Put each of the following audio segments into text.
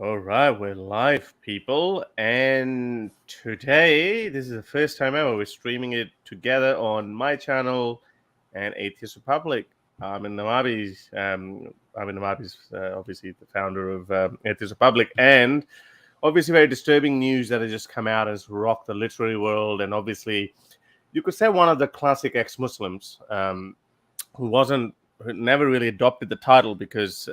All right, we're live, people, and today this is the first time ever we're streaming it together on my channel and Atheist Republic. Armin Navabi's obviously the founder of Atheist Republic, and obviously very disturbing news that has just come out and has rocked the literary world, and obviously you could say one of the classic ex-Muslims who never really adopted the title because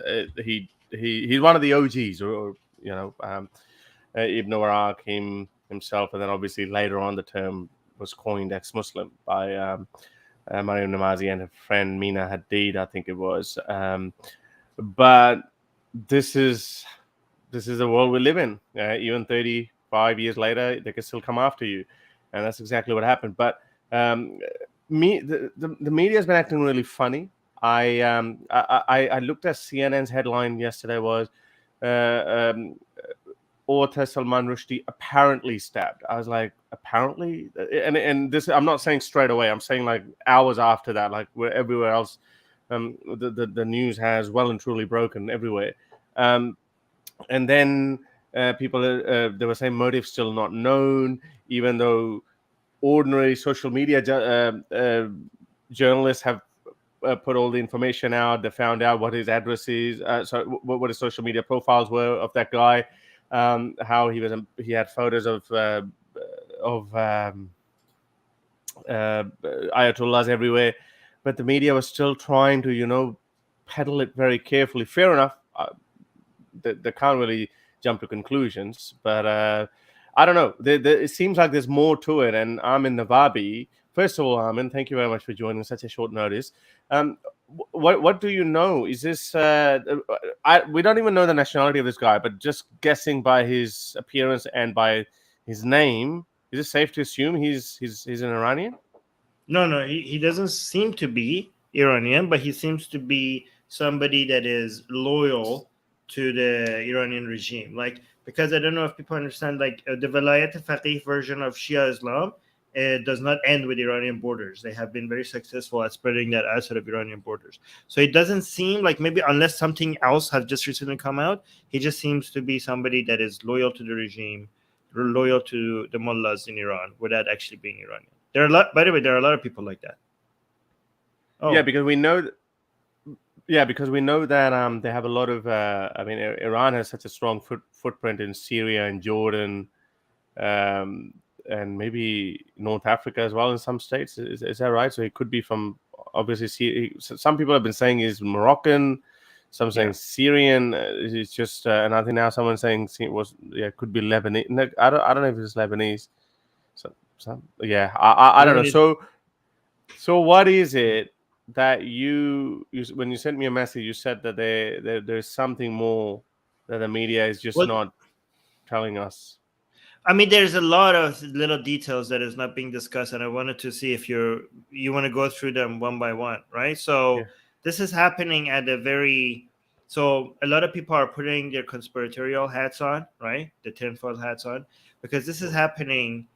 he's one of the OGs, or Ibn Waraq himself, and then obviously later on the term was coined ex-Muslim by Mariam Namazi and her friend Mina Hadid, I think it was. But this is the world we live in. Even 35 years later, they can still come after you, and that's exactly what happened. But the media has been acting really funny. I looked at CNN's headline yesterday was author Salman Rushdie apparently stabbed. I was like, apparently, and this I'm not saying straight away. I'm saying like hours after that, like where everywhere else, the news has well and truly broken everywhere. And then people they were saying motive still not known, even though ordinary social media journalists have put all the information out. They found out what his address is, what his social media profiles were of that guy, how he had photos of ayatollahs everywhere, but the media was still trying to peddle it very carefully. Fair enough. They can't really jump to conclusions, but I don't know. It seems like there's more to it. And Armin Navabi, first of all, Armin, thank you very much for joining such a short notice. What do you know? Is this? We don't even know the nationality of this guy, but just guessing by his appearance and by his name, is it safe to assume he's an Iranian? No, he doesn't seem to be Iranian, but he seems to be somebody that is loyal to the Iranian regime. Like, because I don't know if people understand, like the Velayat Faqih version of Shia Islam, it does not end with Iranian borders. They have been very successful at spreading that outside of Iranian borders. So it doesn't seem like, maybe unless something else has just recently come out, he just seems to be somebody that is loyal to the regime, loyal to the mullahs in Iran without actually being Iranian. There are a lot. By the way, there are a lot of people like that. Oh, Yeah, because we know. Yeah, because we know that they have a lot of. Iran has such a strong footprint in Syria and Jordan, um, and maybe North Africa as well in some states. Is that right? So he could be from obviously some people have been saying he's Moroccan, some saying yeah. Syrian. It's just and I think now someone's saying it could be Lebanese. No, I don't know if it's Lebanese. Yeah, I don't know. So what is it that you when you sent me a message, you said that there's something more that the media is just Well, not telling us. I mean, there's a lot of little details that is not being discussed, and I wanted to see if you want to go through them one by one, right? Yeah. So this is happening at a very. So a lot of people are putting their conspiratorial hats on, right? The tinfoil hats on, because this is happening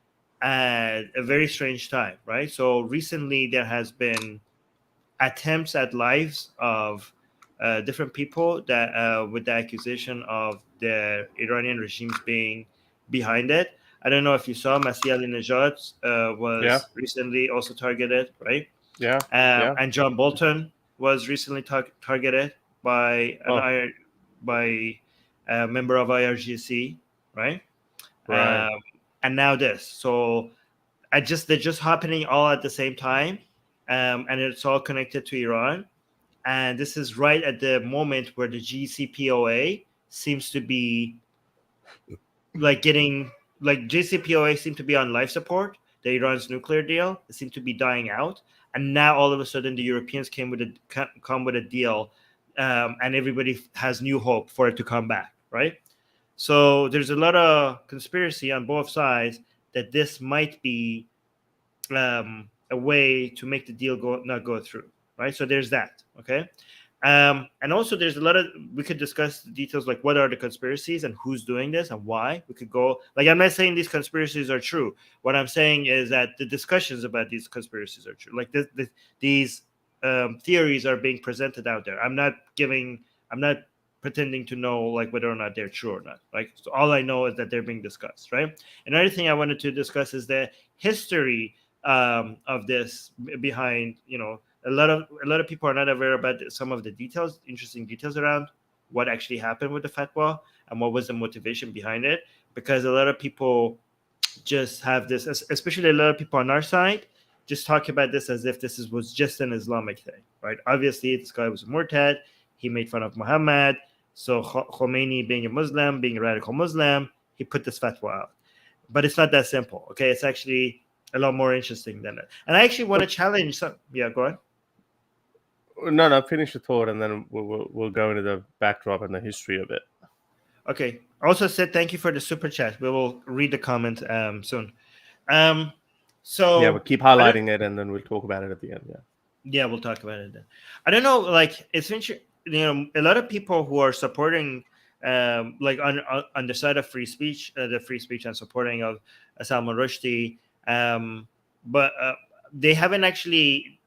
at a very strange time, right? So recently there has been attempts at lives of different people that with the accusation of the Iranian regimes being behind it. I don't know if you saw Masih Ali-Nejad Yeah. was recently also targeted, right? Yeah. Yeah. And John Bolton was recently targeted by Oh, by a member of IRGC, right? right. And now this. So they're just happening all at the same time, and it's all connected to Iran. And this is right at the moment where the GCPOA seems to be like getting like JCPOA seemed to be on life support. The Iran's nuclear deal, it seemed to be dying out, and now all of a sudden the Europeans come with a deal, and everybody has new hope for it to come back, right? So there's a lot of conspiracy on both sides that this might be a way to make the deal not go through, right? So there's that, okay. And also there's a lot of, we could discuss the details, like what are the conspiracies and who's doing this and why. We could go, like, I'm not saying these conspiracies are true. What I'm saying is that the discussions about these conspiracies are true. Like these theories are being presented out there. I'm not pretending to know like whether or not they're true or not. Like, so all I know is that they're being discussed, right? Another thing I wanted to discuss is the history of this behind, a lot of people are not aware about some of the details, interesting details around what actually happened with the fatwa and what was the motivation behind it, because a lot of people just have this, especially a lot of people on our side, just talk about this as if was just an Islamic thing, right? Obviously, this guy was a murtad. He made fun of Muhammad. So Khomeini, being a Muslim, being a radical Muslim, he put this fatwa out. But it's not that simple, okay? It's actually a lot more interesting than that. And I actually want to challenge some. Yeah, go on. No, finish the thought, and then we'll go into the backdrop and the history of it. Okay. Also said thank you for the super chat. We will read the comment soon. So yeah, we'll keep highlighting it, and then we'll talk about it at the end. Yeah, we'll talk about it then. I don't know, like it's interesting. A lot of people who are supporting, like on the side of free speech, the free speech and supporting of Salman Rushdie, but they haven't actually,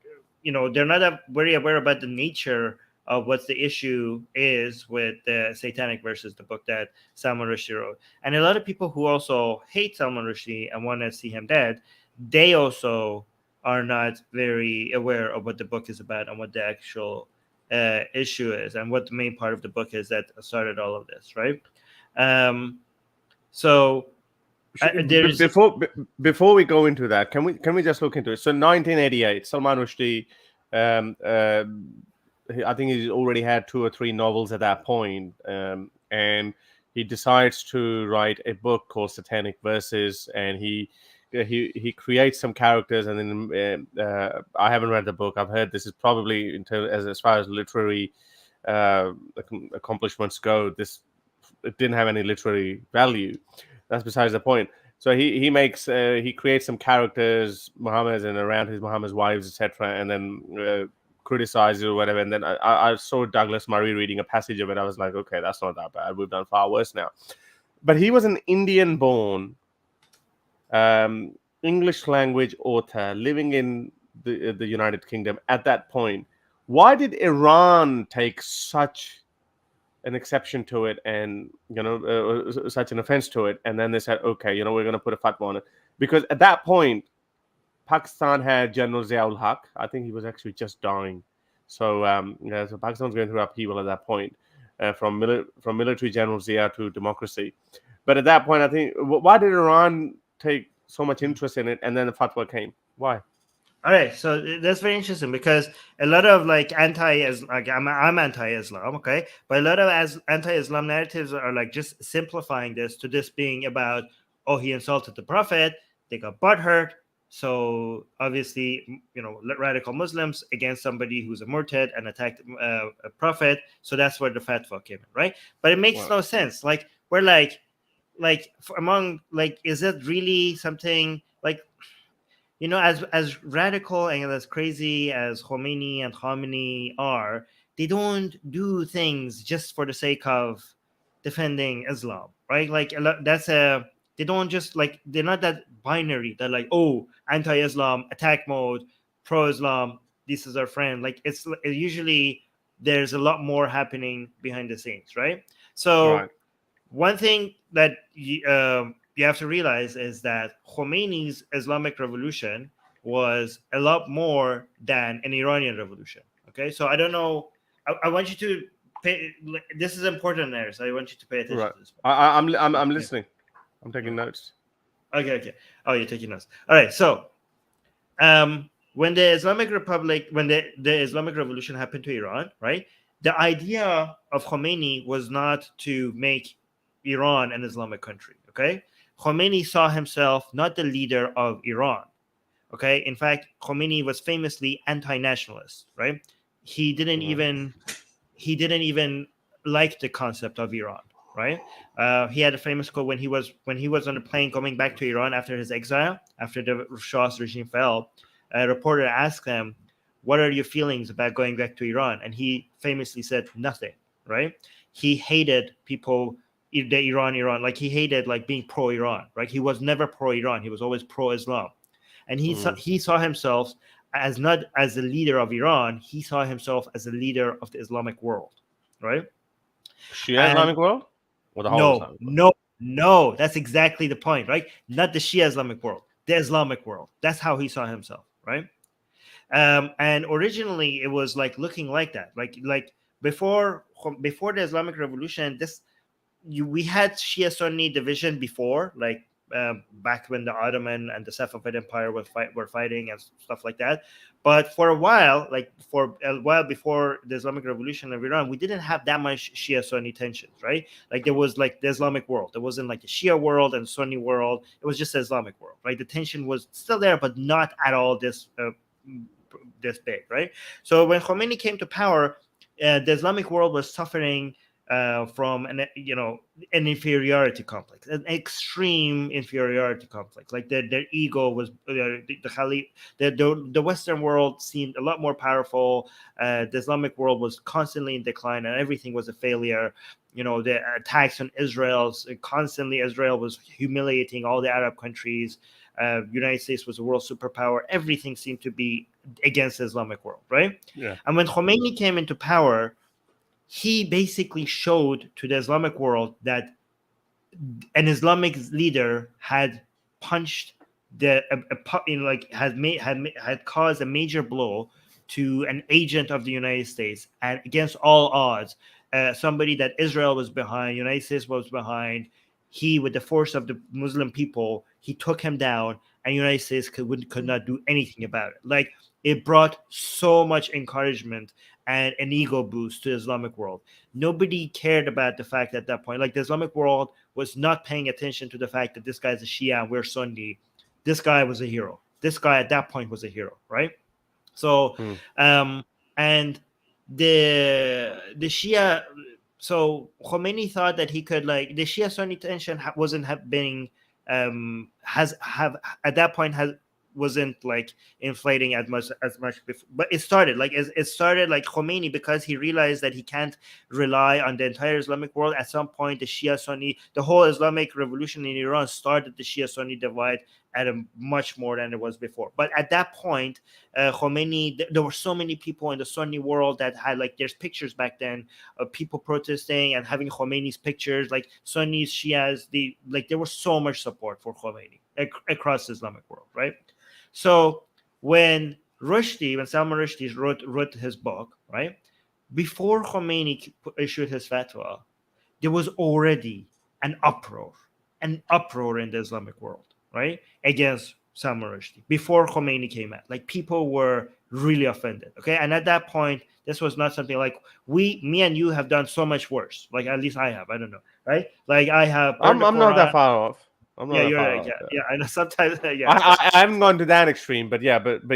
they're not very aware about the nature of what the issue is with the Satanic versus the book that Salman Rushdie wrote. And a lot of people who also hate Salman Rushdie and want to see him dead, they also are not very aware of what the book is about and what the actual issue is and what the main part of the book is that started all of this, right? Before we go into that, can we just look into it? So 1988, Salman Rushdie, I think he already had 2 or 3 novels at that point, and he decides to write a book called Satanic Verses, and he creates some characters, and then I haven't read the book. I've heard this is probably as far as literary accomplishments go, it didn't have any literary value. That's besides the point. So he creates some characters, Muhammad and around Muhammad's wives, etc., and then criticizes or whatever. And then I saw Douglas Murray reading a passage of it. I was like, okay, that's not that bad. We've done far worse now. But he was an Indian-born English language author living in the United Kingdom at that point. Why did Iran take such an exception to it and such an offense to it, and then they said, okay, we're going to put a fatwa on it? Because at that point Pakistan had General Ziaul Haq. I think he was actually just dying. So so Pakistan was going through upheaval at that point, from military General Zia to democracy. But at that point, I think, why did Iran take so much interest in it, and then the fatwa came? Why? All right, so that's very interesting, because a lot of like I'm anti-Islam, okay, but a lot of anti-Islam narratives are like just simplifying this to this being about, oh, he insulted the Prophet, they got butthurt, so obviously radical Muslims against somebody who's a murtad and attacked a Prophet, so that's where the fatwa came in, right? But it makes no sense. Like we're like is it really something like? As radical and as crazy as Khomeini and Khamenei are, they don't do things just for the sake of defending Islam, right? Like they don't just like, they're not that binary. They're like, oh, anti-Islam, attack mode, pro-Islam, this is our friend. Like it's usually there's a lot more happening behind the scenes, right? So one thing that you have to realize is that Khomeini's Islamic revolution was a lot more than an Iranian revolution. Okay, so I don't know. I want you to pay. This is important, Aris. I want you to pay attention to this. I'm listening. I'm taking notes. Okay. Oh, you're taking notes. All right. So, when the Islamic Republic, when the Islamic Revolution happened to Iran, right? The idea of Khomeini was not to make Iran an Islamic country. Okay. Khomeini saw himself not the leader of Iran. Okay. In fact, Khomeini was famously anti-nationalist, right? He didn't even like the concept of Iran, right? He had a famous quote when he was on a plane coming back to Iran after his exile, after the Shah's regime fell. A reporter asked him, "What are your feelings about going back to Iran?" And he famously said, "Nothing." Right? He hated people. The Iran, like he hated like being pro-Iran, right? He was never pro-Iran. He was always pro-Islam, and he saw himself as not as the leader of Iran. He saw himself as the leader of the Islamic world, right? Shia And Islamic world or the whole Islamic world? no, that's exactly the point, right? Not the Shia Islamic world, the Islamic world. That's how he saw himself, right? And originally it was like looking like that, like before the Islamic Revolution. We had Shia Sunni division before, like back when the Ottoman and the Safavid Empire were fighting and stuff like that. But for a while, like for a while before the Islamic Revolution of Iran, we didn't have that much Shia Sunni tensions, right? Like there was like the Islamic world. There wasn't like the Shia world and Sunni world. It was just the Islamic world, right? The tension was still there, but not at all this big, right? So when Khomeini came to power, the Islamic world was suffering from an inferiority complex, an extreme inferiority complex. Like their ego was the Khalif. The Western world seemed a lot more powerful. The Islamic world was constantly in decline, and everything was a failure. The attacks on Israel constantly. Israel was humiliating all the Arab countries. United States was a world superpower. Everything seemed to be against the Islamic world, right? Yeah. And when Khomeini came into power, he basically showed to the Islamic world that an Islamic leader had punched had caused a major blow to an agent of the United States, and against all odds, somebody that Israel was behind, United States was behind. He, with the force of the Muslim people, he took him down, and United States could not do anything about it. Like, it brought so much encouragement and an ego boost to the Islamic world. Nobody cared about the fact at that point. Like, the Islamic world was not paying attention to the fact that this guy's a Shia and we're Sunni. This guy was a hero. This guy at that point was a hero, right? So, and the Shia. So Khomeini thought that he could, like, the Shia Sunni tension wasn't wasn't like inflating as much before, but it started like Khomeini, because he realized that he can't rely on the entire Islamic world. At some point, the Shia Sunni, the whole Islamic revolution in Iran started the Shia Sunni divide at a much more than it was before. But at that point, Khomeini, there were so many people in the Sunni world that had, like, there's pictures back then of people protesting and having Khomeini's pictures, like Sunnis, Shias, there was so much support for Khomeini across the Islamic world, right? So when Salman Rushdie wrote his book, right, before Khomeini issued his fatwa, there was already an uproar in the Islamic world, right, against Salman Rushdie before Khomeini came out. Like, people were really offended, okay? And at that point, this was not something like me and you have done so much worse. Like, at least I have. I don't know, right? Like, I have. I'm not that far off. I'm not you're right. off, Yeah. I know sometimes. Yeah, I haven't gone to that extreme, but yeah. People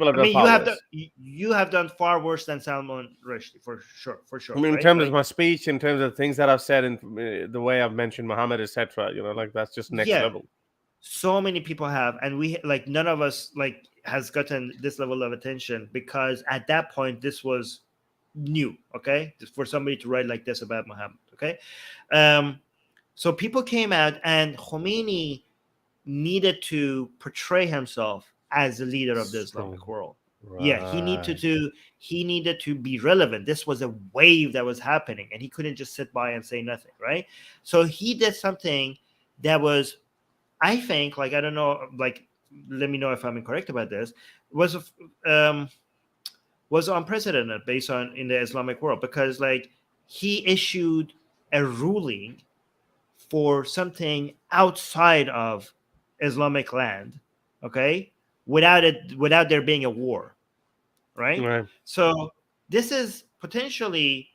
have done far worse. You have done far worse than Salman Rushdie, for sure. I mean, in terms of my speech, in terms of things that I've said, and the way I've mentioned Muhammad, etc. Like, that's just next level. So many people have, and we, like, none of us, like, has gotten this level of attention, because at that point this was new, okay, for somebody to write like this about Muhammad, okay. So people came out, and Khomeini needed to portray himself as the leader of the Islamic world. Right. Yeah, he needed to be relevant. This was a wave that was happening, and he couldn't just sit by and say nothing, right? So he did something that was, I think, like, I don't know, like, let me know if I'm incorrect about this, was unprecedented in the Islamic world, because, like, he issued a ruling for something outside of Islamic land, okay, without there being a war, right? So this is potentially,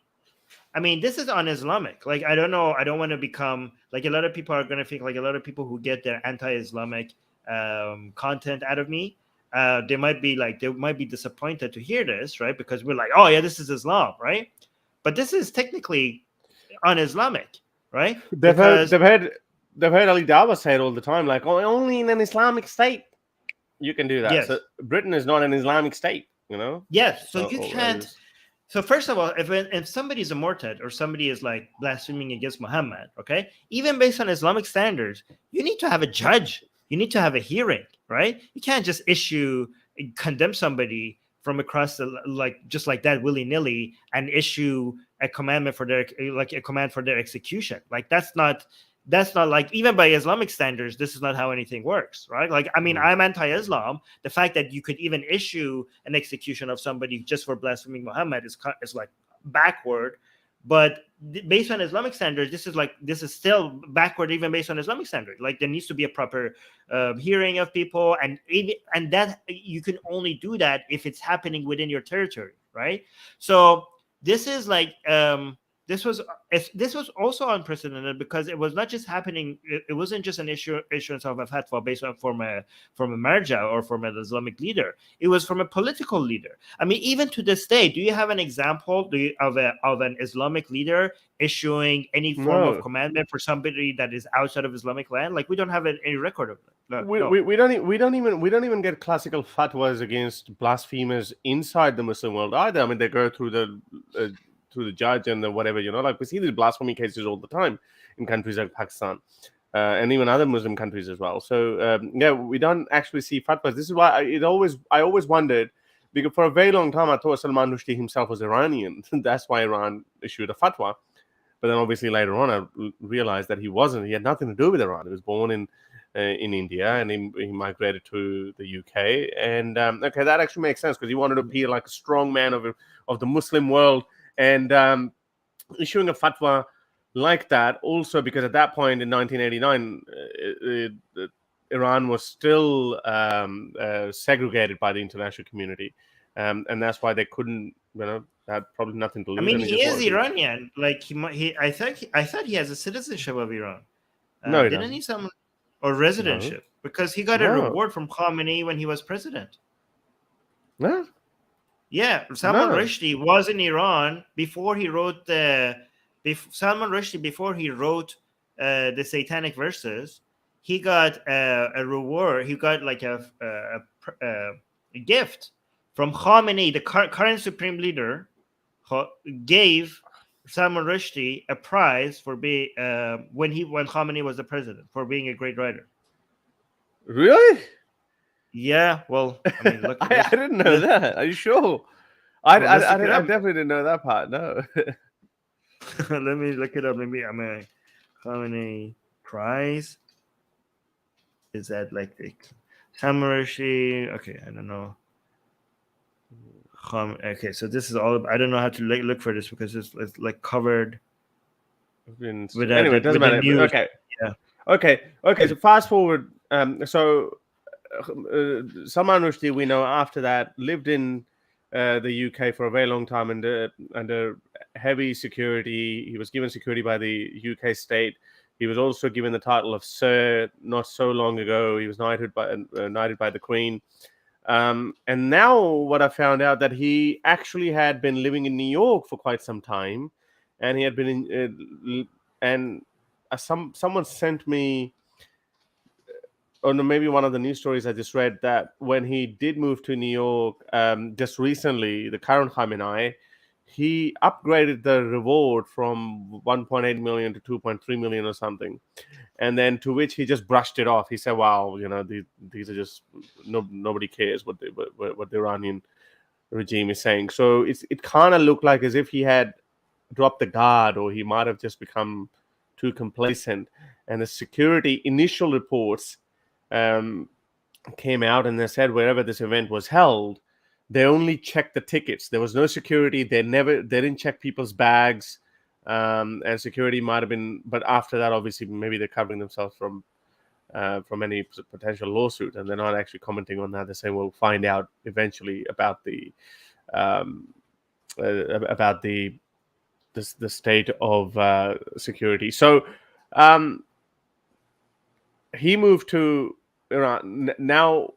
I mean, this is un-Islamic. Like, I don't know. I don't want to become, like, a lot of people are going to think, like, a lot of people who get their anti-Islamic content out of me, they might be disappointed to hear this, right? Because we're like, oh yeah, this is Islam, right? But this is technically un-Islamic, right? They've heard Ali Dawah say it all the time, like, oh, only in an Islamic state you can do that. Yes. So Britain is not an Islamic state, Yes, so you can't. So first of all, if somebody is a murtad, or somebody is, like, blaspheming against Muhammad, okay, even based on Islamic standards, you need to have a judge. You need to have a hearing, right? You can't just condemn somebody from across just like that, willy-nilly, and issue a commandment for their like a command for their execution. Like that's not like, even by Islamic standards, this is not how anything works, right? Like, I mean, I'm anti-Islam. The fact that you could even issue an execution of somebody just for blaspheming Muhammad is like backward. But based on Islamic standards, this is still backward, even based on Islamic standards. Like there needs to be a proper hearing of people, and that you can only do that if it's happening within your territory, right? So this is like this was also unprecedented, because it was not just happening. It wasn't just an issuance of a fatwa based on from a marja or from an Islamic leader. It was from a political leader. I mean, even to this day, do you have an example of an Islamic leader issuing any form of commandment for somebody that is outside of Islamic land? Like, we don't have any record of that. We don't even get classical fatwas against blasphemers inside the Muslim world either. I mean, they go through the judge and the whatever, like we see these blasphemy cases all the time in countries like Pakistan and even other Muslim countries as well. So we don't actually see fatwas. This is why I always wondered, because for a very long time I thought Salman Rushdie himself was Iranian. That's why Iran issued a fatwa. But then obviously later on I realized that he wasn't. He had nothing to do with Iran. He was born in India, and he migrated to the UK. And okay, that actually makes sense, because he wanted to appear like a strong man of the Muslim world. And issuing a fatwa like that, also because at that point in 1989, Iran was still segregated by the international community, and that's why they couldn't, had probably nothing to lose. I mean, he is Iranian. Like I thought he has a citizenship of Iran. No, he didn't doesn't. he some or residentship? No. Because he got a reward from Khamenei when he was president. No. Yeah, Salman Rushdie was in Iran before he wrote the Satanic verses. He got a reward. He got like a gift from Khamenei, the current supreme leader. Gave Salman Rushdie a prize for being when Khamenei was the president, for being a great writer. Really? Yeah, well, I mean, look. I didn't know that. Are you sure? I definitely didn't know that part. No. Let me look it up. Maybe I'm a Khamenei prize. Is that like the Salman Rushdie? Okay, I don't know. Okay, so this is all. I don't know how to look for this, because it's like covered. Anyway, it doesn't matter. Okay. Yeah. Okay. So fast forward. So Salman Rushdie, we know after that, lived in the UK for a very long time under heavy security. He was given security by the UK state. He was also given the title of Sir not so long ago. He was knighted by the Queen. And now what I found out, that he actually had been living in New York for quite some time, and he had been someone sent me, or no, maybe one of the news stories I just read, that when he did move to New York just recently, the current Khamenei, he upgraded the reward from 1.8 million to 2.3 million or something. And then to which he just brushed it off. He said, wow, these are just, nobody cares what the Iranian regime is saying. So it kind of looked like as if he had dropped the guard, or he might have just become too complacent. And the security initial reports came out, and they said wherever this event was held, they only checked the tickets. There was no security. They didn't check people's bags. And security might have been, but after that, obviously, maybe they're covering themselves from any potential lawsuit, and they're not actually commenting on that. They're saying we'll find out eventually about the state of security. So he moved to Iran. Now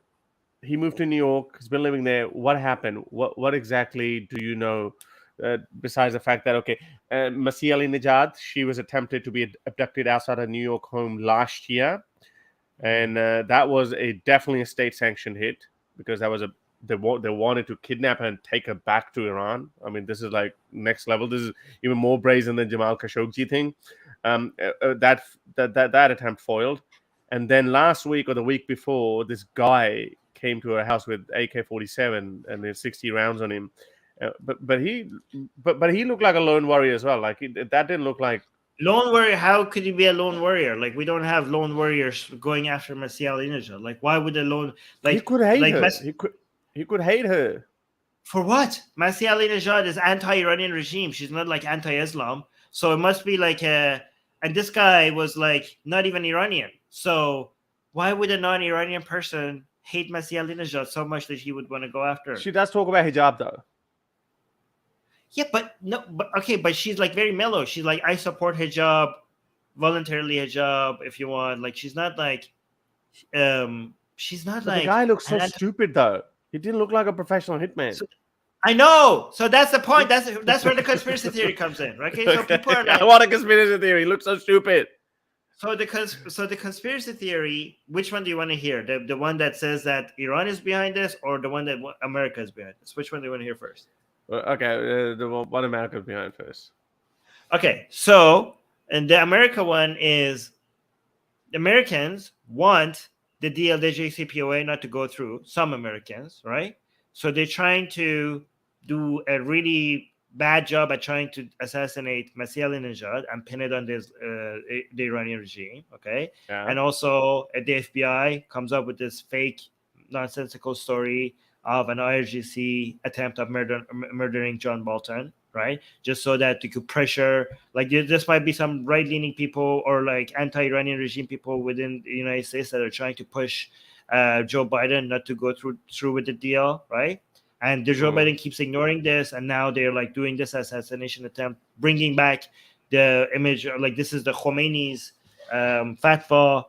he moved to New York. He's been living there. What happened? What exactly do you know? Besides the fact that, Masih Ali-Nejad, she was attempted to be abducted outside her New York home last year, and that was definitely a state-sanctioned hit, because that was they wanted to kidnap her and take her back to Iran. I mean, this is like next level. This is even more brazen than Jamal Khashoggi thing. That attempt foiled, and then last week or the week before, this guy came to her house with AK-47 and there's 60 rounds on him. But he looked like a lone warrior as well. Like that didn't look like Lone warrior? How could you be a lone warrior? Like, we don't have lone warriors going after Masih al-Najjar. Like, why would a lone he could hate like her. He could hate her. For what? Masih al-Najjar is anti-Iranian regime. She's not like anti-Islam. So it must be like and this guy was like not even Iranian. So why would a non-Iranian person hate Masih al-Najjar so much that he would want to go after her? She does talk about hijab though. Yeah, but no, but okay, but she's like very mellow. She's like, I support hijab, voluntarily hijab if you want. Like, she's not like she's not But like the guy looks so stupid though. He didn't look like a professional hitman. So, I know. So that's the point. That's where the conspiracy theory comes in. Right? Okay, so people are like, I want a conspiracy theory. He looks so stupid. So the conspiracy theory, which one do you want to hear? The one that says that Iran is behind this, or the one that America is behind this? Which one do you want to hear first? Okay, the one America's behind first. Okay, so and the America one is the Americans want the deal, the JCPOA, not to go through. Some Americans, right? So they're trying to do a really bad job at trying to assassinate Masih al-Najjar and pin it on this the Iranian regime. Okay, Yeah. And also the FBI comes up with this fake, nonsensical story of an IRGC attempt of murdering John Bolton, right? Just so that they could pressure, like this might be some right-leaning people or like anti-Iranian regime people within the United States that are trying to push Joe Biden not to go through with the deal, right? And Joe Biden keeps ignoring this, and now they're like doing this assassination attempt, bringing back the image, like this is the Khomeini's fatwa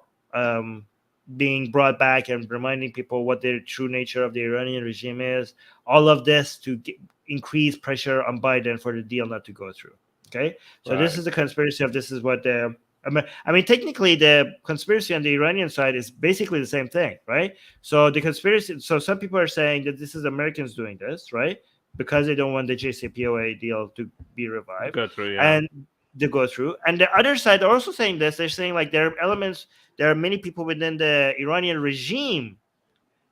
being brought back and reminding people what the true nature of the Iranian regime is. All of this to increase pressure on Biden for the deal not to go through. Okay, so This is the conspiracy of this is what the I mean, technically, the conspiracy on the Iranian side is basically the same thing, right? So the conspiracy. So some people are saying that this is Americans doing this, right? Because they don't want the JCPOA deal to be revived. Go through, yeah. And they go through. And the other side are also saying this. They're saying like there are many people within the Iranian regime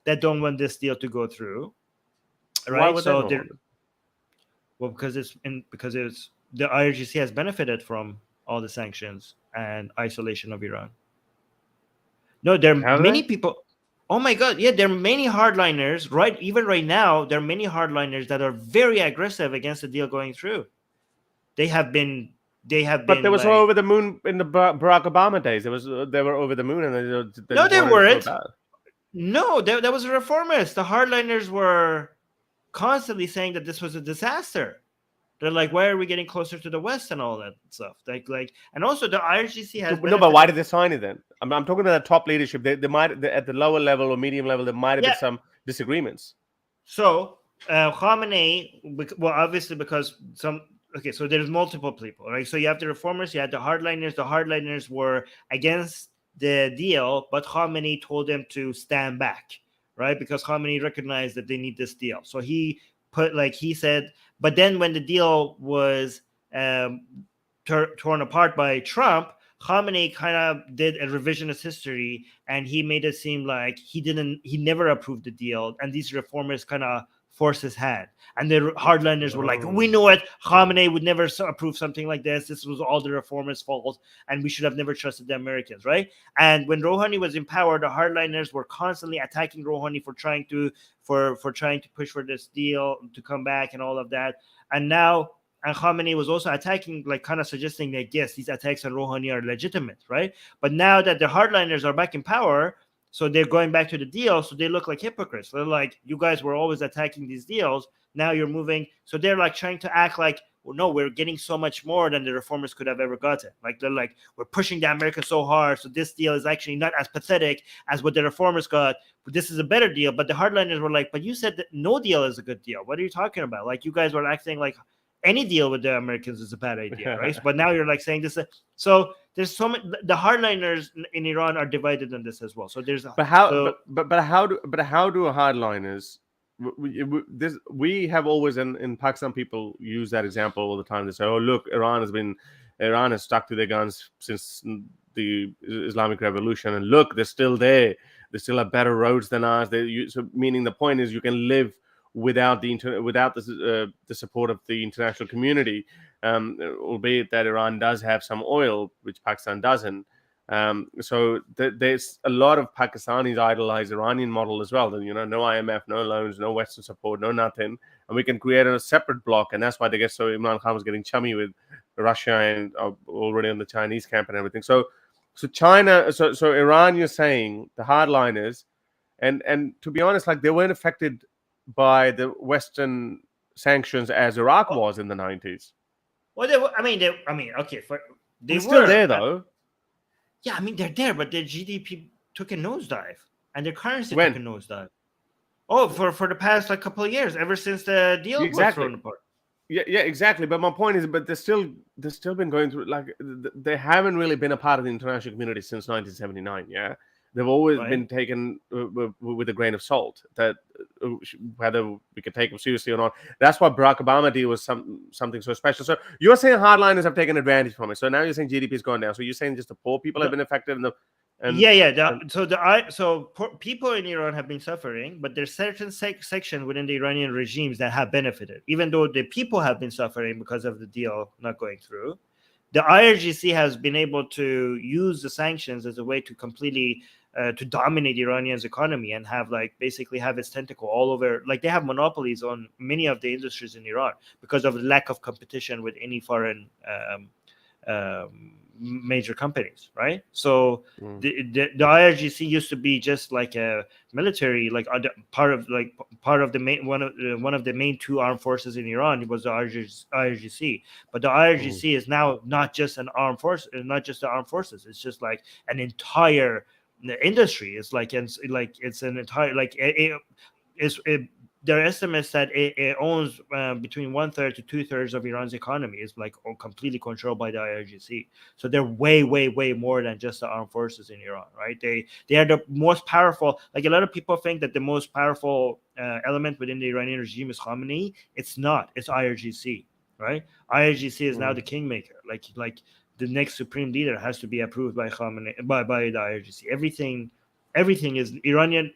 that don't want this deal to go through, right? Why would they not want it? Well, because the IRGC has benefited from all the sanctions and isolation of Iran. No, there are many people. Oh my God, yeah, there are many hardliners. Right, even right now, there are many hardliners that are very aggressive against the deal going through. They have been. But there was like, over the moon in the Barack Obama days. They were over the moon, and they weren't. No, there was a reformist. The hardliners were constantly saying that this was a disaster. They're like, why are we getting closer to the West and all that stuff? Like, and also the IRGC has. No, but why did they sign it then? I'm talking about the top leadership. They might at the lower level or medium level there might have been some disagreements. So Khamenei, well, obviously because some. Okay, so there's multiple people, right? So you have the reformers, you had the hardliners. The hardliners were against the deal, but Khamenei told them to stand back, right? Because Khamenei recognized that they need this deal. So he said, but then when the deal was torn apart by Trump, Khamenei kind of did a revisionist history, and he made it seem like he never approved the deal, and these reformers kind of forced his hand. And the hardliners were like, we know it. Khamenei would never approve something like this. This was all the reformers' fault, and we should have never trusted the Americans, right? And when Rouhani was in power, the hardliners were constantly attacking Rouhani for trying to push for this deal to come back and all of that. And now, and Khamenei was also attacking, like kind of suggesting that yes, these attacks on Rouhani are legitimate, right? But now that the hardliners are back in power, so they're going back to the deal, so they look like hypocrites. They're like, you guys were always attacking these deals. Now you're moving. So they're like trying to act like, well, no, we're getting so much more than the reformers could have ever gotten. Like they're like, we're pushing the Americans so hard. So this deal is actually not as pathetic as what the reformers got. But this is a better deal. But the hardliners were like, but you said that no deal is a good deal. What are you talking about? Like you guys were acting like any deal with the Americans is a bad idea, right? But now you're like saying this. So there's so many. The hardliners in Iran are divided on this as well. So there's. But how? So, but how do hardliners? We have always in Pakistan people use that example all the time. They say, "Oh, look, Iran has stuck to their guns since the Islamic Revolution, and look, they're still there. They still have better roads than us." So meaning the point is, you can live without the support of the international community, albeit that Iran does have some oil, which Pakistan doesn't. So there's a lot of Pakistanis idolize Iranian model as well. No IMF, no loans, no Western support, no nothing, and we can create a separate bloc. And that's why they get so Imran Khan was getting chummy with Russia and already on the Chinese camp and everything. So China, so Iran, you're saying the hardliners, and to be honest, like they weren't affected by the Western sanctions as Iraq was in the 90s. Well, okay, They're still there though. Yeah, I mean they're there, but their GDP took a nosedive and their currency When? took a nosedive. Oh, for the past like couple of years, ever since the deal was thrown apart. Yeah, exactly. But my point is, but they've still been going through, like they haven't really been a part of the international community since 1979. Yeah, they've always been taken with a grain of salt. That whether we could take them seriously or not, that's why Barack Obama deal was something so special. So you're saying hardliners have taken advantage from it. So now you're saying GDP is going down. So you're saying just the poor people have been affected, people in Iran have been suffering, but there's certain section within the Iranian regimes that have benefited, even though the people have been suffering because of the deal not going through. The IRGC has been able to use the sanctions as a way to completely to dominate Iranian's economy and basically have its tentacle all over. Like they have monopolies on many of the industries in Iran because of the lack of competition with any foreign major companies, right? So the IRGC used to be just like a military, like part of the main one of the main two armed forces in Iran. It was the IRGC, but the IRGC is now not just an armed force, not just the armed forces. It's just like an entire industry. It's an entire their estimates that it owns between 1/3 to 2/3 of Iran's economy is completely controlled by the IRGC. So they're way, way, way more than just the armed forces in Iran, right? They are the most powerful. Like a lot of people think that the most powerful element within the Iranian regime is Khamenei. It's not. It's IRGC, right? IRGC is now the kingmaker. Like the next supreme leader has to be approved by Khamenei, by the IRGC. Everything is Iranian.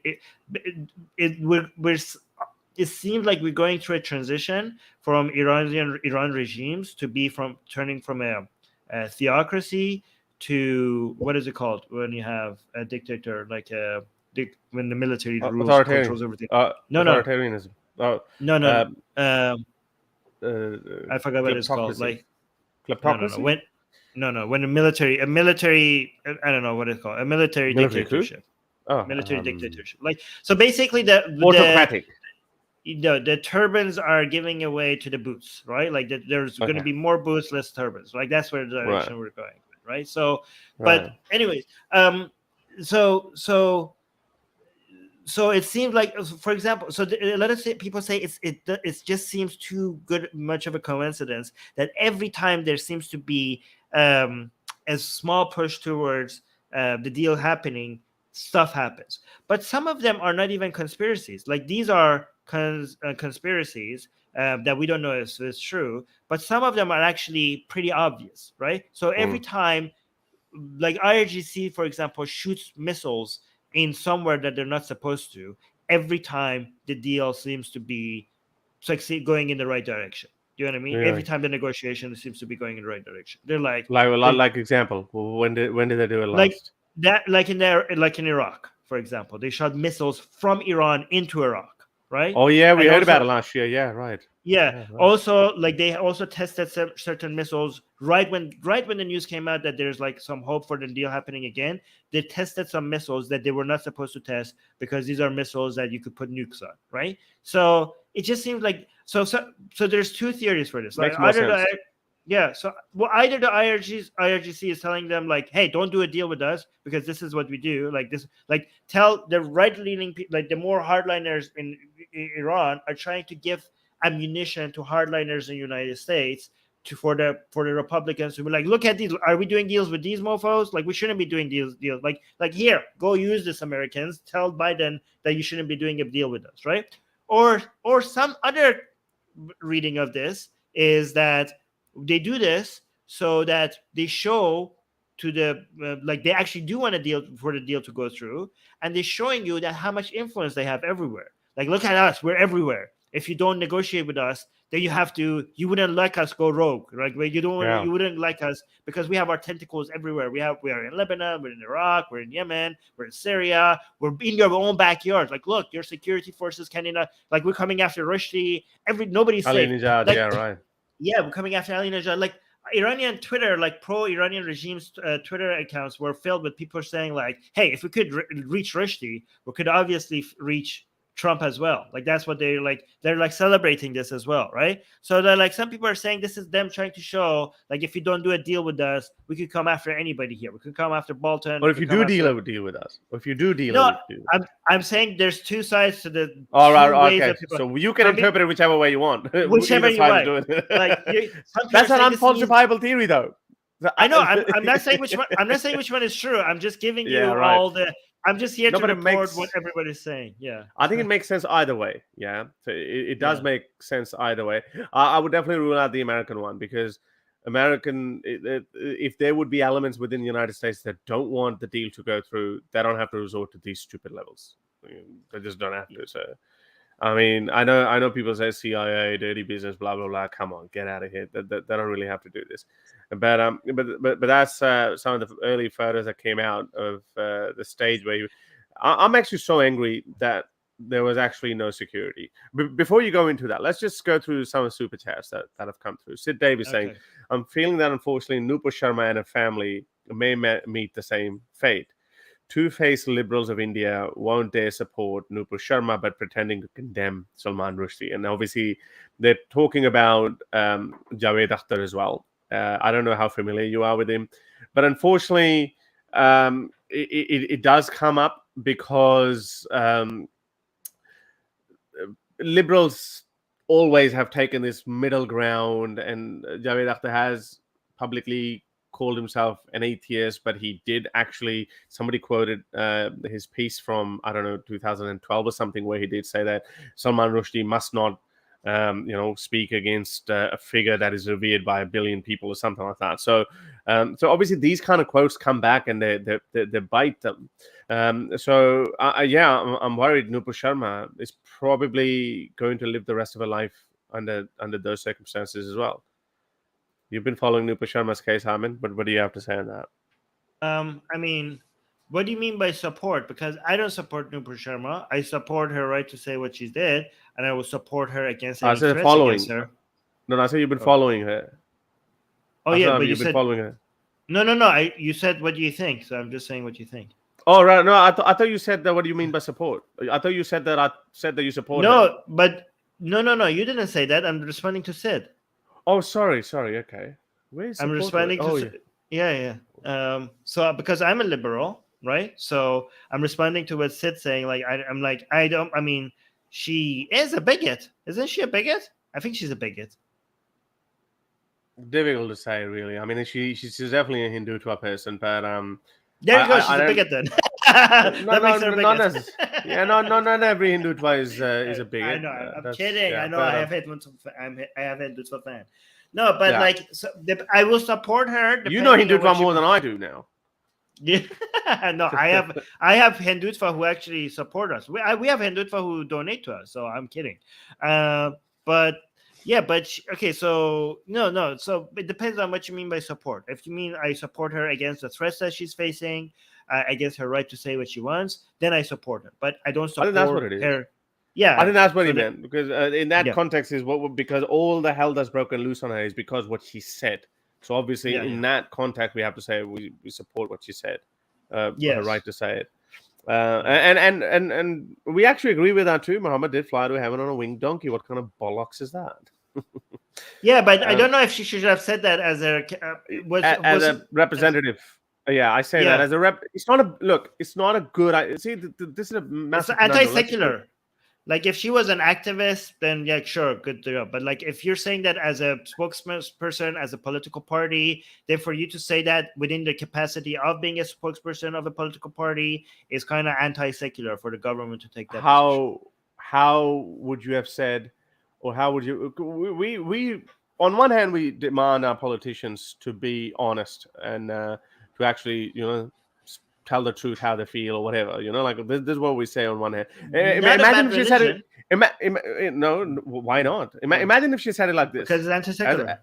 It seems like we're going through a transition from Iran regimes to turning from a theocracy to what is it called when you have a dictator, when the military rules controls everything. Authoritarianism. I forgot what it's called. Like kleptocracy. When a military, I don't know what it's called. A military dictatorship. Dictatorship. So basically the autocratic. The turbans are giving away to the boots, right? Like there's going to be more boots, less turbans. Like that's where the direction we're going, right? So, but anyways, so it seems like, for example, a lot of people say it just seems too much of a coincidence that every time there seems to be a small push towards the deal happening, stuff happens. But some of them are not even conspiracies. Like these are conspiracies that we don't know if it's true, but some of them are actually pretty obvious, right? So every time, like IRGC, for example, shoots missiles in somewhere that they're not supposed to, every time the deal seems to be going in the right direction. Do you know what I mean? Every time the negotiation seems to be going in the right direction. They're like example. When did they do it last? Like in Iraq, for example, they shot missiles from Iran into Iraq. Right? Oh yeah, we heard about it last year. Yeah, right. Yeah. Right. Also, they also tested certain missiles right when the news came out that there's some hope for the deal happening again. They tested some missiles that they were not supposed to test because these are missiles that you could put nukes on. Right. So it just seems like so there's two theories for this. Makes more sense. Either the IRGC is telling them hey, don't do a deal with us because this is what we do. Tell the right-leaning people, the more hardliners in Iran are trying to give ammunition to hardliners in the United States for the Republicans to be look at these. Are we doing deals with these mofos? We shouldn't be doing deals. Here, go use this, Americans. Tell Biden that you shouldn't be doing a deal with us, right? Or some other reading of this is that they do this so that they show to the they actually do want a deal for the deal to go through, and they're showing you that how much influence they have everywhere. Look at us, we're everywhere. if you don't negotiate with us, then you wouldn't like us go rogue, right? Where you wouldn't like us because we have our tentacles everywhere. We are in Lebanon, we're in Iraq, we're in Yemen, we're in Syria, we're in your own backyard. Like, look, your security forces cannot, like, we're coming after Rushdie. Nobody's Ali safe. Nijad, Like, yeah, right. Yeah, we're coming after Ali Najad. Like, Iranian Twitter, like pro-Iranian regime's Twitter accounts were filled with people saying like, hey, if we could reach Rushdie, we could obviously reach Trump as well. Like, that's what they're like celebrating this as well, right? So they're like, some people are saying this is them trying to show, like, if you don't do a deal with us, we could come after anybody here. We could come after Bolton. Or if you do deal with us. Or if you do deal No, with I'm saying there's two sides to the right, ways okay. that people, So you can interpret it whichever way you want. whichever you want. Like, that's an unfalsifiable theory, though. I know. I'm not saying which one. I'm not saying which one is true. I'm just giving you all the. I'm just here to report what everybody's saying. Yeah. I think it makes sense either way. Yeah. So it does make sense either way. I would definitely rule out the American one because if there would be elements within the United States that don't want the deal to go through, they don't have to resort to these stupid levels. They just don't have to. So, I mean, I know people say CIA, dirty business, blah blah blah. Come on, get out of here. They don't really have to do this. But that's some of the early photos that came out of the stage where I'm actually so angry that there was actually no security. Before you go into that, let's just go through some of the super chats that have come through. Sid Davis saying, I'm feeling that unfortunately Nupur Sharma and her family may meet the same fate. Two-faced liberals of India won't dare support Nupur Sharma, but pretending to condemn Salman Rushdie. And obviously, they're talking about Javed Akhtar as well. I don't know how familiar you are with him, but unfortunately, it does come up because liberals always have taken this middle ground, and Javed Akhtar has publicly called himself an atheist, but he did actually, somebody quoted his piece from, I don't know, 2012 or something, where he did say that Salman Rushdie must not speak against a figure that is revered by 1 billion people or something like that. So obviously these kind of quotes come back and they bite them. I'm worried Nupur Sharma is probably going to live the rest of her life under those circumstances as well. You've been following Nupur Sharma's case, Armin, but what do you have to say on that? I mean, what do you mean by support? Because I don't support Nupur Sharma. I support her right to say what she did, and I will support her against any threats against her. No, I said you've been following her. Oh, yeah, but you said following her. No. You said, what do you think? So I'm just saying what you think. Oh, right. No, I thought you said that. What do you mean by support? I thought you said that. I said that you support her. No, but no. You didn't say that. I'm responding to Sid. Oh, sorry. Okay. I'm responding to yeah. So because I'm a liberal, right? So I'm responding to what Sid's saying. Like she is a bigot. Isn't she a bigot? I think she's a bigot. Difficult to say, really. I mean, she's definitely a Hindutva person, but there you go. She's a bigot then. That makes her a bigot. Not every Hindutva is a bigot. I know. I'm kidding. I know. I have Hindutva fan. No, but I will support her. You know Hindutva more than I do now. Yeah, no, I have Hindutva who actually support us. We have Hindutva who donate to us. So I'm kidding. Okay. So no. So it depends on what you mean by support. If you mean I support her against the threats that she's facing, against her right to say what she wants, then I support her. But I don't support her. Yeah, I think that's what he meant, because in that context is because all the hell that's broken loose on her is because what she said. So obviously in that context we have to say we support what she said, her right to say it, and we actually agree with that too. Muhammad did fly to heaven on a winged donkey. What kind of bollocks is that? But I don't know if she should have said that as a representative. I say that as a rep. It's not a good. See, this is a massive. It's anti-secular. Like, if she was an activist, then sure, good to go. But like, if you're saying that as a spokesperson, as a political party, then for you to say that within the capacity of being a spokesperson of a political party is kind of anti-secular for the government to take that position. How would you have said, or how would you? We on one hand we demand our politicians to be honest and to actually tell the truth how they feel or whatever. Like this is what we say on one hand. Not Imagine about if she said it. religion. No, why not? Imagine if she said it like this. Because it's anti-secular.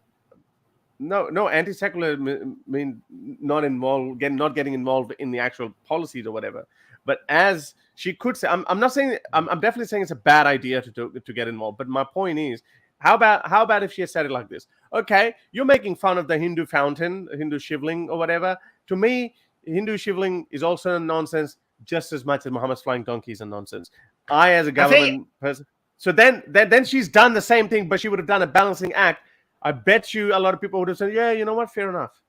No, anti-secular mean not getting involved in the actual policies or whatever. But as she could say, I'm not saying, I'm definitely saying it's a bad idea to get involved. But my point is, how about if she had said it like this? Okay, you're making fun of the Hindu fountain, Hindu shivling or whatever. To me, Hindu shivling is also nonsense just as much as Muhammad's flying donkey is a nonsense. I, as a government person, so then she's done the same thing, but she would have done a balancing act. I bet you a lot of people would have said, yeah, you know what, fair enough.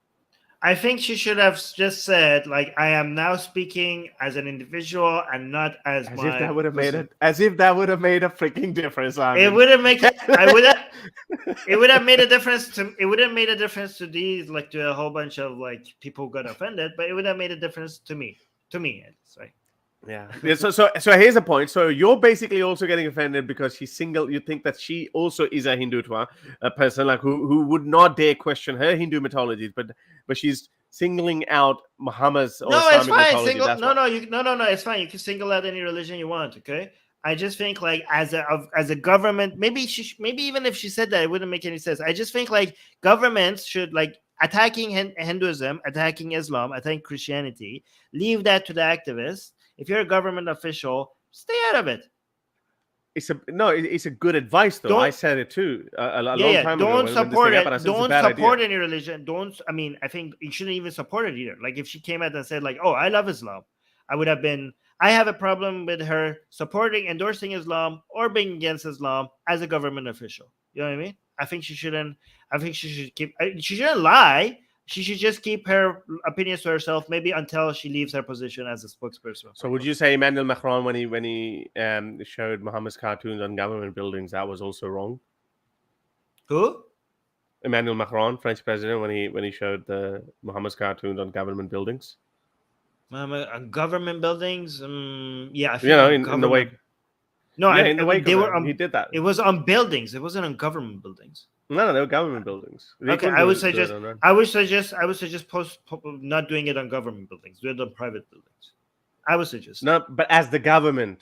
I think she should have just said, like, I am now speaking as an individual and not as if my... that would have made it. As if that would have made a freaking difference. It would have made... It would have made a difference to... It would have made a difference to these, like, to a whole bunch of, like, people who got offended, but it would have made a difference to me. To me, right? Yeah. So here's a point. So you're basically also getting offended because she's single. You think that she also is a Hindutva, a person like who would not dare question her Hindu mythologies, but she's singling out Muhammad's or Islamic mythology. No, it's fine. You can single out any religion you want. Okay. I just think like as a government, maybe even if she said that, it wouldn't make any sense. I just think like governments should like attacking Hinduism, attacking Islam, attacking Christianity, leave that to the activists. If you're a government official, stay out of it. It's a good advice though. I said it too a long time ago. Don't support it. Don't support any religion. I think you shouldn't even support it either. Like if she came out and said like, "Oh, I love Islam," I have a problem with her supporting, endorsing Islam or being against Islam as a government official. You know what I mean? I think she shouldn't. I think she should keep. She shouldn't lie. She should just keep her opinions to herself, maybe until she leaves her position as a spokesperson. So, would you say Emmanuel Macron, when he showed Muhammad's cartoons on government buildings, that was also wrong? Who? Emmanuel Macron, French president, when he showed the Muhammad's cartoons on government buildings. Government buildings, yeah. I think in the way. No, in the way he did that. It was on buildings. It wasn't on government buildings. No, they were government buildings. Okay, I would suggest not doing it on government buildings. Do it on private buildings. I would suggest. No, but as the government.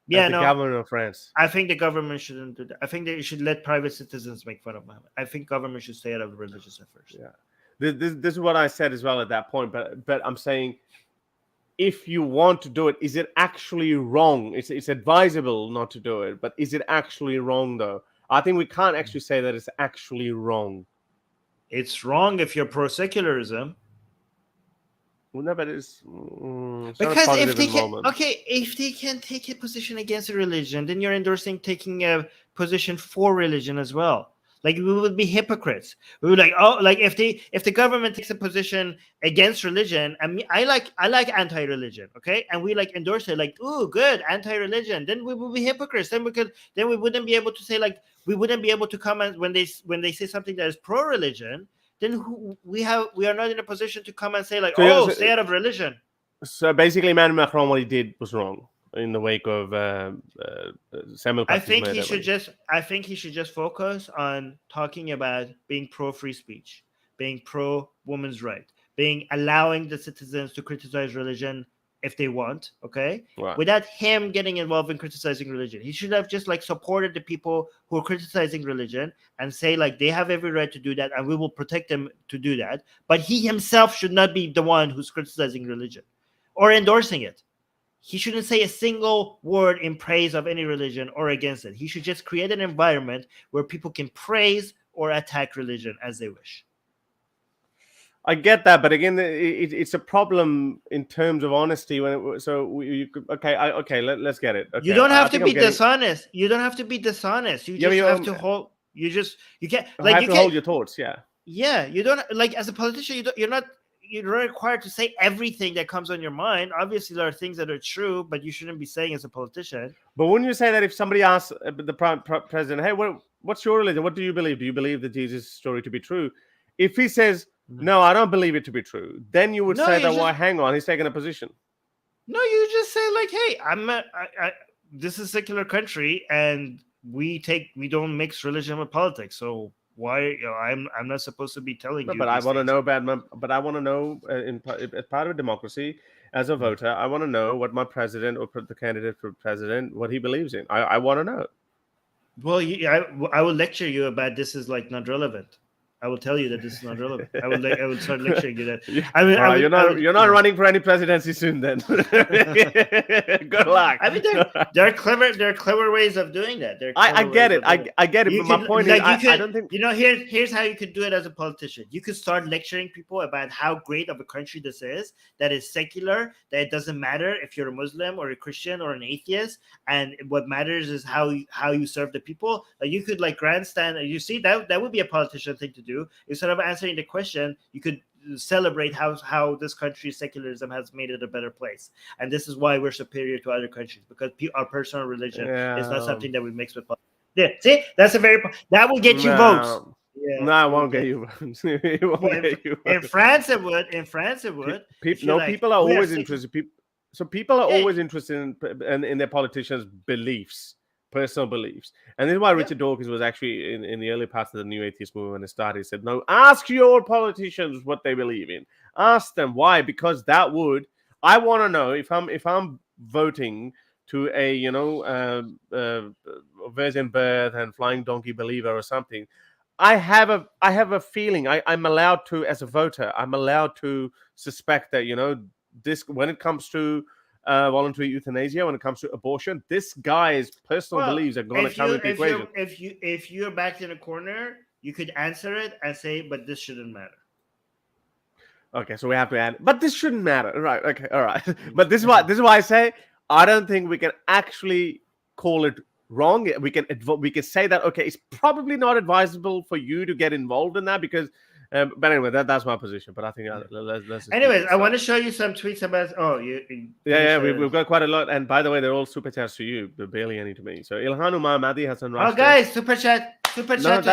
Yeah, the government of France. I think the government shouldn't do that. I think they should let private citizens make fun of Muhammad. I think government should stay out of religious affairs. Yeah, this is what I said as well at that point. But I'm saying, if you want to do it, is it actually wrong? It's advisable not to do it, but is it actually wrong though? I think we can't actually say that it's actually wrong. It's wrong if you're pro-secularism. Well, no, but it's because if they can take a position against a religion, then you're endorsing taking a position for religion as well. Like we would be hypocrites. We would if the government takes a position against religion, and I like anti-religion, okay, and we like endorse it, like, ooh, good, anti-religion, then we would be hypocrites. Then we wouldn't be able to say, like, we wouldn't be able to comment when they say something that is pro-religion. Then we are not in a position to come and say like, stay out of religion. So basically, Emmanuel Macron, what he did was wrong in the wake of Samuel. I think he should just focus on talking about being pro free speech, being pro women's right, allowing the citizens to criticize religion if they want, okay? Right. Without him getting involved in criticizing religion. He should have just like supported the people who are criticizing religion and say like they have every right to do that and we will protect them to do that. But he himself should not be the one who's criticizing religion or endorsing it. He shouldn't say a single word in praise of any religion or against it. He should just create an environment where people can praise or attack religion as they wish. I get that, but again, it's a problem in terms of honesty. Let's get it. Okay. You don't have to be dishonest. You don't have to be dishonest. You just have to hold. You can't hold your thoughts. Yeah. Yeah, you don't like as a politician. You're not required to say everything that comes on your mind. Obviously, there are things that are true, but you shouldn't be saying as a politician. But wouldn't you say that if somebody asks the president, "Hey, what's your religion? What do you believe? Do you believe the Jesus story to be true?" If he says, "No, I don't believe it to be true," then you would say that, "Why? Hang on, he's taking a position." No, you just say like, "Hey, this is a secular country, and we don't mix religion with politics. So Why? I'm not supposed to be telling No, you. but I These want to things. know about. But I want to know, as part of a democracy, as a voter, I want to know what my president or the candidate for president, what he believes in. I want to know. Well, I will lecture you about this is like not relevant. I will tell you that this is not relevant. I will start lecturing you that. Yeah. I mean, All right, you're not you know. running for any presidency soon, then. Good luck. I mean, there are clever ways of doing that. There are I clever get ways it. of doing it. I get it. You But my could point is, like I don't think. here's how you could do it as a politician. You could start lecturing people about how great of a country this is, that is secular, that it doesn't matter if you're a Muslim or a Christian or an atheist, and what matters is how you serve the people. Like you could like grandstand. You see that would be a politician thing to do. Instead of answering the question, you could celebrate how this country's secularism has made it a better place, and this is why we're superior to other countries, because our personal religion is not something that we mix with politics. Yeah, see, that's that will get you votes. Yeah, no, I won't get you votes. In France it would. People are always interested. People are always interested in their politicians' beliefs, personal beliefs. And this is why Richard Dawkins was actually in the early parts of the new atheist movement when it started. He said, no, ask your politicians what they believe in. Ask them why, because I want to know if I'm voting to a virgin birth and flying donkey believer or something. I have a feeling. I'm allowed to, as a voter, I'm allowed to suspect that this, when it comes to voluntary euthanasia, when it comes to abortion, this guy's personal beliefs are going to come into equation. If you're backed in a corner, you could answer it and say, "But this shouldn't matter." Okay, so we have to add, but this shouldn't matter, right? Okay, all right. But this is why I say I don't think we can actually call it wrong. We can say that it's probably not advisable for you to get involved in that because. But anyway, that's my position. But I think let's anyways, I want to show you some tweets about. We've got quite a lot. And by the way, they're all super chats to you. They're barely any to me. So Ilhan Omar, Mehdi, Hassan, Rashida. Oh, guys, super chat to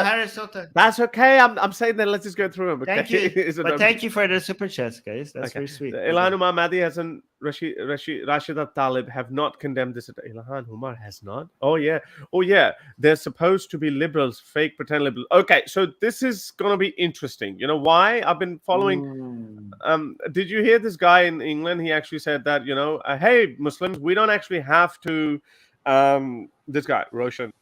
Harris Sultan. That's okay. I'm saying that. Let's just go through them. Okay? Thank you. But thank you for the super chats, guys. That's very sweet. Ilhan Omar, Mehdi, Hassan, Rashida, Talib have not condemned this. Ilhan Omar has not. Oh yeah. They're supposed to be liberals, fake pretend liberals. Okay, so this is gonna be interesting. You know why? I've been following. Did you hear this guy in England? He actually said that hey Muslims, we don't actually have to. This guy Roshan.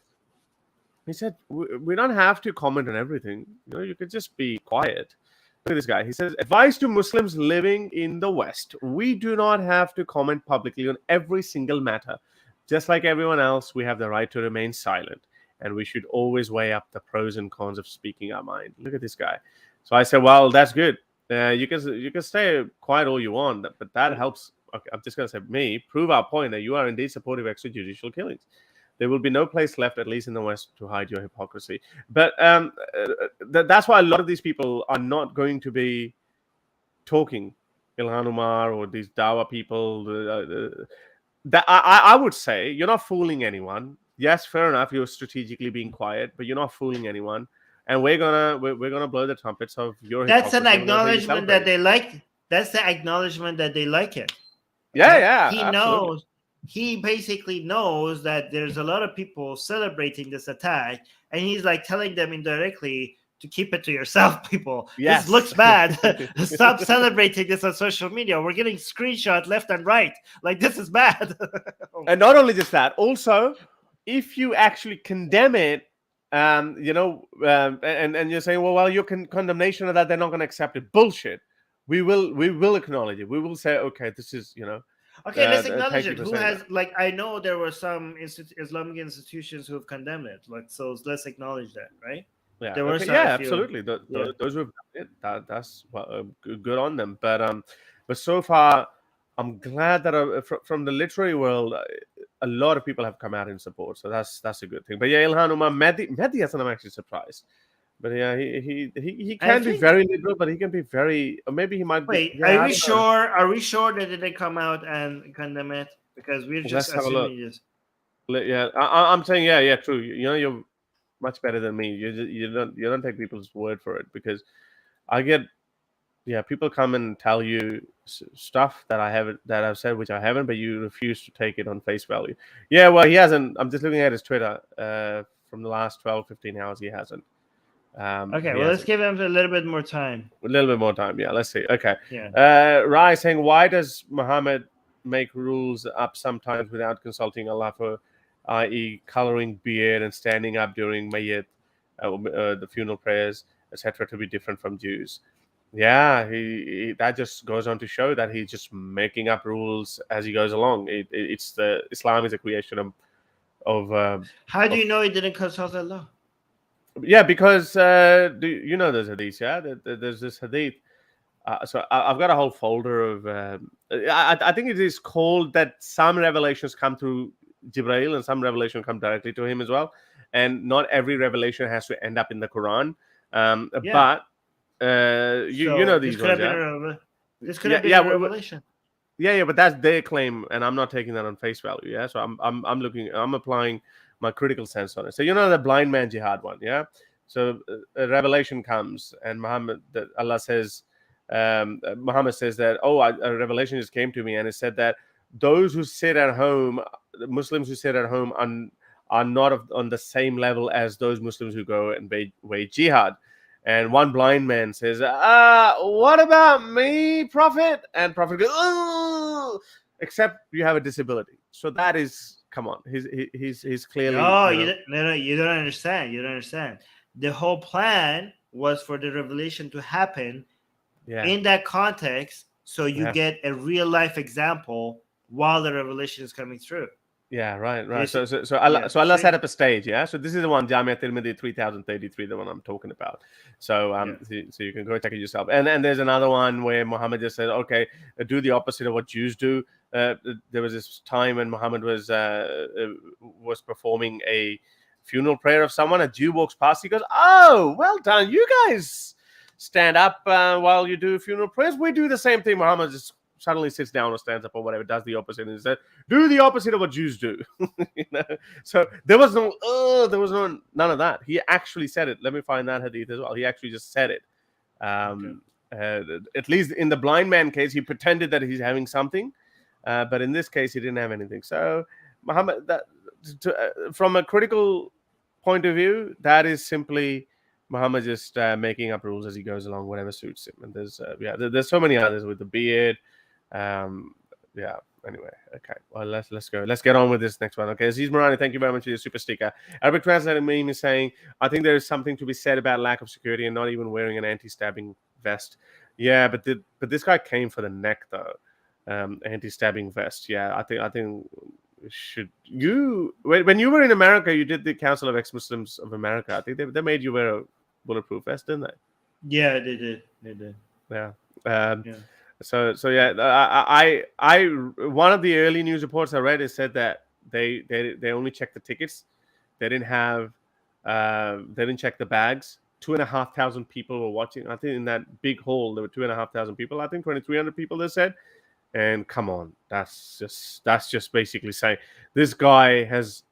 He said we don't have to comment on everything. You could just be quiet. Look at this guy. He says, advice to Muslims living in the West. We do not have to comment publicly on every single matter. Just like everyone else, we have the right to remain silent. And we should always weigh up the pros and cons of speaking our mind. Look at this guy. So I said, well, that's good. You can stay quiet all you want, but that helps. Okay, I'm just going to say, prove our point that you are indeed supportive of extrajudicial killings. There will be no place left, at least in the West, to hide your hypocrisy. But that's why a lot of these people are not going to be talking. Ilhan Omar or these Dawa people. That I would say you're not fooling anyone. Yes, fair enough. You're strategically being quiet, but you're not fooling anyone. And we're gonna blow the trumpets of your. That's an acknowledgement that they like. That's the acknowledgement that they like it. Yeah. He knows. He basically knows that there's a lot of people celebrating this attack, and he's like telling them indirectly to keep it to yourself, people. Yes. This looks bad. Stop celebrating this on social media. We're getting screenshots left and right. Like, this is bad. And not only just that, also, if you actually condemn it, and you're saying, well, your condemnation of that, they're not going to accept it. Bullshit. We will acknowledge it. We will say, okay, this is, Okay, let's acknowledge it. Who has that. I know there were some Islamic institutions who have condemned it. So let's acknowledge that, right? Yeah, there were some, absolutely. Those who have done it, that's good on them. But so far, I'm glad that from the literary world, a lot of people have come out in support. So that's a good thing. But yeah, Ilhan Omar, Mehdi Hassan, I'm actually surprised. But yeah, he can be very liberal, but he can be very. Or maybe he might. Wait, are we sure? Are we sure that they come out and condemn it? Because we're just assuming this. Yeah, I'm saying yeah, true. You're much better than me. You don't take people's word for it, because I get people come and tell you stuff that I've said which I haven't, but you refuse to take it on face value. Yeah, well, he hasn't. I'm just looking at his Twitter from the last 12-15 hours. He hasn't. Okay, well, let's give him a little bit more time. A little bit more time. Yeah, let's see. Okay. Yeah. Rai saying, why does Muhammad make rules up sometimes without consulting Allah, for, i.e., coloring beard and standing up during Mayyit, the funeral prayers, etc., to be different from Jews? Yeah, he that just goes on to show that he's just making up rules as he goes along. It's the Islam is a creation of. How do you know he didn't consult Allah? Yeah, because you know there's hadith. Yeah, there's this hadith. So I've got a whole folder of. I think it is called that some revelations come through Jibreel and some revelation come directly to him as well, and not every revelation has to end up in the Quran. But you know these ones, yeah. This could have been a revelation. Yeah, but that's their claim, and I'm not taking that on face value. Yeah, so I'm applying my critical sense on it. So you know the blind man jihad one, yeah. So a revelation comes, and Allah says, Muhammad says that, a revelation just came to me, and it said that those who sit at home, the Muslims who sit at home, are not on the same level as those Muslims who go and wage jihad. And one blind man says, what about me, Prophet? And Prophet goes, oh, except you have a disability. So that is, come on, he's clearly. No, you don't understand. You don't understand. The whole plan was for the revelation to happen in that context, so you get a real life example while the revelation is coming through. Yeah, right. So Allah set up a stage, yeah. So this is the one, Jamia Tirmidhi 3033, the one I'm talking about. So so you can go check it yourself. And there's another one where Muhammad just said, okay, do the opposite of what Jews do. There was this time when Muhammad was performing a funeral prayer of someone. A Jew walks past. He goes, "Oh, well done, you guys stand up while you do funeral prayers. We do the same thing." Muhammad just suddenly sits down or stands up or whatever, does the opposite, and said, "Do the opposite of what Jews do." So there was none of that. He actually said it. Let me find that hadith as well. He actually just said it. At least in the blind man case, he pretended that he's having something, but in this case, he didn't have anything. So Muhammad, from a critical point of view, that is simply Muhammad just making up rules as he goes along, whatever suits him. And there's so many others with the beard. Anyway, okay. Well, let's go. Let's get on with this next one. Okay, Aziz Morani, thank you very much for your super sticker. Arabic translator meme is saying, I think there is something to be said about lack of security and not even wearing an anti-stabbing vest. Yeah, but this guy came for the neck though. Anti-stabbing vest. Yeah, I think should you when you were in America, you did the Council of Ex-Muslims of America. I think they made you wear a bulletproof vest, didn't they? Yeah, they did. Yeah. So I one of the early news reports I read, it said that they only checked the tickets. They didn't check the bags. 2,500 people were watching. I think in that big hall there were 2,500 people. I think 2,300 people, they said. And come on, that's just basically saying this guy has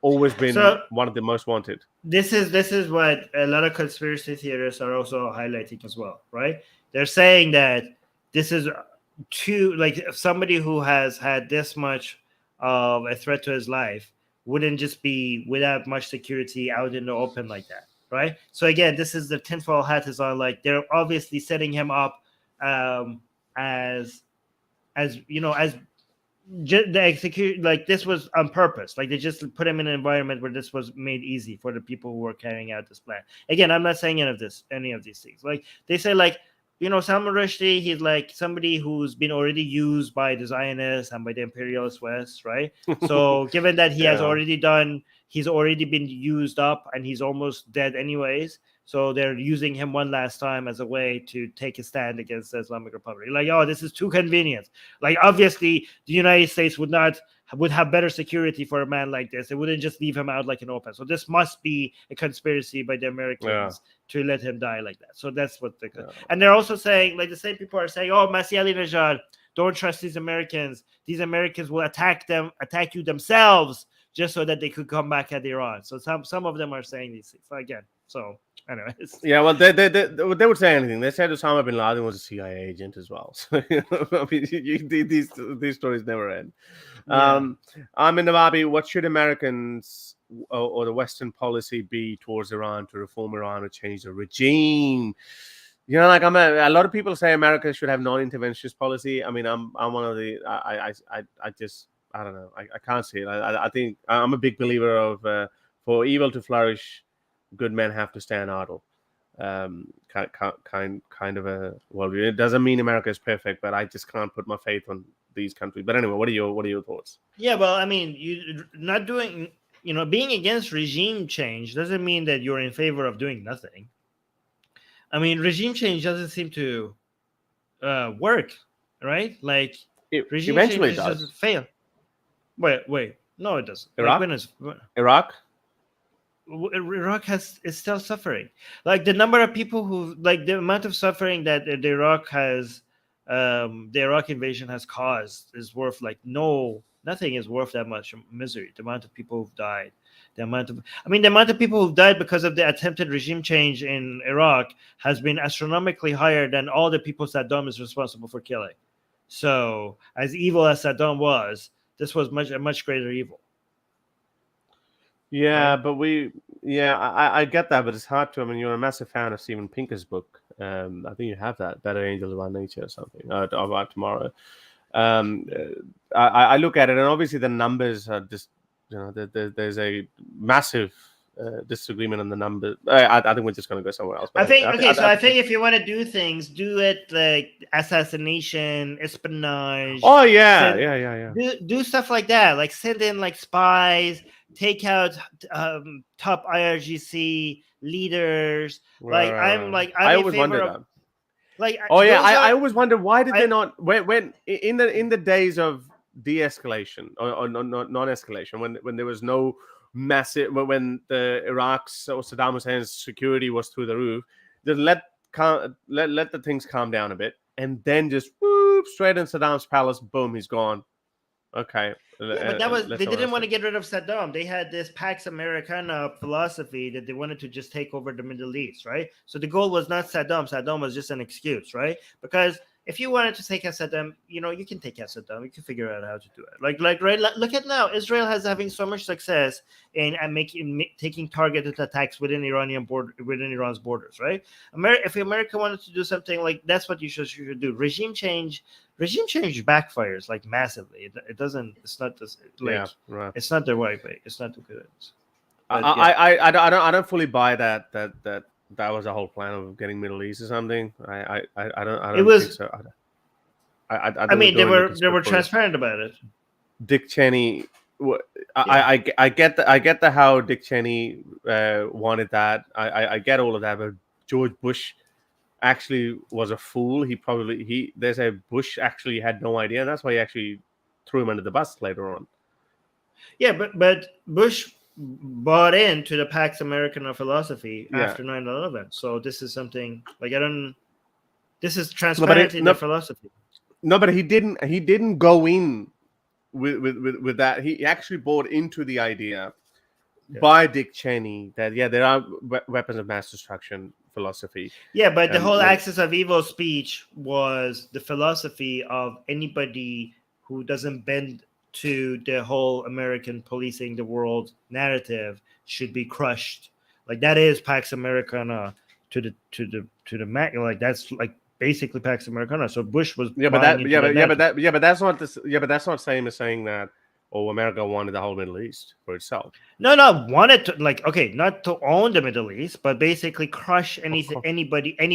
always been one of the most wanted. This is what a lot of conspiracy theorists are also highlighting as well, right? They're saying that this is somebody who has had this much of a threat to his life wouldn't just be without much security out in the open like that, right? So again, this is the tinfoil hat is on. Like they're obviously setting him up as the execute, like this was on purpose. Like they just put him in an environment where this was made easy for the people who were carrying out this plan. Again, I'm not saying any of these things. Like they say, like, Salman Rushdie, he's like somebody who's been already used by the Zionists and by the imperialist West, right? So given that he's already been used up and he's almost dead anyways. So they're using him one last time as a way to take a stand against the Islamic Republic. Like, this is too convenient. Like, obviously, the United States would have better security for a man like this. They wouldn't just leave him out like an open. So this must be a conspiracy by the Americans to let him die like that. So that's what and they're also saying, like the same people are saying, Masih Ali-Najad, don't trust these Americans. These Americans will attack you themselves just so that they could come back at Iran. So some of them are saying these things. So again, anyways. Yeah, well, they would say anything. They said Osama bin Laden was a CIA agent as well. So, I mean, these stories never end. Armin Navabi, what should Americans or the Western policy be towards Iran to reform Iran or change the regime? You know, like a lot of people say America should have non-interventionist policy. I mean, I'm one of the I just I don't know. I can't see it. I think I'm a big believer of for evil to flourish, good men have to stand idle. Kind of a worldview. It doesn't mean America is perfect, but I just can't put my faith on these countries. But anyway, what are your thoughts? Yeah, well, I mean, you not doing, being against regime change doesn't mean that you're in favor of doing nothing. I mean, regime change doesn't seem to work, right? Like regime eventually change does. doesn't fail. Wait, no, it doesn't. Iraq, Iraq is still suffering. Like the number of people the amount of suffering that the Iraq has, the Iraq invasion has caused is worth nothing is worth that much misery. The amount of people who've died. The amount of people who've died because of the attempted regime change in Iraq has been astronomically higher than all the people Saddam is responsible for killing. So, as evil as Saddam was, this was a much greater evil. Yeah, right? But I get that, but it's hard to. I mean, you're a massive fan of Steven Pinker's book. I think you have that, Better Angels of Our Nature or something, about tomorrow. I look at it, and obviously the numbers are just. There's a massive disagreement on the numbers. I think we're just going to go somewhere else. I think if you want to do things, do it like assassination, espionage. Oh yeah. Do stuff like that. Like send in like spies, take out top IRGC leaders. I always wonder that. I always wonder why did they not when in the days of de-escalation or non-escalation when there was no massive when the Iraq's or Saddam Hussein's security was through the roof, just let the things calm down a bit and then just whoop straight in Saddam's palace, boom, he's gone. Okay. Yeah, but they didn't want to get rid of Saddam. They had this Pax Americana philosophy that they wanted to just take over the Middle East, right? So the goal was not Saddam. Saddam was just an excuse, right? Because if you wanted to take out Saddam, you can take out Saddam. You can figure out how to do it. Right. Look at now, Israel has having so much success in taking targeted attacks within Iran's borders, right? If America wanted to do something like that's what you should do. Regime change backfires like massively. It doesn't. It's not this. It's not the right way. It's not the good. I don't fully buy that was a whole plan of getting Middle East or something. I don't think so. I mean, they were transparent about it. Dick Cheney. I get the how Dick Cheney wanted that. I get all of that, but George Bush actually was a fool. There's a Bush actually had no idea, and that's why he actually threw him under the bus later on. Yeah, but Bush bought into the Pax Americana philosophy after 9/11. So this is something this is transparent in the philosophy. No, but he didn't go in with that. He actually bought into the idea by Dick Cheney that there are weapons of mass destruction philosophy. Yeah, but the whole axis of evil speech was the philosophy of anybody who doesn't bend to the whole American policing the world narrative should be crushed. Like that is Pax Americana to the Mac. Like that's like basically Pax Americana. So Bush was but that's not same as saying that America wanted the whole Middle East for itself. No, wanted to not to own the Middle East, but basically crush any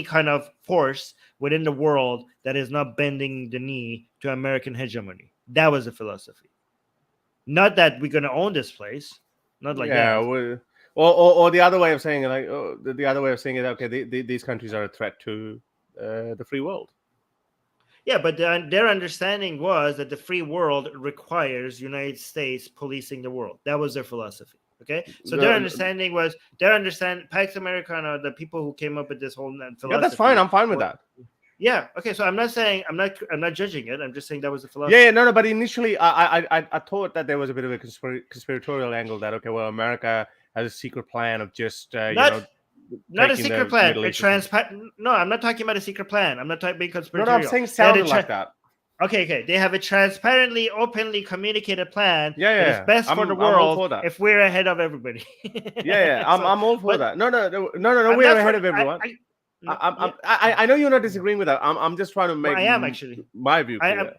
kind of force within the world that is not bending the knee to American hegemony. That was the philosophy. Not that we're going to own this place. Not like that. Or the other way of saying it, okay, these countries are a threat to the free world. Yeah, but their understanding was that the free world requires United States policing the world. That was their philosophy. Okay, so their understanding was Pax Americana, the people who came up with this whole philosophy. Yeah, that's fine. I'm fine with that. Yeah. Okay. So I'm not judging it. I'm just saying that was the philosophy. Yeah. No. But initially, I thought that there was a bit of a conspiratorial angle that America has a secret plan of just not a secret plan. No, I'm not talking about a secret plan. I'm not talking about conspiratorial. No, I'm saying sounded like that. Okay. They have a transparently, openly communicated plan Yeah, that yeah. is best for the I'm all world for that. if we're ahead of everybody. Yeah. So, I'm all for but that. No. I'm We're not ahead for. of everyone. No, I know you're not disagreeing with that. I'm just trying to well, make I am actually. my view I clear. am.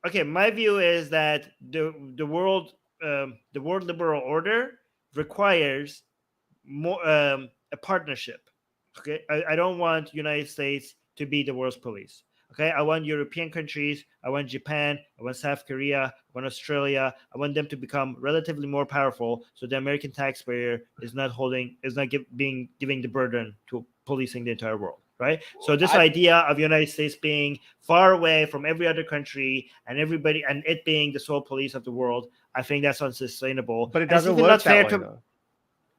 Okay, my view is that the world liberal order requires more a partnership. Okay, I don't want United States to be the world's police. Okay, I want European countries, I want Japan, I want South Korea, I want Australia, I want them to become relatively more powerful, so the American taxpayer is not giving the burden to policing the entire world. Right. So this idea of United States being far away from every other country and everybody and it being the sole police of the world, I think that's unsustainable. But it And it's doesn't even work not that fair way, to. though.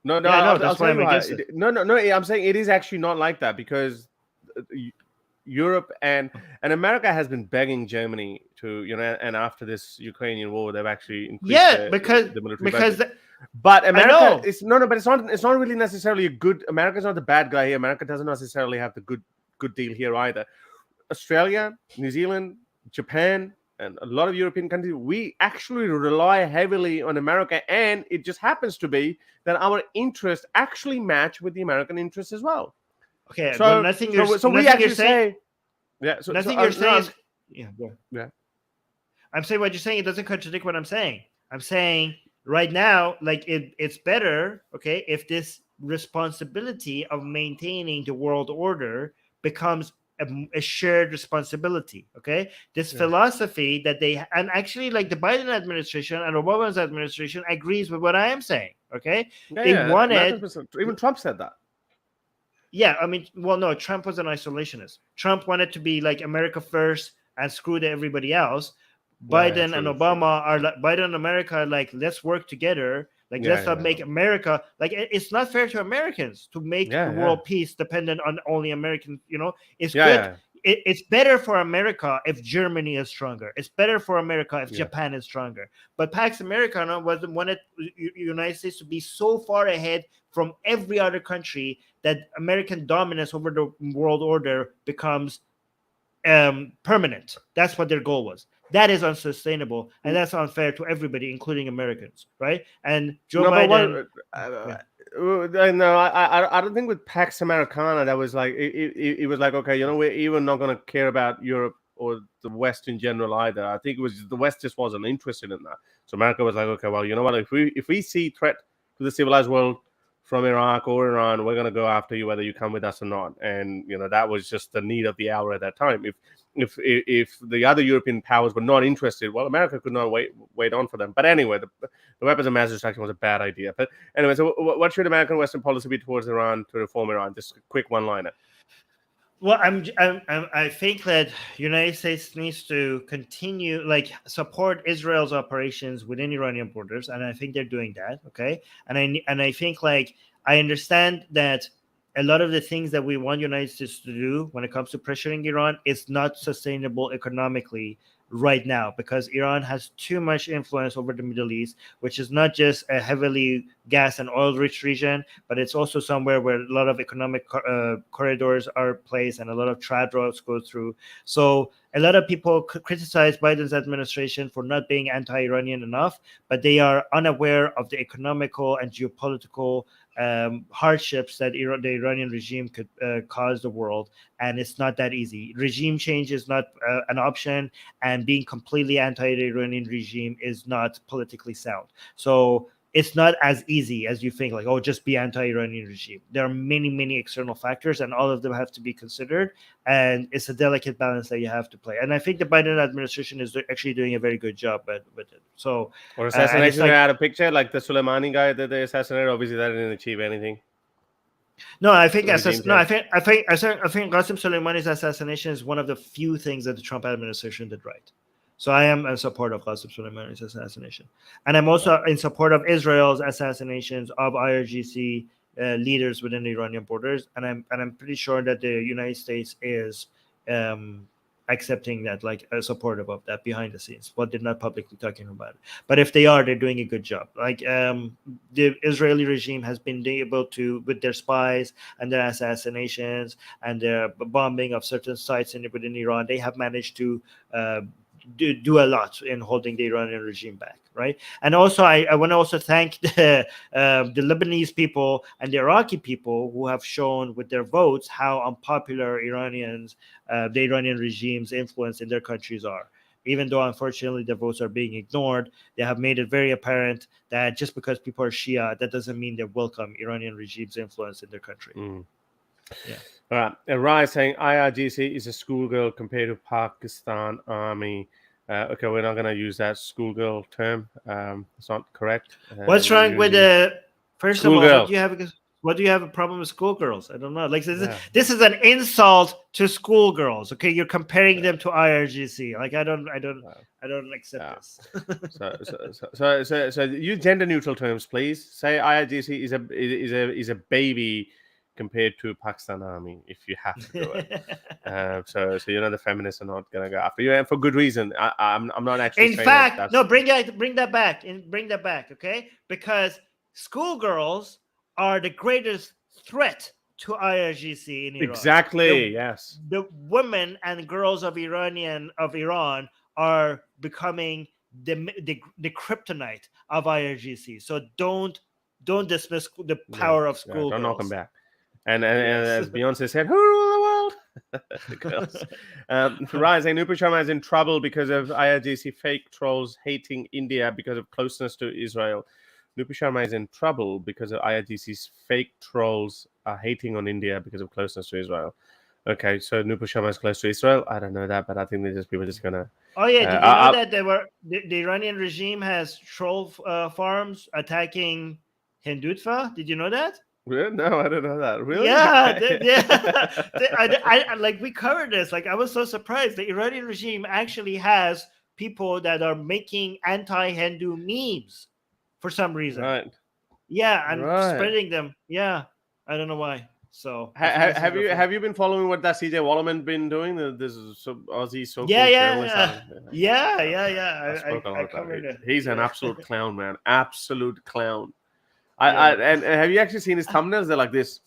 No, Yeah, I know. I'll That's tell why you I'm why. against it. No. I'm saying it is actually not like that because Europe and America has been begging Germany to, and after this Ukrainian war, they've actually increased the military budget. But America, but it's not really necessarily a good. America's not the bad guy here. America doesn't necessarily have the good deal here either. Australia, New Zealand, Japan, and a lot of European countries, we actually rely heavily on America, and it just happens to be that our interests actually match with the American interests as well. Okay, so nothing we actually say, yeah. So nothing you're saying is, yeah. I'm saying what you're saying. It doesn't contradict what I'm saying. I'm saying right now, like it's better, okay, if this responsibility of maintaining the world order becomes a shared responsibility. Okay, this philosophy that and actually, like the Biden administration and Obama's administration agrees with what I am saying. Okay, they wanted. Even Trump said that. Yeah, I mean, well, no, Trump was an isolationist. Trump wanted to be like America first and screw everybody else. Biden and Obama are like, Biden and America are like, let's work together. Like, let's not make America, like, it's not fair to Americans to make the world peace dependent on only American, it's good. It's better for America if Germany is stronger. It's better for America if Japan is stronger. But Pax Americana wanted United States to be so far ahead from every other country that American dominance over the world order becomes permanent. That's what their goal was. That is unsustainable, and that's unfair to everybody, including Americans, right? And Joe Biden. No, I don't think with Pax Americana that was like it was like, okay, we're even not going to care about Europe or the West in general either. I think it was the West just wasn't interested in that. So America was like, okay, well, you know what? If we see threat to the civilized world from Iraq or Iran, we're going to go after you whether you come with us or not. And that was just the need of the hour at that time. If the other European powers were not interested, well, America could not wait on for them. But anyway, the weapons of mass destruction was a bad idea. But anyway, so what should American Western policy be towards Iran to reform Iran? Just a quick one-liner. Well, I think that United States needs to continue, like, support Israel's operations within Iranian borders, and I think they're doing that. Okay, and I think, like, I understand that a lot of the things that we want United States to do when it comes to pressuring Iran is not sustainable economically right now, because Iran has too much influence over the Middle East, which is not just a heavily gas and oil rich region, but it's also somewhere where a lot of economic corridors are placed and a lot of trade routes go through. So a lot of people criticize Biden's administration for not being anti-Iranian enough, but they are unaware of the economical and geopolitical hardships that the Iranian regime could cause the world. And it's not that easy. Regime change is not an option, and being completely anti-Iranian regime is not politically sound. So it's not as easy as you think, like, oh, just be anti-Iranian regime. There are many, many external factors, and all of them have to be considered. And it's a delicate balance that you have to play. And I think the Biden administration is actually doing a very good job with it. So, or assassination out of picture, like the Soleimani guy that they assassinated. Obviously, that didn't achieve anything. No, I think I think Qasem Soleimani's assassination is one of the few things that the Trump administration did right. So I am in support of Qasem Soleimani's assassination, and I'm also in support of Israel's assassinations of IRGC leaders within the Iranian borders, and I'm pretty sure that the United States is accepting that, like, supportive of that behind the scenes, but they're not publicly talking about it. But if they are, they're doing a good job. Like, the Israeli regime has been able to, with their spies and their assassinations and their bombing of certain sites within Iran, they have managed to do a lot in holding the Iranian regime back, right? And also, I want to also thank the Lebanese people and the Iraqi people who have shown with their votes how unpopular Iranians, the Iranian regime's influence in their countries are. Even though, unfortunately, their votes are being ignored, they have made it very apparent that just because people are Shia, that doesn't mean they welcome Iranian regime's influence in their country. Yeah. All right. Rai saying IRGC is a schoolgirl compared to Pakistan Army. Okay, we're not going to use that schoolgirl term. It's not correct. What's wrong with the? First of all, Schoolgirl. what do you have a problem with schoolgirls? I don't know. Like this is an insult to schoolgirls. Okay, you're comparing them to IRGC. Like I don't accept this. So use gender neutral terms, please. Say IRGC is a baby compared to Pakistan Army, if you have to do it. So the feminists are not going to go after you, and for good reason. I'm not actually. In fact, no, bring that back, okay? Because schoolgirls are the greatest threat to IRGC in Iran. Exactly. Yes. The women and girls of Iran are becoming the kryptonite of IRGC. So don't dismiss the power of schoolgirls. Don't knock them back. And as Beyonce said, who rule the world? The girls. Rising, Nupur Sharma is in trouble because of IRGC fake trolls hating India because of closeness to Israel. Nupur Sharma is in trouble because of IRGC's fake trolls are hating on India because of closeness to Israel. Okay, so Nupur Sharma is close to Israel. I don't know that, but I think people are just gonna. Oh yeah, did you know that the Iranian regime has troll farms attacking Hindutva? Did you know that? No, I didn't know that. Really? Yeah, I like we covered this. Like I was so surprised. The Iranian regime actually has people that are making anti-Hindu memes for some reason. Right. Yeah, and spreading them. Yeah, I don't know why. So have you been following what that CJ Wallerman been doing? This is Aussie so-called journalist. Yeah. I covered it. He's an absolute clown, man. Absolute clown. And have you actually seen his thumbnails? They're like this.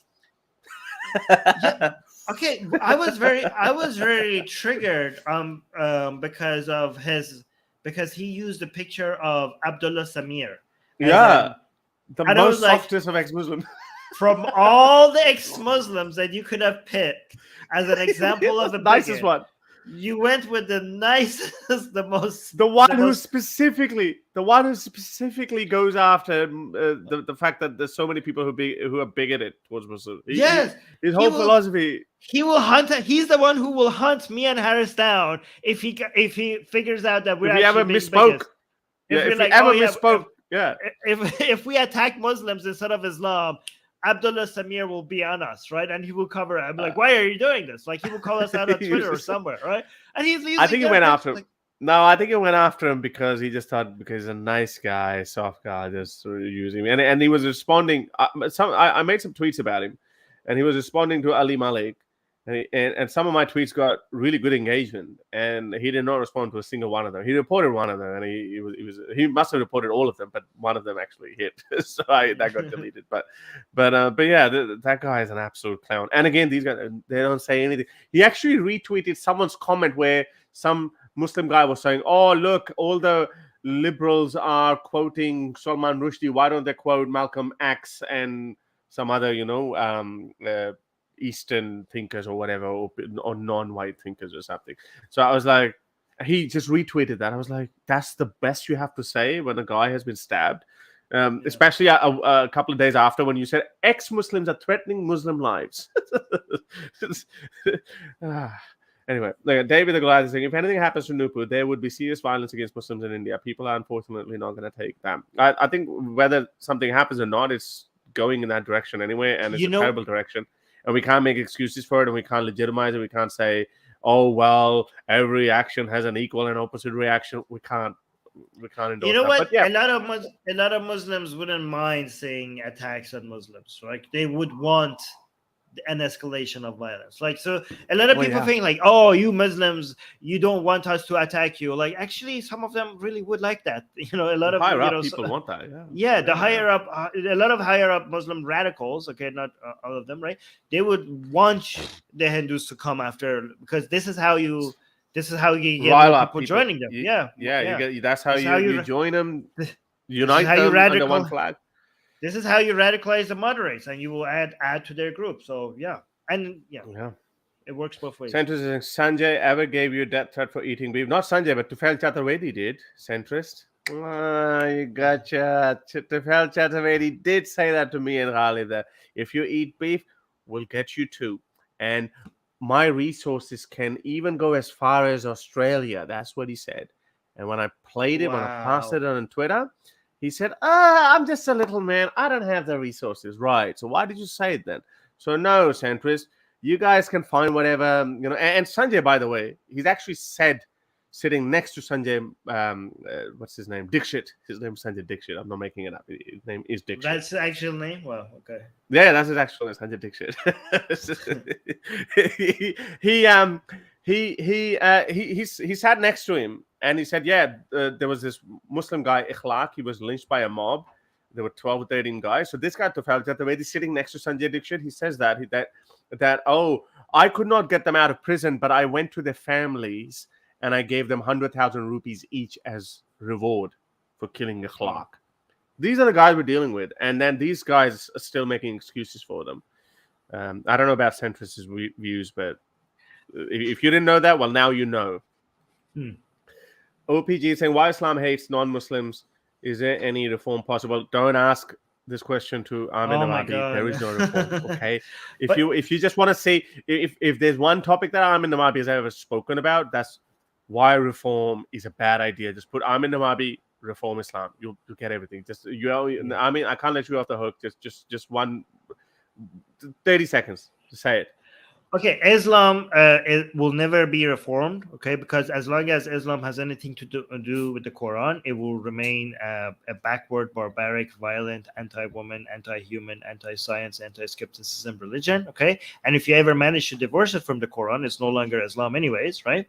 Yeah. Okay, I was very triggered because he used a picture of Abdullah Samir. Yeah, the most softest of ex-Muslims. From all the ex-Muslims that you could have picked as an example of the nicest one, you went with the nicest, the one who specifically goes after the fact that there's so many people who are bigoted towards Muslims. His whole philosophy. He will hunt. He's the one who will hunt me and Harris down if he figures out that we're ever misspoke. If we ever misspoke. Yeah. If we attack Muslims instead of Islam, Abdullah Samir will be on us, right? And he will cover it. I'm like, why are you doing this? Like, he will call us out on Twitter or somewhere, right? And I think he went after him. No, I think he went after him because he just thought because he's a nice guy, soft guy, just using him. And he was responding. I made some tweets about him, and he was responding to Ali Malik. And some of my tweets got really good engagement, and he did not respond to a single one of them. He reported one of them, and he must have reported all of them, but one of them actually hit, so that got deleted. But yeah, that guy is an absolute clown. And again, these guys, they don't say anything. He actually retweeted someone's comment where some Muslim guy was saying, "Oh, look, all the liberals are quoting Salman Rushdie. Why don't they quote Malcolm X and some other, Eastern thinkers or whatever, or non-white thinkers or something?" So I was like, he just retweeted that. I was like, that's the best you have to say when a guy has been stabbed, especially a couple of days after when you said ex-Muslims are threatening Muslim lives. Anyway, David the Goliath is saying, if anything happens to Nupur, there would be serious violence against Muslims in India. People are unfortunately not going to take them. I think whether something happens or not, it's going in that direction anyway, and it's a terrible direction. And we can't make excuses for it, and we can't legitimize it. We can't say, "Oh well, every action has an equal and opposite reaction." We can't endorse. You know that. what? But, yeah. A lot of Muslims wouldn't mind seeing attacks on Muslims. Like they would want an escalation of violence. Like, so a lot of people think like, "Oh, you Muslims, you don't want us to attack you." Like, actually, some of them really would like that. A lot of higher up people want that. The higher up, a lot of higher up Muslim radicals. Okay, not all of them, right? They would want the Hindus to come after, because this is how you This is how you get rile more up people joining them. Yeah. You get, that's how This is how you join them, this is unite how you them under one flag. This is how you radicalize the moderates, and you will add to their group. So yeah, and Yeah. it works both ways. Centrist, Sanjay ever gave you a death threat for eating beef? Not Sanjay, but Tufel Chaturvedi did. Centrist. You gotcha. Tufel Chaturvedi did say that to me and Khalid, that if you eat beef, we'll get you too. And my resources can even go as far as Australia. That's what he said. And when I played it, when I passed it on Twitter, he said, I'm just a little man. I don't have the resources. Right. So why did you say it then? So no, centrist, you guys can find whatever, And Sanjay, by the way, he's actually said, sitting next to Sanjay, what's his name? Dixit. His name is Sanjay Dixit. I'm not making it up. His name is Dixit. That's the actual name? Well, okay. Yeah, that's his actual name, Sanjay Dixit. he sat next to him and he said, there was this Muslim guy, Ikhlaq. He was lynched by a mob. There were 12 or 13 guys. So this guy, Tufel Chaturvedi, sitting next to Sanjay Dixit, he says that I could not get them out of prison, but I went to their families and I gave them 100,000 rupees each as reward for killing Ikhlaq. These are the guys we're dealing with. And then these guys are still making excuses for them. I don't know about centrist views, but if you didn't know that, well, now you know. OPG saying, why Islam hates non-Muslims? Is there any reform possible? Don't ask this question to Armin Navabi. There is no reform, okay? If you just want to say, if there's one topic that Armin Navabi has ever spoken about, that's why reform is a bad idea. Just put Armin Navabi, reform Islam. You'll get everything. I mean, I can't let you off the hook. Just 30 seconds to say it. Okay, Islam it will never be reformed, okay, because as long as Islam has anything to do with the Quran, it will remain a backward, barbaric, violent, anti-woman, anti-human, anti-science, anti-skepticism religion, okay? And if you ever manage to divorce it from the Quran, it's no longer Islam anyways, right?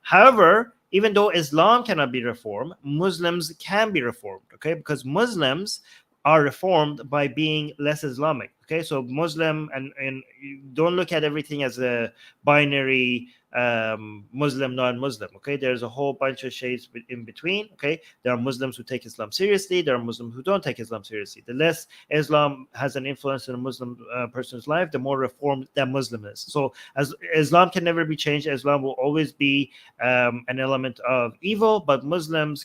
However, even though Islam cannot be reformed, Muslims can be reformed, okay? Because Muslims are reformed by being less Islamic. Okay, so Muslim and don't look at everything as a binary Muslim, non-Muslim. Okay, there's a whole bunch of shades in between. Okay, there are Muslims who take Islam seriously. There are Muslims who don't take Islam seriously. The less Islam has an influence in a Muslim person's life, the more reformed that Muslim is. So as Islam can never be changed, Islam will always be an element of evil. But Muslims,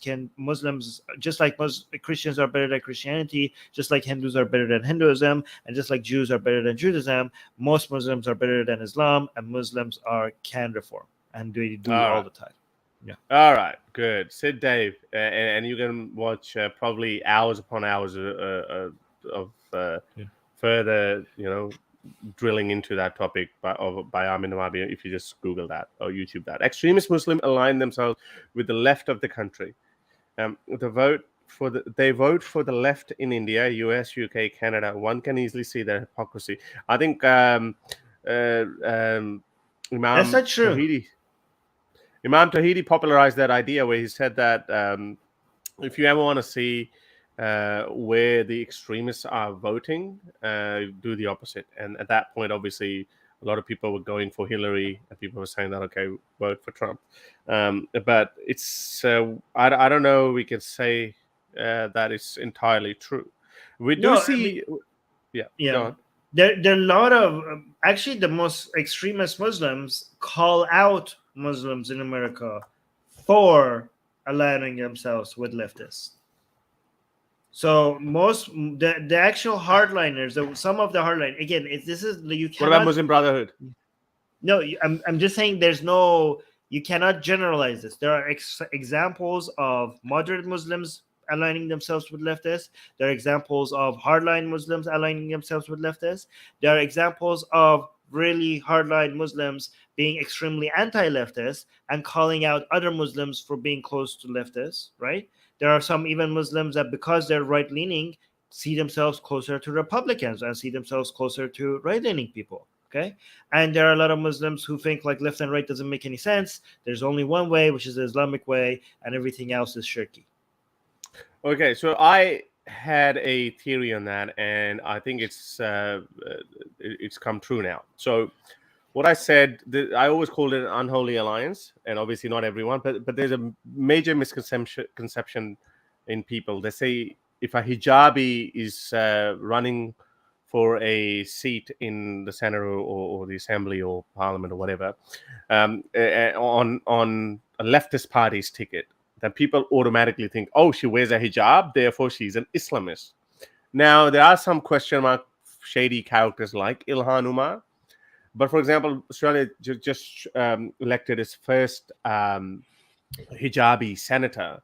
just like Christians are better than Christianity, just like Hindus are better than Hinduism, and just like Jews are better than Judaism, most Muslims are better than Islam, and Muslims can reform, and they do all the time. Yeah. All right. Good. Sid Dave, and you can watch probably hours upon hours of further, drilling into that topic by Armin Navabi if you just Google that or YouTube that. Extremist Muslims align themselves with the left of the country. They vote for the left in India, US, UK, Canada. One can easily see their hypocrisy. I think Imam that's not true. Imam Tahidi popularized that idea where he said that if you ever want to see where the extremists are voting, do the opposite. And at that point, obviously, a lot of people were going for Hillary, and people were saying that, okay, vote for Trump. But it's I don't know. We can say that it's entirely true. We do see, yeah. There are a lot of actually the most extremist Muslims call out Muslims in America for aligning themselves with leftists. So the actual hardliners, some of the hardliners, again, what about Muslim Brotherhood? No, I'm just saying you cannot generalize this. There are examples of moderate Muslims aligning themselves with leftists. There are examples of hardline Muslims aligning themselves with leftists. There are examples of really hardline Muslims being extremely anti-leftist and calling out other Muslims for being close to leftists, right? There are some even Muslims that, because they're right-leaning, see themselves closer to Republicans and see themselves closer to right-leaning people. Okay, and there are a lot of Muslims who think like left and right doesn't make any sense. There's only one way, which is the Islamic way, and everything else is shirky. Okay, so I had a theory on that, and I think it's come true now. So what I said, I always called it an unholy alliance, and obviously not everyone, but there's a major misconception in people. They say if a hijabi is running for a seat in the Senate or the Assembly or Parliament or whatever, on a leftist party's ticket, then people automatically think, oh, she wears a hijab, therefore she's an Islamist. Now, there are some question mark shady characters like Ilhan Omar. But for example, Australia just elected its first hijabi senator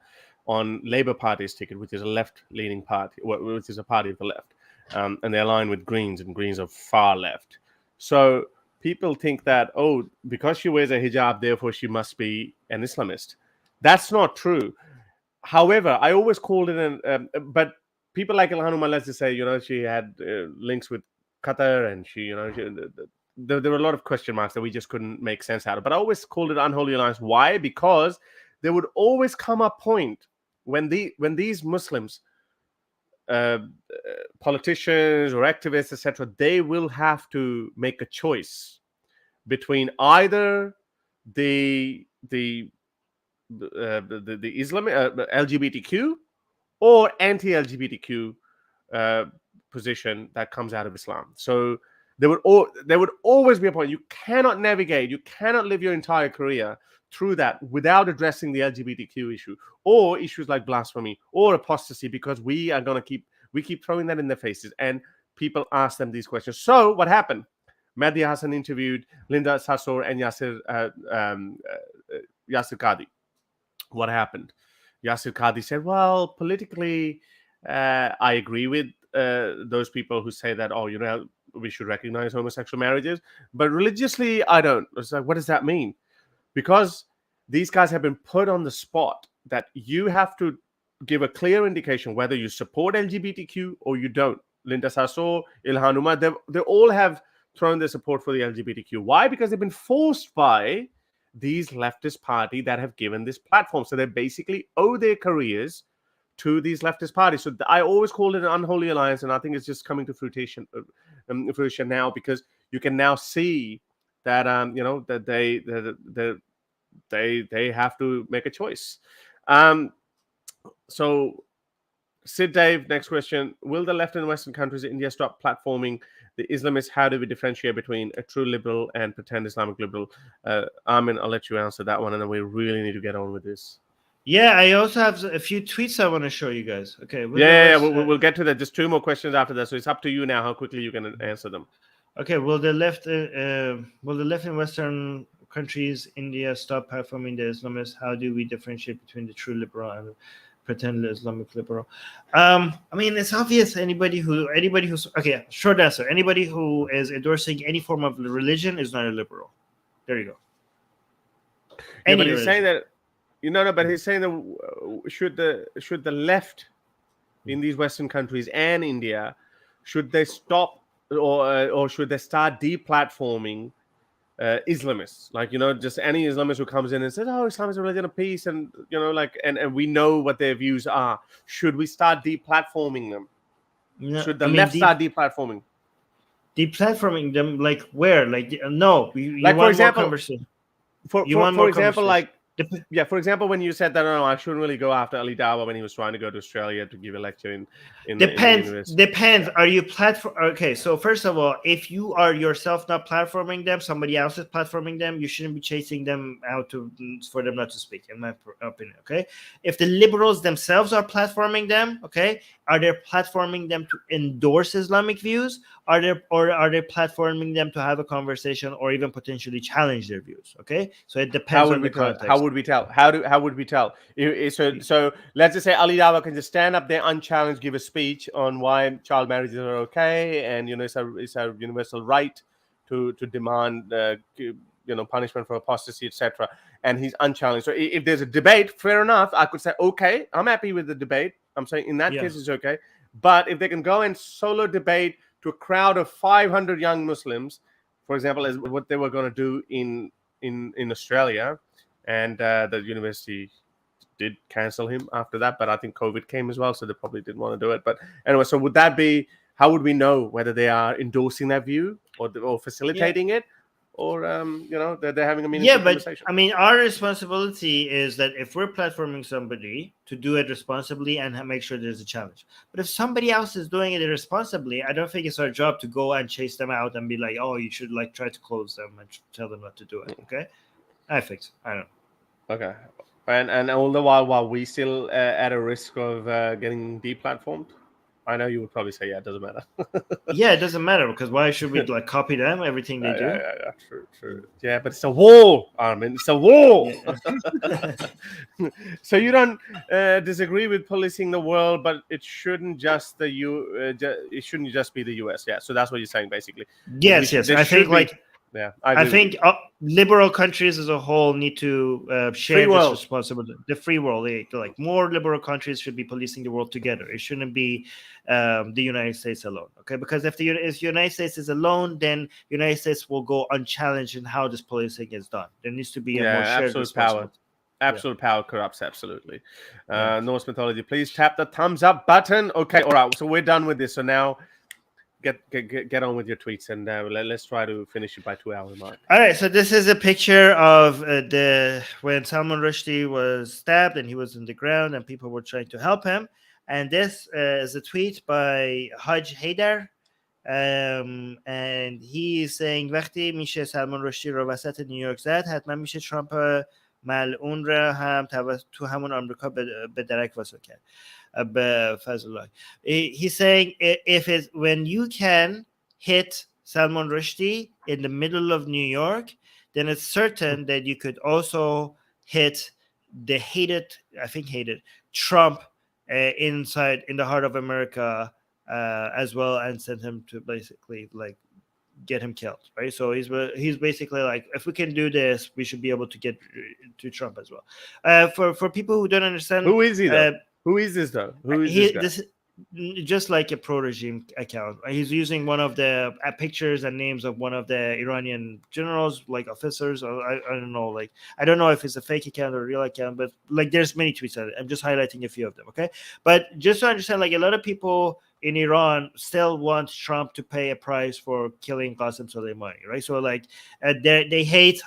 on Labour Party's ticket, which is a left-leaning party, which is a party of the left. And they align with Greens, and Greens are far left. So people think that, oh, because she wears a hijab, therefore she must be an Islamist. That's not true. However, I always called it but people like Ilhan Omar, let's just say, she had links with Qatar, and there were a lot of question marks that we just couldn't make sense out of. But I always called it unholy alliance. Why? Because there would always come a point when these Muslims, politicians or activists, etc., they will have to make a choice between either the Islamic LGBTQ or anti-LGBTQ position that comes out of Islam. So there would always be a point. You cannot navigate, you cannot live your entire career through that without addressing the LGBTQ issue or issues like blasphemy or apostasy, because we keep throwing that in their faces, and people ask them these questions. So what happened? Mehdi Hassan interviewed Linda Sarsour and Yasir Qadhi. What happened? Yasir Qadhi said, well, politically, I agree with those people who say that, we should recognize homosexual marriages, but religiously, I don't. It's like, what does that mean? Because these guys have been put on the spot that you have to give a clear indication whether you support LGBTQ or you don't. Linda Sarsour, Ilhan Omar, they all have thrown their support for the LGBTQ. Why? Because they've been forced by these leftist parties that have given this platform. So they basically owe their careers to these leftist parties. So I always called it an unholy alliance, and I think it's just coming to fruition now, because you can now see that that they have to make a choice. So Sid Dave, next question: will the left in Western countries, India, stop platforming the Islamists? How do we differentiate between a true liberal and pretend Islamic liberal? Armin, I'll let you answer that one, and then we really need to get on with this. Yeah, I also have a few tweets I want to show you guys. Okay. We'll get to that. Just 2 more questions after that, so it's up to you now how quickly you can answer them. Okay. Will the left in Western countries, India, stop platforming the Islamists? How do we differentiate between the true liberal and pretend Islamic liberal? I mean, it's obvious. Anybody who's okay. Short answer: anybody who is endorsing any form of religion is not a liberal. There you go. Yeah, but he's saying that. But he's saying that should the left in these Western countries and India, should they stop or should they start deplatforming Islamists? Like, just any Islamist who comes in and says, oh, Islam is a religion of peace, and and we know what their views are. Should we start deplatforming them? No, should the left start deplatforming? Deplatforming them, like where? Like no, like for example, for example, like. Yeah, for example, when you said that, I shouldn't really go after Ali Dawah when he was trying to go to Australia to give a lecture in Depends. Are you platform? Okay, so first of all, if you are yourself not platforming them, somebody else is platforming them, you shouldn't be chasing them out for them not to speak, in my opinion. Okay, if the liberals themselves are platforming them, okay, are they platforming them to endorse Islamic views? Are they platforming them to have a conversation or even potentially challenge their views? Okay, so it depends on the context. How would we tell? How would we tell? So let's just say Ali Dawah can just stand up there unchallenged, give a speech on why child marriages are okay, and it's a universal right to demand punishment for apostasy, etc. And he's unchallenged. So if there's a debate, fair enough. I could say, okay, I'm happy with the debate. I'm saying in that case it's okay. But if they can go and solo debate to a crowd of 500 young Muslims, for example, as what they were going to do in Australia, and the university did cancel him after that, but I think COVID came as well, so they probably didn't want to do it. But anyway, so how would we know whether they are endorsing that view or facilitating it, or they're having a meaningful conversation. I mean, our responsibility is that if we're platforming somebody, to do it responsibly and make sure there's a challenge. But if somebody else is doing it irresponsibly, I don't think it's our job to go and chase them out and be like, oh, you should like try to close them and tell them not to do it. Okay, I think so. I don't know. Okay, and all the while we still at a risk of getting deplatformed. I know you would probably say, yeah, it doesn't matter. Yeah, it doesn't matter, because why should we like copy them, everything they do? Yeah, true. Yeah, but it's a war, Armin. It's a war. Yeah. So you don't disagree with policing the world, but it shouldn't just it shouldn't just be the US. Yeah, so that's what you're saying, basically. Yes. I think I think liberal countries as a whole need to share this responsibility. The free world, like more liberal countries should be policing the world together. It shouldn't be the United States alone. Okay, because if the United States is alone, then the United States will go unchallenged in how this policing is done. There needs to be a more shared absolute power. Absolute power corrupts absolutely. Norse mythology, please tap the thumbs up button. Okay, all right. So we're done with this. So now get on with your tweets, and let's try to finish it by 2 hour mark. All right, so this is a picture of when Salman Rushdie was stabbed and he was on the ground and people were trying to help him. And this is a tweet by Haj Haidar, and he is saying وقتی میشه سلمان رشدی رو وسط نیویورک زد حتما میشه ترامپ ملعون را هم تو همون آمریکا به درک واسه کرد. He's saying when you can hit Salman Rushdie in the middle of New York, then it's certain that you could also hit the hated Trump in the heart of America as well, and send him to basically like get him killed, right? So he's basically like, if we can do this, we should be able to get to Trump as well. For people who don't understand, who is he though? Who is this though? Who is this guy? Just like a pro-regime account. He's using one of the pictures and names of one of the Iranian generals, like officers. Or I don't know. Like, I don't know if it's a fake account or a real account, but like there's many tweets on it. I'm just highlighting a few of them. Okay. But just to understand, like a lot of people in Iran still want Trump to pay a price for killing Qasem Soleimani, right? So like they hate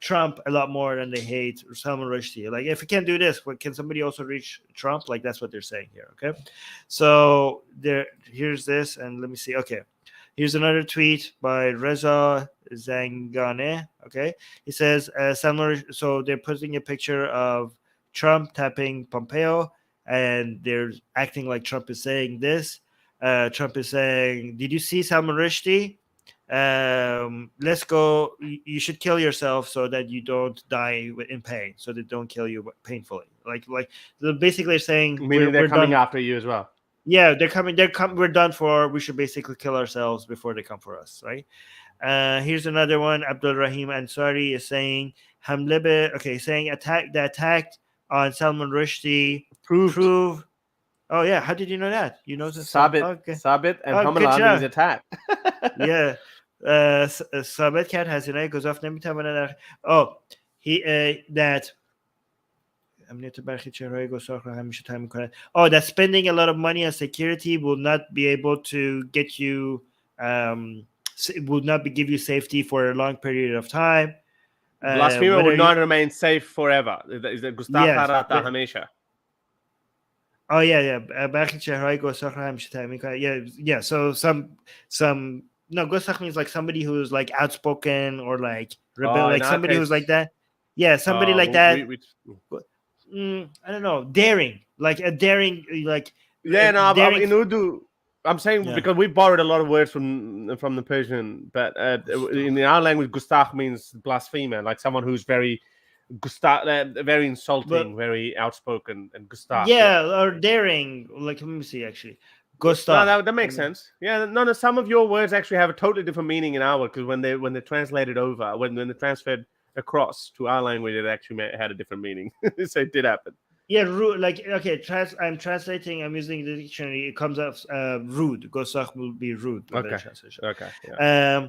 Trump a lot more than they hate Salman Rushdie. Like, if we can't do this, can somebody also reach Trump? Like, that's what they're saying here. Okay, so here's this, and let me see. Okay, here's another tweet by Reza Zangane. Okay, he says Salman. So they're putting a picture of Trump tapping Pompeo, and they're acting like Trump is saying this. Trump is saying, "Did you see Salman Rushdie? Let's go. You should kill yourself so that you don't die in pain, so they don't kill you painfully." Like they're basically saying, meaning they're coming after you as well. Yeah, they're coming. We're done for. We should basically kill ourselves before they come for us, right? Here's another one. Abdul Rahim Ansari is saying, saying the attack on Salman Rushdie prove. Oh yeah, how did you know that? You know the Sabit and Hamala means attack. Yeah. ثابت کرد هزینه گزاف نمیتواند that امنیت برخی چهره‌های گستاخ را همیشه تعیین می‌کند. That spending a lot of money on security will not be able to get you give you safety for a long period of time. Blasphemer would not remain safe forever. Is that گستاخ همیشه. برخی چهره‌های گستاخ را همیشه تعیین می‌کند. Yeah. So some no, Gosakh means like somebody who's like outspoken or like rebel, like somebody who's like that. Yeah, somebody like that. I don't know, daring, like a daring, like. Yeah, no, daring. In Urdu, I'm saying because we borrowed a lot of words from the Persian, but in our language, gustakh means blasphemer, like someone who's very very insulting, very outspoken, and gustakh. Yeah, or daring. Like, let me see, actually. No, that makes sense. Yeah, no. Some of your words actually have a totally different meaning in our, because when they translated over, when they transferred across to our language, it actually had a different meaning. So it did happen. Yeah, rude. Like, okay, I'm translating. I'm using the dictionary. It comes up rude. Gosakh will be rude. Okay. Yeah.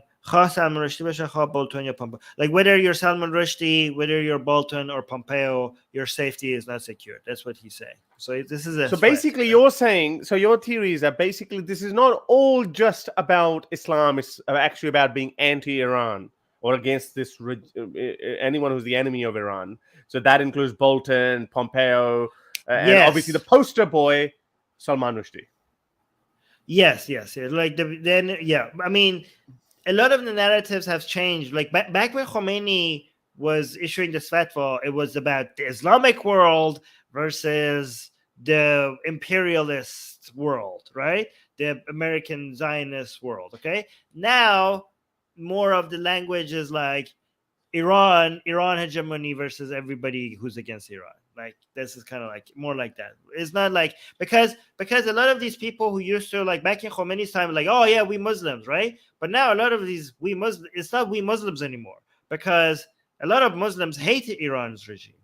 Like, whether you're Salman Rushdie, whether you're Bolton or Pompeo, your safety is not secure. That's what he's saying. So this is so basically you're saying, so your theory is that basically this is not all just about Islam. It's actually about being anti-Iran. or against anyone who's the enemy of Iran. So that includes Bolton, Pompeo, and obviously the poster boy, Salman Rushdie. Yes. Like I mean, a lot of the narratives have changed. Like back when Khomeini was issuing this fatwa, it was about the Islamic world versus the imperialist world, right? The American Zionist world. Okay. Now, more of the language is like Iran hegemony versus everybody who's against Iran. Like this is kind of like more like that. It's not like because a lot of these people who used to like back in Khomeini's time, like, oh yeah, we Muslims, right? But now a lot of these it's not we Muslims anymore, because a lot of Muslims hate Iran's regime.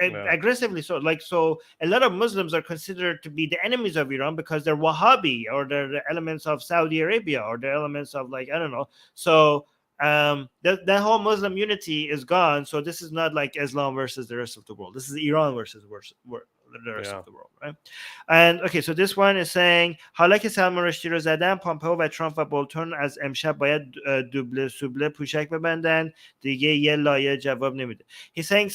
Aggressively so. Like, so a lot of Muslims are considered to be the enemies of Iran because they're Wahhabi, or they're the elements of Saudi Arabia, or the elements of, like, I don't know. So that whole Muslim unity is gone. So this is not like Islam versus the rest of the world. This is Iran versus the rest of the world, right? And okay, so this one is saying حالا که سلمان رشدی رو زدن، پامپئو و ترامپ و بولتون از امشب باید دوبله سوبله پوشک ببندن، دیگه یه لایه جواب نمیده. He's saying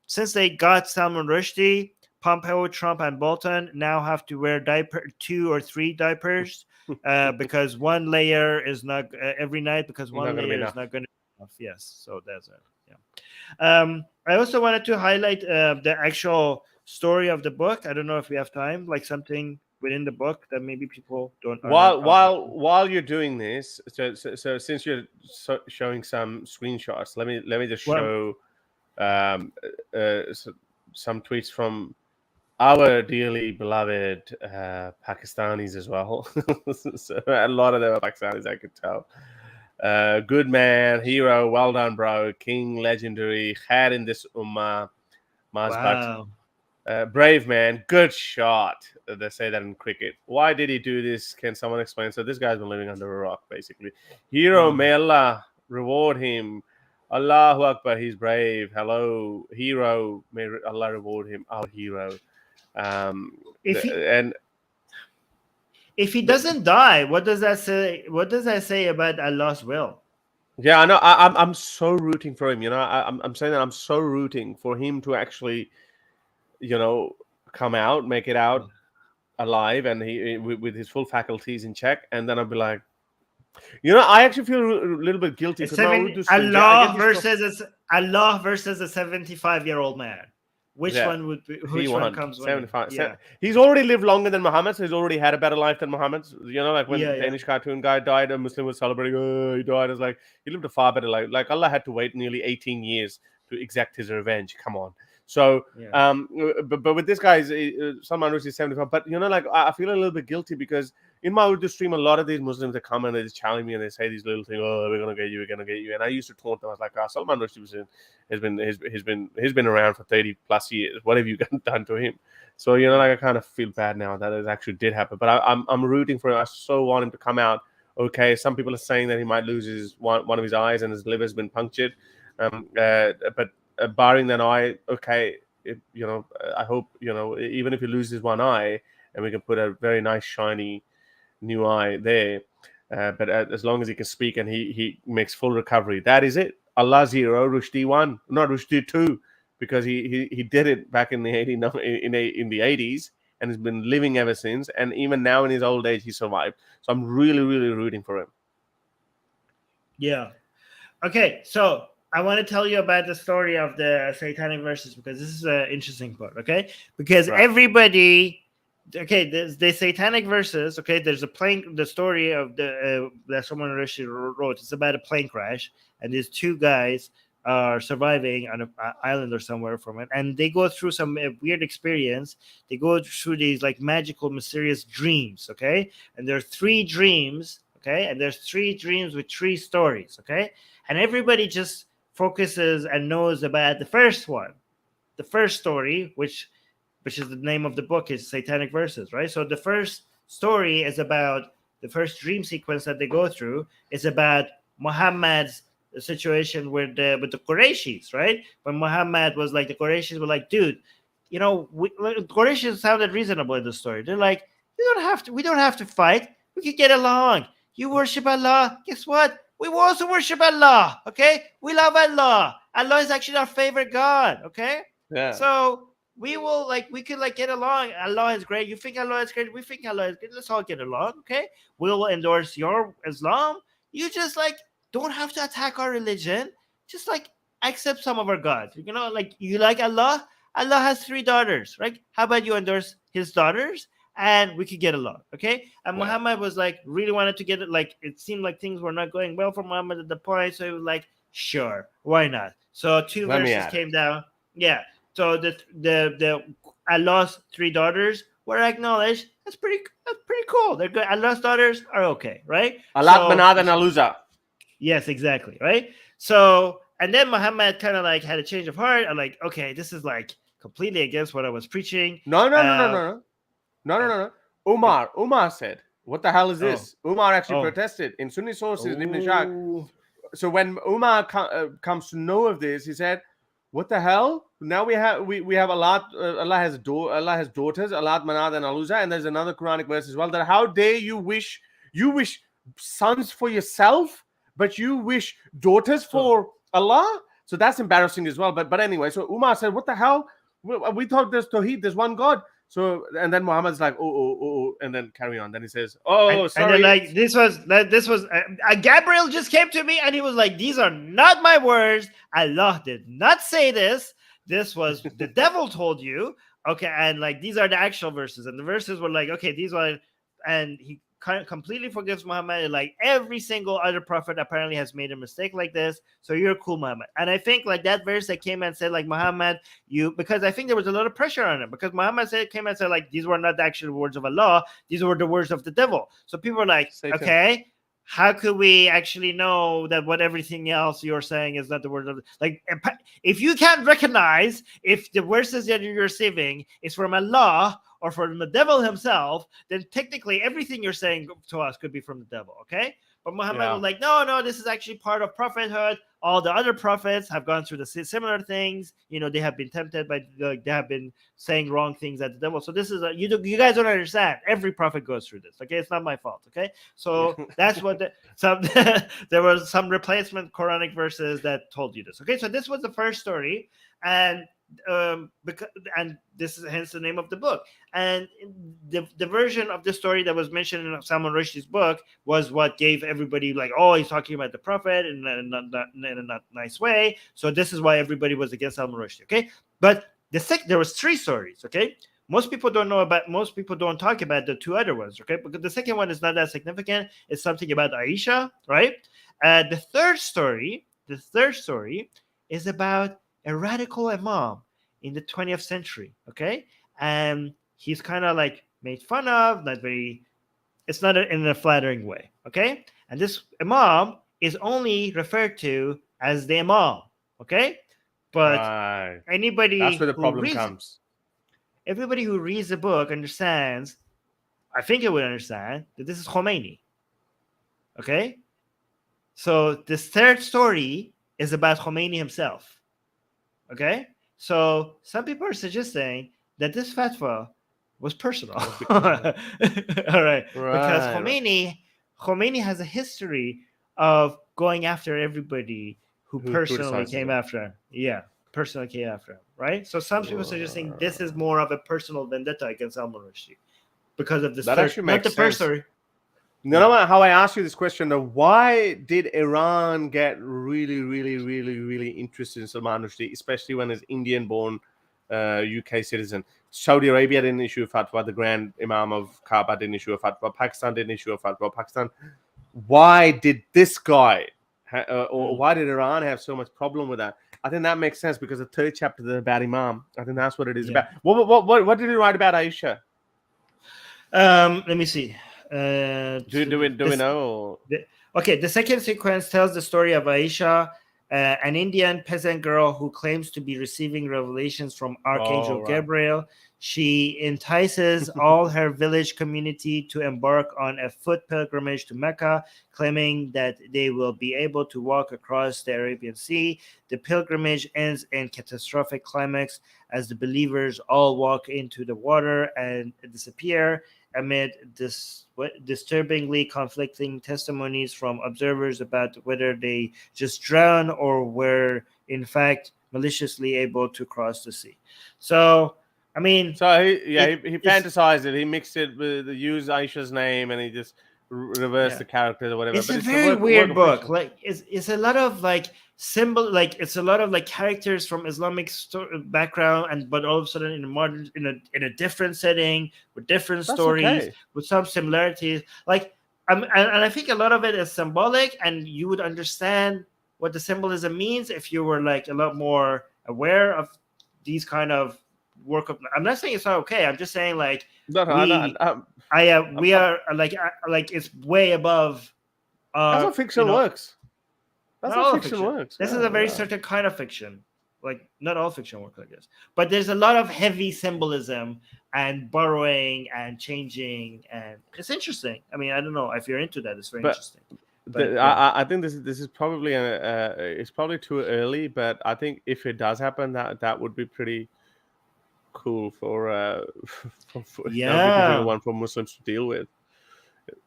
since they got Salman Rushdie, Pompeo, Trump, and Bolton now have to wear 2 or 3 diapers because one layer is not every night, because one layer is not going to be enough. Yes, so that's it. Yeah. I also wanted to highlight the actual story of the book. I don't know if we have time, like something within the book that maybe people don't. While you're doing this, so since you're showing some screenshots, let me just show some tweets from our dearly beloved Pakistanis as well. So a lot of them are Pakistanis, I could tell. Good man, hero, well done, bro. King, legendary, khair in this ummah. Wow. Brave man, good shot. They say that in cricket. Why did he do this? Can someone explain? So this guy's been living under a rock, basically. Hero, may Allah reward him. Allahu Akbar, he's brave. Hello, hero, may Allah reward him. Our hero. If he doesn't die, what does that say? What does that say about Allah's will? Yeah, I know. I'm so rooting for him. You know, I'm saying that I'm so rooting for him to actually, you know, come out, make it out alive, and he with his full faculties in check, and then I'll be like, you know, I actually feel a little bit guilty. Allah versus a 75-year-old man. Which one would be? Which one comes? 75. Yeah. He's already lived longer than Muhammad, so he's already had a better life than Muhammad. You know, like when the Danish cartoon guy died, a Muslim was celebrating. Oh, he died. It's like he lived a far better life. Like Allah had to wait nearly 18 years to exact his revenge. Come on. So, but with this guy, Salman Rushdie is 75. But you know, like I feel a little bit guilty because in my Urdu stream, a lot of these Muslims that come and they just challenge me and they say these little things. Oh, we're gonna get you. We're gonna get you. And I used to taunt them. I was like, Salman Rushdie has been around for 30 plus years. What have you done to him? So you know, like I kind of feel bad now that it actually did happen. But I'm rooting for him. I so want him to come out. Okay, some people are saying that he might lose one of his eyes and his liver's been punctured. But barring that eye, okay, you know, I hope, you know, even if he loses one eye and we can put a very nice shiny new eye there, but as long as he can speak and he makes full recovery, that is it. Allah 0, Rushdie 1, not Rushdie 2, because he did it back in the 80s and has been living ever since, and even now in his old age he survived. So I'm really, really rooting for him. Yeah. Okay, so I want to tell you about the story of the Satanic verses, because this is an interesting part, okay? Because everybody, okay, the Satanic verses, okay, there's the story of that someone wrote. It's about a plane crash, and these 2 guys are surviving on an island or somewhere from it, and they go through some weird experience. They go through these like magical, mysterious dreams, okay? And there are 3 dreams, okay? And there's 3 dreams with 3 stories, okay? And everybody just focuses and knows about the first one, the first story, which is the name of the book, is Satanic Verses, right? So the first story is about the first dream sequence that they go through is about Muhammad's situation with the Qurayshis, right? When Muhammad was like, the Qurayshis were like, dude, you know, the Qurayshis sounded reasonable in the story. They're like, we don't have to fight. We can get along. You worship Allah. Guess what? we will also worship Allah. Okay, we love Allah. Allah is actually our favorite God. Okay, Yeah. so we will we could get along. Allah is great. You think Allah is great. We think Allah is great. Let's all get along. Okay, we will endorse your Islam. You just don't have to attack our religion. Just accept some of our gods. You like Allah. Allah has 3 daughters, right? How about you endorse his daughters, and we could get along, okay? And Right. Muhammad was really wanted to get it. It seemed like things were not going well for Muhammad at the point, so he was sure, why not? So 2 Let me verses add came down. Yeah. So the Allah's 3 daughters were acknowledged. That's pretty cool. They're good. Allah's daughters are okay, right? Alat Manad and Aluza. Yes, exactly, right? So, and then Muhammad kind of had a change of heart. I'm okay, this is completely against what I was preaching. No. Umar said, "What the hell is this?" Umar actually protested in Sunni sources. Ibn Ishaq. So when Umar comes to know of this, he said, "What the hell? Now we have Allah. Allah has daughters, Alat Manad and Aluza, and there's another Quranic verse as well. That how dare you wish sons for yourself, but you wish daughters for Allah? So that's embarrassing as well." But anyway, so Umar said, "What the hell? We thought there's Tawheed, there's one God." So and then Muhammad's oh, and then carry on. Then he says, sorry. And then this was Gabriel just came to me and he was these are not my words. Allah did not say this. This was the devil told you. Okay, and these are the actual verses, and the verses were okay, these are, and he completely forgives Muhammad. Every single other prophet apparently has made a mistake like this, so you're cool, Muhammad. And I think that verse that came and said Muhammad, because I think there was a lot of pressure on him, because Muhammad came and said these were not the actual words of Allah, these were the words of the devil. So people were Satan. Okay, how could we actually know that what everything else you're saying is not the word of if you can't recognize if the verses that you're receiving is from Allah or from the devil himself, then technically everything you're saying to us could be from the devil, okay? But Muhammad was no, this is actually part of prophethood. All the other prophets have gone through the similar things. They have been tempted by, they have been saying wrong things at the devil. So this is you guys don't understand. Every prophet goes through this. Okay, it's not my fault. Okay, so that's what there was some replacement Quranic verses that told you this. Okay, so this was the first story, and this is hence the name of the book. And the version of the story that was mentioned in Salman Rushdie's book was what gave everybody he's talking about the prophet in a not nice way. So this is why everybody was against Salman Rushdie. Okay, but there was 3 stories. Okay, most people don't talk about the 2 other ones. Okay, because the second one is not that significant. It's something about Aisha, right? The third story is about a radical imam in the 20th century, okay? And he's kind of made fun of, it's not in a flattering way, okay? And this imam is only referred to as the imam, okay? But anybody that's where the problem comes. Everybody who reads the book understands, I think it would understand, that this is Khomeini, okay? So this third story is about Khomeini himself. Okay, so some people are suggesting that this fatwa was personal. All right, because Khomeini has a history of going after everybody who personally came after him. Yeah, personally came after him. Right. So some people are suggesting this is more of a personal vendetta against Salman Rushdie because of this. That actually makes sense. First story. No matter how I ask you this question, though, why did Iran get really, really, really, really interested in Salman Rushdie, especially when he's Indian-born UK citizen? Saudi Arabia didn't issue a fatwa. The Grand Imam of Kaaba didn't issue a fatwa. Pakistan didn't issue a fatwa. Why did this guy, or why did Iran have so much problem with that? I think that makes sense because the 3rd chapter is about Imam. I think that's what it is about. What did he write about Aisha? Let me see. Do we know? Okay, the second sequence tells the story of Aisha, an Indian peasant girl who claims to be receiving revelations from Archangel Gabriel. She entices all her village community to embark on a foot pilgrimage to Mecca, claiming that they will be able to walk across the Arabian Sea. The pilgrimage ends in catastrophic climax as the believers all walk into the water and disappear. amid disturbingly conflicting testimonies from observers about whether they just drowned or were in fact maliciously able to cross the sea. So, I mean, so he fantasized it. He mixed it with used Aisha's name, and he just reversed the characters or whatever. It's but a it's very work weird of book. fiction. Like it's a lot of like symbol, like it's a lot of like characters from Islamic background, and but all of a sudden in a modern, in a different setting with different stories, with some similarities. Like and I think a lot of it is symbolic, and you would understand what the symbolism means if you were like a lot more aware of these kind of work of. I'm not saying it's not okay. I'm just saying like we are like it's way above. That's how fiction works. That's how fiction works. This is a very certain kind of fiction. Like not all fiction works like this, but there's a lot of heavy symbolism and borrowing and changing, and it's interesting. I mean, I don't know if you're into that. It's very interesting. But, I think this is probably it's probably too early, but I think if it does happen, that would be pretty cool for one for Muslims to deal with.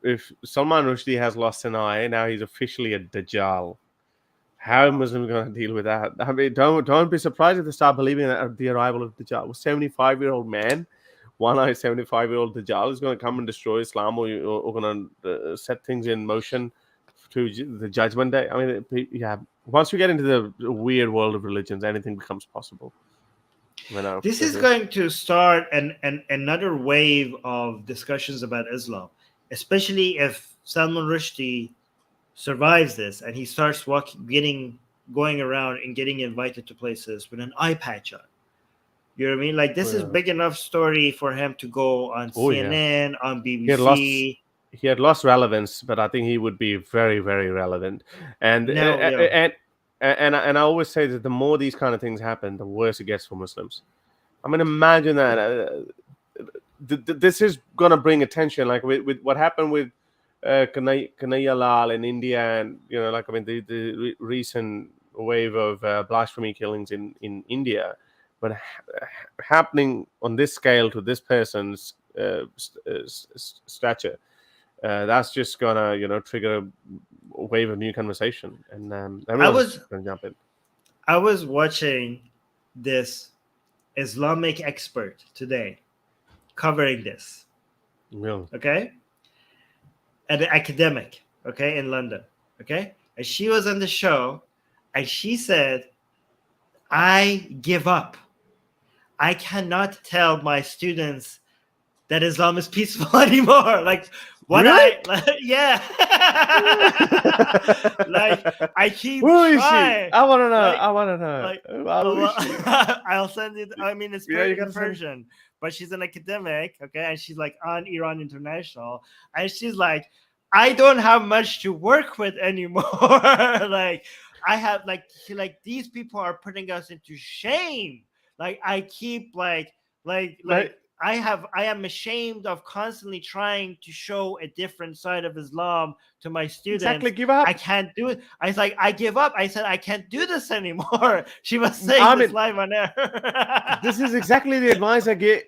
If Salman Rushdie has lost an eye, now he's officially a Dajjal. How are Muslims going to deal with that? I mean, don't be surprised if they start believing that the arrival of Dajjal. A 75-year-old man, one-eyed 75-year-old Dajjal is going to come and destroy Islam, or going to set things in motion to the Judgment Day. I mean, once you get into the weird world of religions, anything becomes possible. This is going to start another wave of discussions about Islam, especially if Salman Rushdie survives this and he starts going around and getting invited to places with an eye patch on. You know what I mean? Like this is big enough story for him to go on CNN, on BBC. He had lost relevance, but I think he would be very, very relevant. And I always say that the more these kind of things happen, the worse it gets for Muslims. I mean, imagine that. This is going to bring attention, like with what happened with Kanhaiya Lal in India, and the recent wave of blasphemy killings in India, but happening on this scale to this person's stature. That's just gonna trigger a wave of new conversation, and everyone's gonna jump in. I was watching this Islamic expert today covering this. Really? Okay, an academic. Okay, in London. Okay, and she was on the show, and she said, "I give up. I cannot tell my students that Islam is peaceful anymore." Like. What really? Yeah. Like I keep Who is trying. She? I want to know. I want to know. Like, I'll send it. I mean, it's in Persian, but she's an academic, okay, and she's like on Iran International, and she's like, I don't have much to work with anymore. Like, I have like these people are putting us into shame. Like, I keep like. I am ashamed of constantly trying to show a different side of Islam to my students. Exactly, give up. I can't do it. I was like, I give up. I said, I can't do this anymore. She was saying this live on air. This is exactly the advice I gave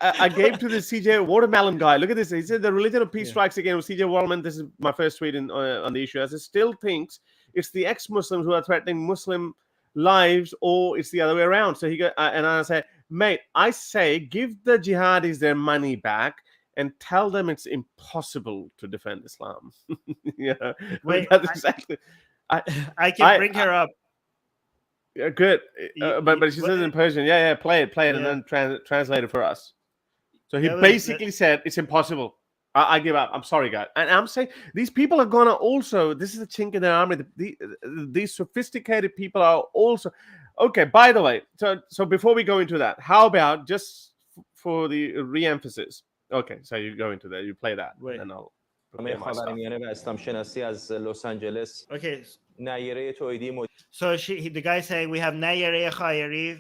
to the CJ Watermelon guy. Look at this. He said the religion of peace strikes again with CJ Watermelon. This is my first tweet on the issue. As it still thinks it's the ex-Muslims who are threatening Muslim lives, or it's the other way around. So he got, and I said, mate, I say give the jihadis their money back and tell them it's impossible to defend Islam. Yeah, wait, that's exactly. I can bring her up. Good, but she says in Persian. Yeah, play it, and then translate it for us. So he basically said it's impossible. I give up. I'm sorry, guys. And I'm saying these people are gonna also. This is a chink in their armor. These sophisticated people are also. Okay. By the way, so before we go into that, how about just for the re-emphasis? Okay, so you go into that. You play that, and then I'll. Okay. So the guy saying we have Nayare Khayari.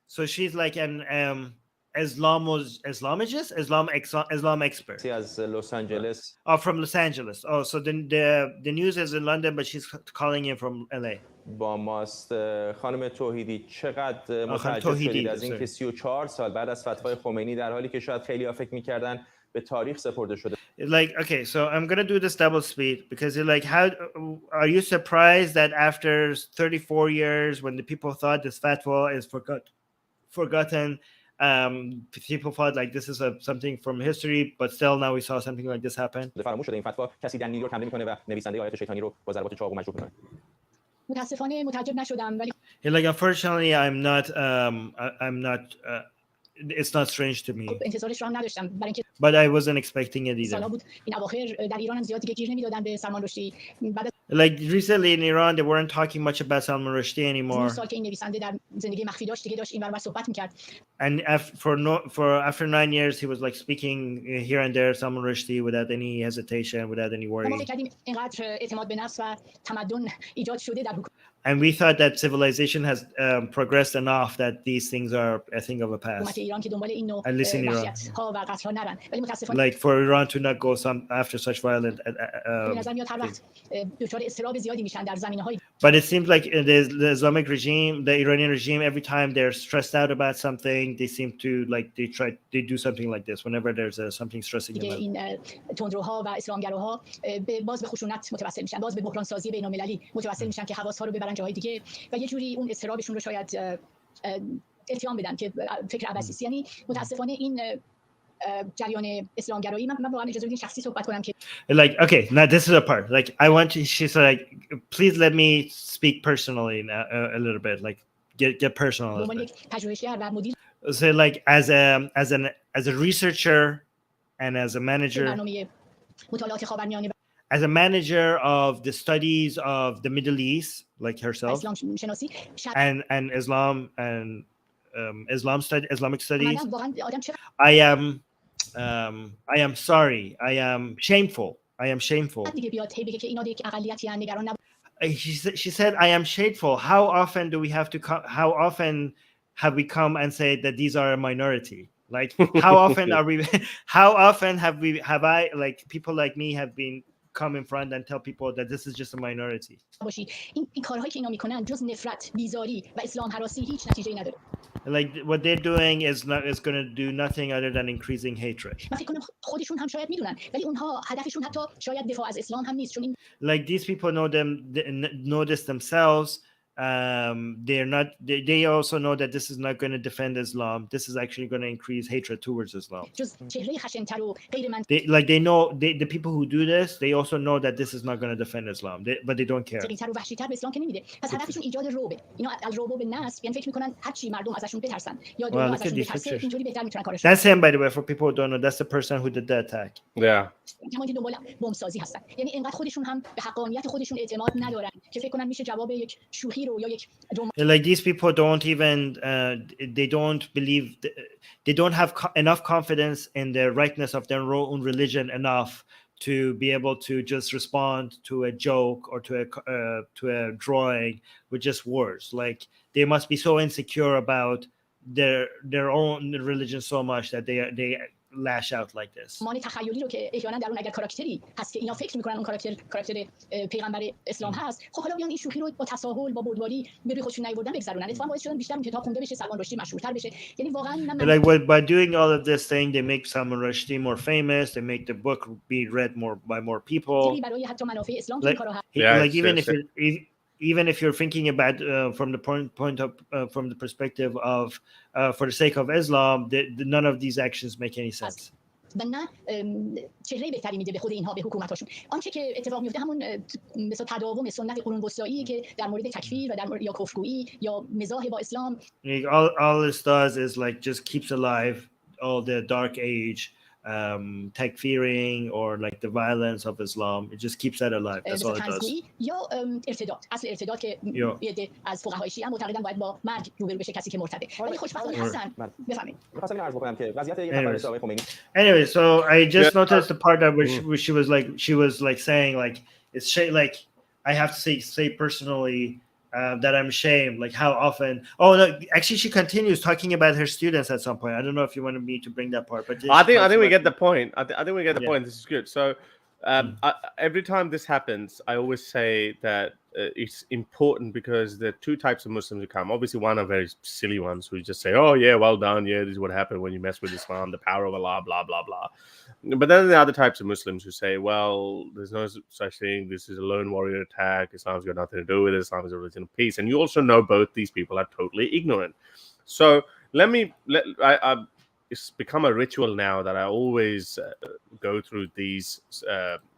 So she's like an Islam expert. Los Angeles. Oh, from Los Angeles. Oh, so the news is in London, but she's calling in from LA. با ماست. خانم توحیدی چقدر متعجب شدید از اینکه 34 سال بعد از فتوای خمینی در حالی که شاید خیلی‌ها فکر می‌کردن به تاریخ سپرده شده. Like, okay, so I'm gonna do this double speed because you're like, how are you surprised that after 34 years, when the people thought this fatwa is forgotten, people thought like this is something from history, but still now we saw something like this happen. فراموش شده این فتوا کسی در نیویورک حمله می‌کنه و نویسنده آیات شیطانی رو با ضربات چاقو مجروح می‌کنه. متاسفانه متعجب نشدم ولی Like, unfortunately, I'm not it's not strange to me. انتظارش رو هم نداشتم برای اینکه But I wasn't expecting it either. سالا بود این اواخر در ایران هم زیاد دیگه گیر نمیدادن به سلمان رشدی. بعد از Like recently in Iran, they weren't talking much about Salman Rushdie anymore. سال که این نویسنده در زندگی مخفی داشت دیگه داشت این ور صحبت می‌کرد. And after 9 years, he was like speaking here and there Salman Rushdie without any hesitation, without any worry. ما فکر کردیم اینقدر اعتماد به نفس و تمدن ایجاد شده در And we thought that civilization has progressed enough that these things are a thing of a past. حکومت ایران که دنبال این نوع At least in Iran. ها و قتل‌ها نرن. ولی متاسفانه Like for Iran to not go after such violent. به نظر میاد هر وقت دچار اضطراب زیادی میشن در زمینه‌های But it seems like the Islamic regime, the Iranian regime, every time they're stressed out about something, they seem to like they do something like this whenever there's something stressing them out. این تندروها و اسلامگراها باز به خشونت متوسل میشن، باز به بحران سازی بین‌المللی متوسل میشن که حواس‌ها رو ببرن جاهای دیگه و یه جوری اون اضطرابشون رو شاید التیام بدن که فکر عباسیست. یعنی متاسفانه این جریان اسلامگرایی من واقعا اجازه بدین شخصی صحبت کنم که Like, okay, now this is a part. Like, I want to. She's like, please let me speak personally now, a little bit. Like, get personal. به عنوان یک پژوهشگر و مدیر So, like, as a researcher and as a manager, برنامه مطالعات خاورمیانه as a manager of the studies of the Middle East, like herself, اسلام شناسی and Islam and Islamic studies, من واقعا آدم چه I am sorry. I am shameful. دیگه بیاد هی بگه که اینا یک اقلیتی ان نگران نباش. She said, I am shameful. How often do we have to come? How often have we come and say that these are a minority? Like, how often are we? How often have I like people like me have been come in front and tell people that this is just a minority? باشی این کارهایی که اینا میکنن جز نفرت، بیزاری و اسلام هراسی هیچ نتیجه‌ای نداره. Like what they're doing is going to do nothing other than increasing hatred. من فکر کنم خودشون هم شاید میدونن ولی اونها هدفشون حتی شاید دفاع از اسلام هم نیست چون این Like these people know this themselves. They're not. They also know that this is not going to defend Islam. This is actually going to increase hatred towards Islam. جز چهره خشن‌تر و غیر من They know the people who do this. They also know that this is not going to defend Islam. But they don't care. تر و وحشی‌تر به اسلام که نمیده. پس هدفشون ایجاد رعب. اینا از رعب به نسب یعنی فکر میکنن هر چی مردم ازشون بترسن یا دنیا ازشون بترسه اینجوری بهتر میتونن کارشون. That's him, by the way. For people who don't know, that's the person who did the attack. Yeah. کما که دنبال بمب‌سازی هستن. یعنی اینقدر خودشون هم به حقانیت خودشون اعتماد ندارن که فکر کنن میشه جواب یک شوخی رو یا یک Like these people don't even they don't believe they don't have enough confidence in the rightness of their own religion enough to be able to just respond to a joke or to a drawing with just words. Like they must be so insecure about their own religion so much that they lash out like this. مان تخیلی رو که احیانا در اون اگر کاراکتری هست که اینا فکر میکنن اون کاراکتر پیغمبر اسلام هست خب حالا بیان این شوخی رو با تساهل با بردباری به روی خودشون نیاوردن بگذرونن اتفاقا باعث شدن بیشتر اون کتاب خونده بشه سلمان رشدی مشهورتر بشه یعنی واقعا like by doing all of this thing they make Salman Rushdie more famous, they make the book be read more by more people. برای حتی منافع اسلام like, like even if you're thinking about from the point of from the perspective of for the sake of Islam, none of these actions make any sense. و نه چهره بهتری میده به خود اینها به حکومتاشون آنچه که اتفاق میفته همون مثلا تداوم سنت قرون وسطایی که در مورد تکفیر و در مورد یا کفرگویی یا مزاح با اسلام all this does is like just keeps alive all the dark age takfiring or like the violence of Islam. It just keeps that alive. That's all it does. یا ارتداد اصل ارتداد که یه از فقهای شیعه معتقدن باید با مرگ روبرو بشه کسی که مرتده ولی خوشبختانه حسن بفهمید می‌خواستم عرض بکنم که وضعیت یک نفر آقای خمینی Anyway, so I just noticed the part that where she was like saying like it's like I have to say personally that I'm ashamed, like how often. Oh no, actually, she continues talking about her students at some point. I don't know if you wanted me to bring that part, but I think we get the point. I think we get the point. This is good. So every time this happens, I always say that it's important because there are two types of Muslims who come. Obviously, one are very silly ones who just say, "Oh yeah, well done. Yeah, this is what happened when you mess with Islam, the power of Allah, blah blah blah." But then there are other types of Muslims who say, "Well, there's no such thing. This is a lone warrior attack. Islam's got nothing to do with it. Islam is a religion of peace." And you also know both these people are totally ignorant. So it's become a ritual now that I always go through these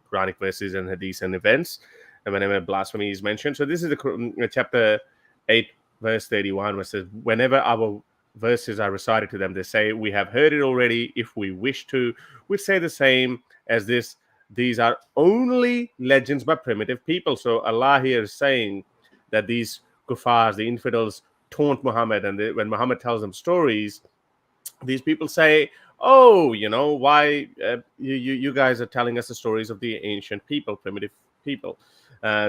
Quranic verses and hadiths and events. And whenever blasphemy is mentioned. So this is the chapter 8, verse 31, where it says, whenever our verses are recited to them, they say, we have heard it already. If we wish to, we say the same as this. These are only legends by primitive people. So Allah here is saying that these kuffars, the infidels, taunt Muhammad. And when Muhammad tells them stories, these people say, oh, why you guys are telling us the stories of the ancient people, primitive people.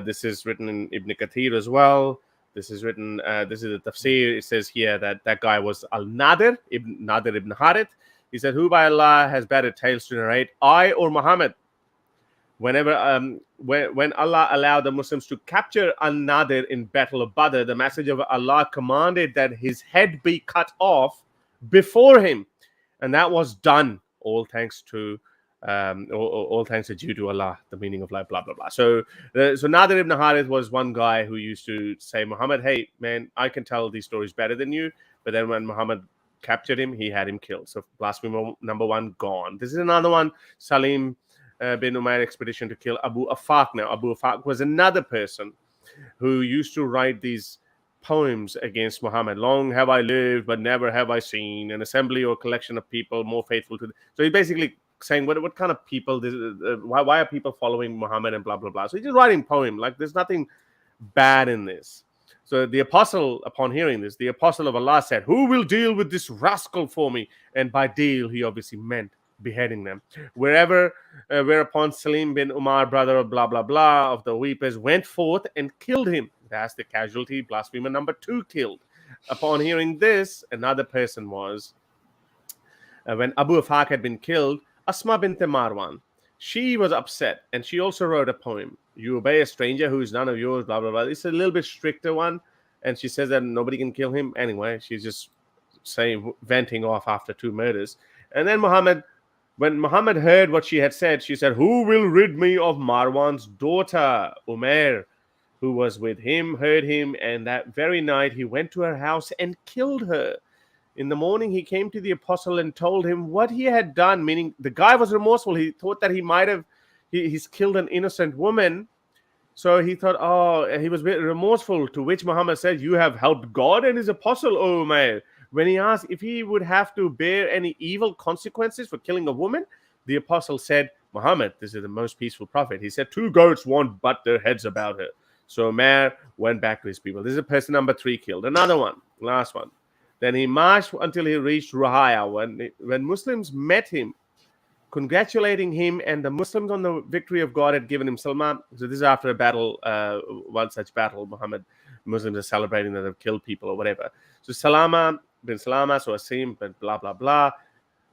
This is written in Ibn Kathir as well. This is written, this is the tafsir. It says here that guy was Al-Nadir, Nadir ibn Harith. He said, who by Allah has better tales to narrate, I or Muhammad? Whenever, when Allah allowed the Muslims to capture Al-Nadir in Battle of Badr, the message of Allah commanded that his head be cut off before him. And that was done, all thanks to due to Allah, the meaning of life, blah blah blah. So Nadir ibn Harith was one guy who used to say, Muhammad, hey man, I can tell these stories better than you. But then when Muhammad captured him, he had him killed. So blasphemy number 1 gone. This is another one. Salim bin Umayyad expedition to kill Abu Afaq. Now Abu Afaq was another person who used to write these poems against Muhammad. Long have I lived, but never have I seen an assembly or collection of people more faithful to. So he basically saying what kind of people this why are people following Muhammad and blah blah blah. So he's just writing poem, like there's nothing bad in this. So the apostle, upon hearing this, the apostle of Allah said, who will deal with this rascal for me? And by deal he obviously meant beheading them. Whereupon Salim bin Umar, brother of blah blah blah of the weepers, went forth and killed him. That's the casualty, blasphemer number 2 killed. Upon hearing this, another person was when Abu Afaq had been killed, Asma bint Marwan. She was upset and she also wrote a poem. You obey a stranger who is none of yours, blah, blah, blah. It's a little bit stricter one. And she says that nobody can kill him. Anyway, she's just saying, venting off after 2 murders. And then when Muhammad heard what she had said, she said, who will rid me of Marwan's daughter? Umair, who was with him, heard him. And that very night he went to her house and killed her. In the morning, he came to the apostle and told him what he had done, meaning the guy was remorseful. He thought that he's killed an innocent woman. So he thought, he was remorseful, to which Muhammad said, you have helped God and his apostle, O Umair. When he asked if he would have to bear any evil consequences for killing a woman, the apostle said, Muhammad, this is the most peaceful prophet. He said, 2 goats won't butt their heads about her. So Umair went back to his people. This is person number 3 killed. Another one, last one. Then he marched until he reached Ruhaya. When Muslims met him, congratulating him, and the Muslims on the victory of God had given him Salman. So this is after a battle, one such battle, Muslims are celebrating that they've killed people or whatever. So Salama bin Salama, so Asim, but blah, blah, blah,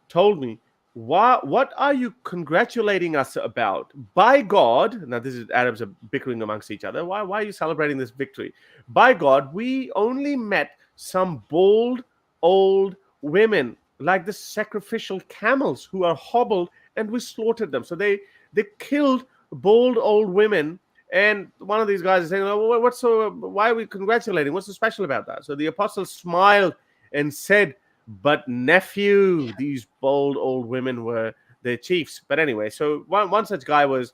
told me, what are you congratulating us about? By God, now this is Arabs are bickering amongst each other. Why are you celebrating this victory? By God, we only met some bold old women, like the sacrificial camels who are hobbled, and we slaughtered them. So they killed bold old women. And one of these guys is saying, why are we congratulating? What's so special about that? So the apostle smiled and said, but nephew, these bold old women were their chiefs. But anyway, so one such guy was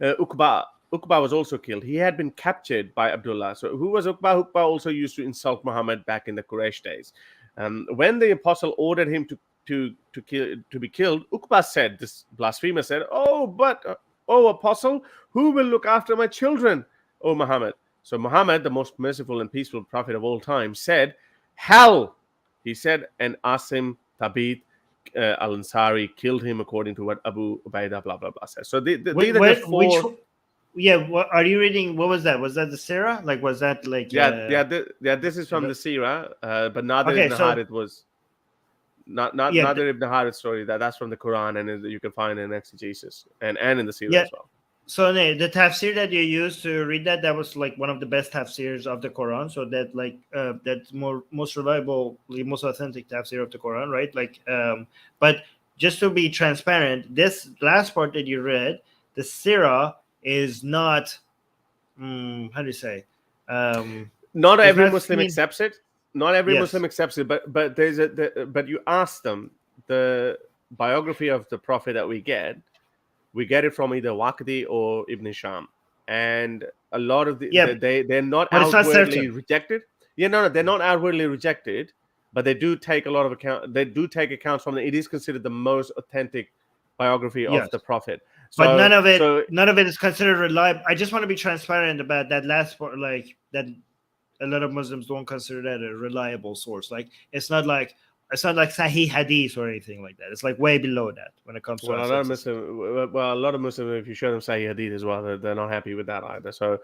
Uqba. Uqba was also killed. He had been captured by Abdullah. So who was Uqba? Uqba also used to insult Muhammad back in the Quraysh days. When the apostle ordered him to be killed, Uqba said, this blasphemer said, oh apostle, who will look after my children, O Muhammad? So Muhammad, the most merciful and peaceful prophet of all time, said, hell, he said, and Asim Thabit al-Ansari killed him according to what Abu Ubaidah blah blah blah says. So these are just 4. What are you reading? What was that? Was that the Sirah? Like, was that like? This is from the Sirah, but Nadir ibn Harith was Nadir ibn Harith's story. That's from the Quran, and you can find in exegesis and in the Sirah as well. So the tafsir that you used to read that was like one of the best tafsirs of the Quran. So that that's most reliable, most authentic tafsir of the Quran, right? Like, but just to be transparent, this last part that you read, the sirah is not. How do you say? Not every Muslim accepts it. Not every Muslim accepts it. But but you ask them the biography of the Prophet that we get it from either Waqidi or Ibn Sham, and a lot of they're not outwardly rejected. Yeah, no, they're not outwardly rejected, but they do take a lot of account. They do take accounts from it. It is considered the most authentic biography of the Prophet. So, but none of it is considered reliable. I just want to be transparent about that last part, like that. A lot of Muslims don't consider that a reliable source. Like it's not like Sahih Hadith or anything like that. It's like way below that when it comes to a lot of Muslims, if you show them Sahih Hadith as well, they're not happy with that either. So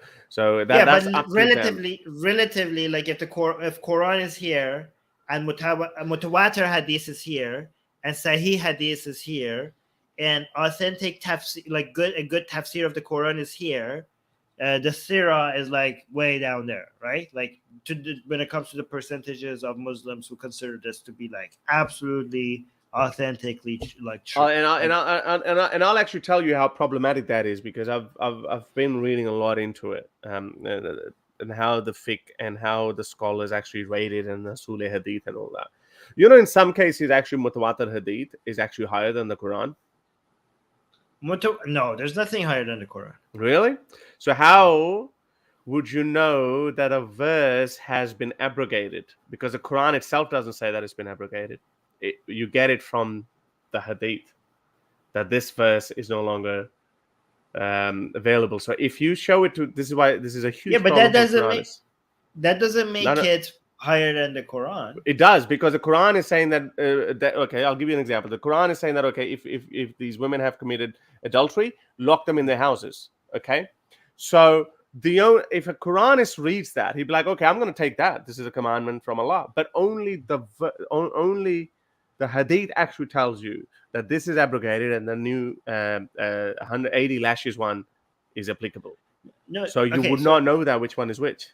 that's but relatively, like if Quran is here and Mutawatir Hadith is here and Sahih Hadith is here and authentic tafsir, like a good tafsir of the Quran is here. The sirah is like way down there, right? Like when it comes to the percentages of Muslims who consider this to be like absolutely authentically like true. And I'll actually tell you how problematic that is, because I've been reading a lot into it, and how the fiqh and how the scholars actually rated and the Sule Hadith and all that. You know, in some cases, actually Mutawatir Hadith is actually higher than the Quran. No, there's nothing higher than the Quran. Really? So how would you know that a verse has been abrogated? Because the Quran itself doesn't say that it's been abrogated. You get it from the Hadith, that this verse is no longer available. So if you show it to, this is why this is a huge but that doesn't make it higher than the Quran. It does, because the Quran is saying that, okay, I'll give you an example. The Quran is saying that, okay, if these women have committed adultery, lock them in their houses. Okay, so if a Quranist reads that, he'd be like, okay, I'm going to take that. This is a commandment from Allah. But only the Hadith actually tells you that this is abrogated and the new 180 lashes one is applicable. No, so you would not know that which one is which.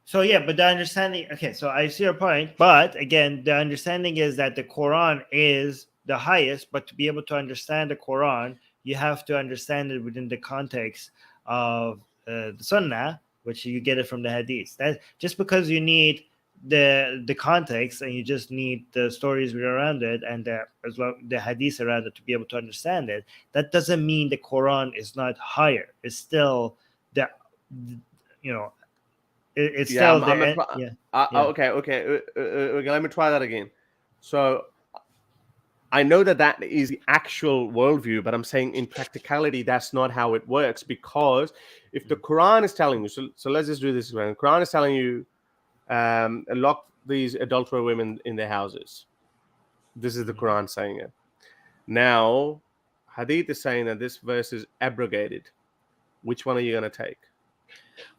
So but the understanding, so I see your point, but again, the understanding is that the Quran is the highest, but to be able to understand the Quran, you have to understand it within the context of the Sunnah, which you get it from the Hadith. That just because you need the context and you just need the stories around it and the Hadith around it to be able to understand it, that doesn't mean the Quran is not higher. It's still it's still there. Okay. Let me try that again. So I know that is the actual worldview, but I'm saying in practicality, that's not how it works. Because if the Quran is telling you, so let's just do this. The Quran is telling you, lock these adulterous women in their houses. This is the Quran saying it. Now, Hadith is saying that this verse is abrogated. Which one are you going to take?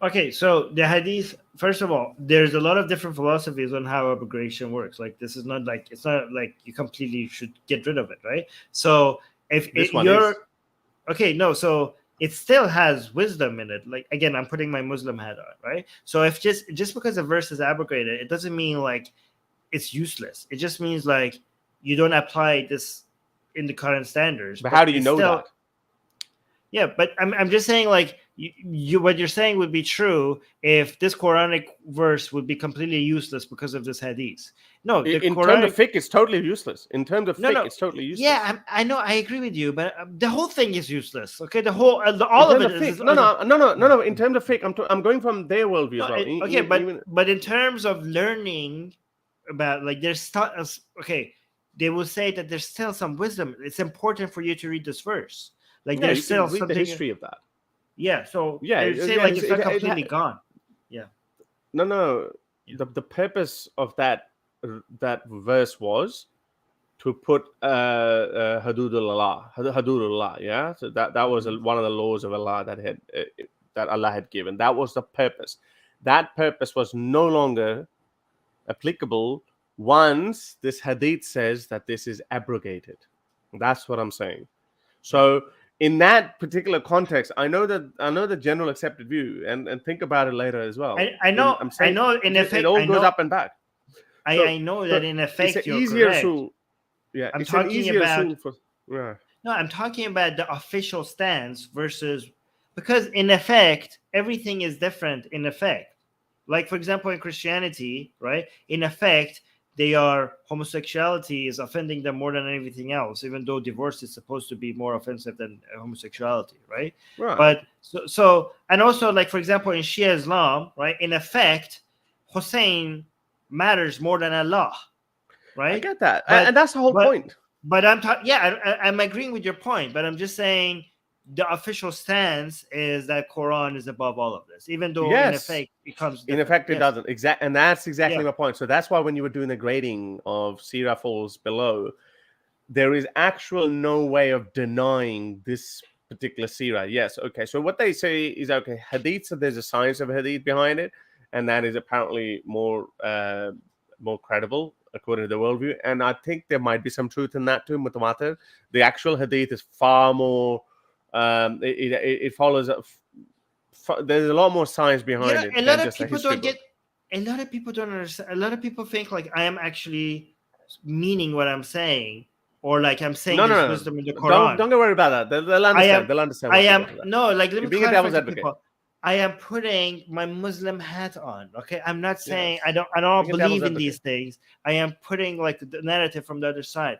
Okay, so the Hadith, first of all, there's a lot of different philosophies on how abrogation works. Like, this is not like, it's not like you completely should get rid of it, right? So if so it still has wisdom in it. Like, again, I'm putting my Muslim hat on, right? So if just because a verse is abrogated, it doesn't mean like it's useless. It just means like you don't apply this in the current standards. But how do you know that? Yeah, but I'm just saying, like, you what you're saying would be true if this Quranic verse would be completely useless because of this Hadith. No, in terms of fiqh, it's totally useless. In terms of fiqh, it's totally useless. Yeah, I know, I agree with you, but the whole thing is useless. Okay, the whole all of it is. No. In terms of fiqh, I'm going from their worldview as well. Okay, but in terms of learning about, like, there's they will say that there's still some wisdom. It's important for you to read this verse. Like, there's still read the history of that. Yeah, so it's not completely gone. Yeah. No. The purpose of that verse was to put Hududullah, yeah. So that was one of the laws of Allah that Allah had given. That was the purpose. That purpose was no longer applicable once this Hadith says that this is abrogated. That's what I'm saying. So in that particular context, I know the general accepted view, and think about it later as well. I know. I'm saying I know. In effect, it all goes up and back. I know that in effect it's an you're easier correct. tool. Yeah, I'm it's an talking easier about tool for. Yeah. No, I'm talking about the official stance versus, because in effect everything is different. In effect, like for example in Christianity, right? In effect, homosexuality is offending them more than anything else, even though divorce is supposed to be more offensive than homosexuality, right? Right. But so and also, like for example in Shia Islam, right? In effect, Hussein matters more than Allah, right? I get that, and that's the whole point. But I'm agreeing with your point, but I'm just saying the official stance is that Quran is above all of this, even though in effect it comes different. In effect, it doesn't. And that's exactly my point. So that's why when you were doing the grading of Sirah falls below, there is actual no way of denying this particular Sirah. Yes, okay. So what they say is, okay, Hadith, so there's a science of Hadith behind it, and that is apparently more credible according to the worldview. And I think there might be some truth in that too. Mutawatir, the actual Hadith is far more. It follows. There's a lot more science behind it. A lot of people don't get. A lot of people don't understand. A lot of people think like I am actually meaning what I'm saying, or like I'm saying there's wisdom in the Quran. Don't worry about that. They'll understand. They'll understand. Let me clarify to people. I am putting my Muslim hat on. Okay, I'm not saying I don't believe in these things. I am putting like the narrative from the other side.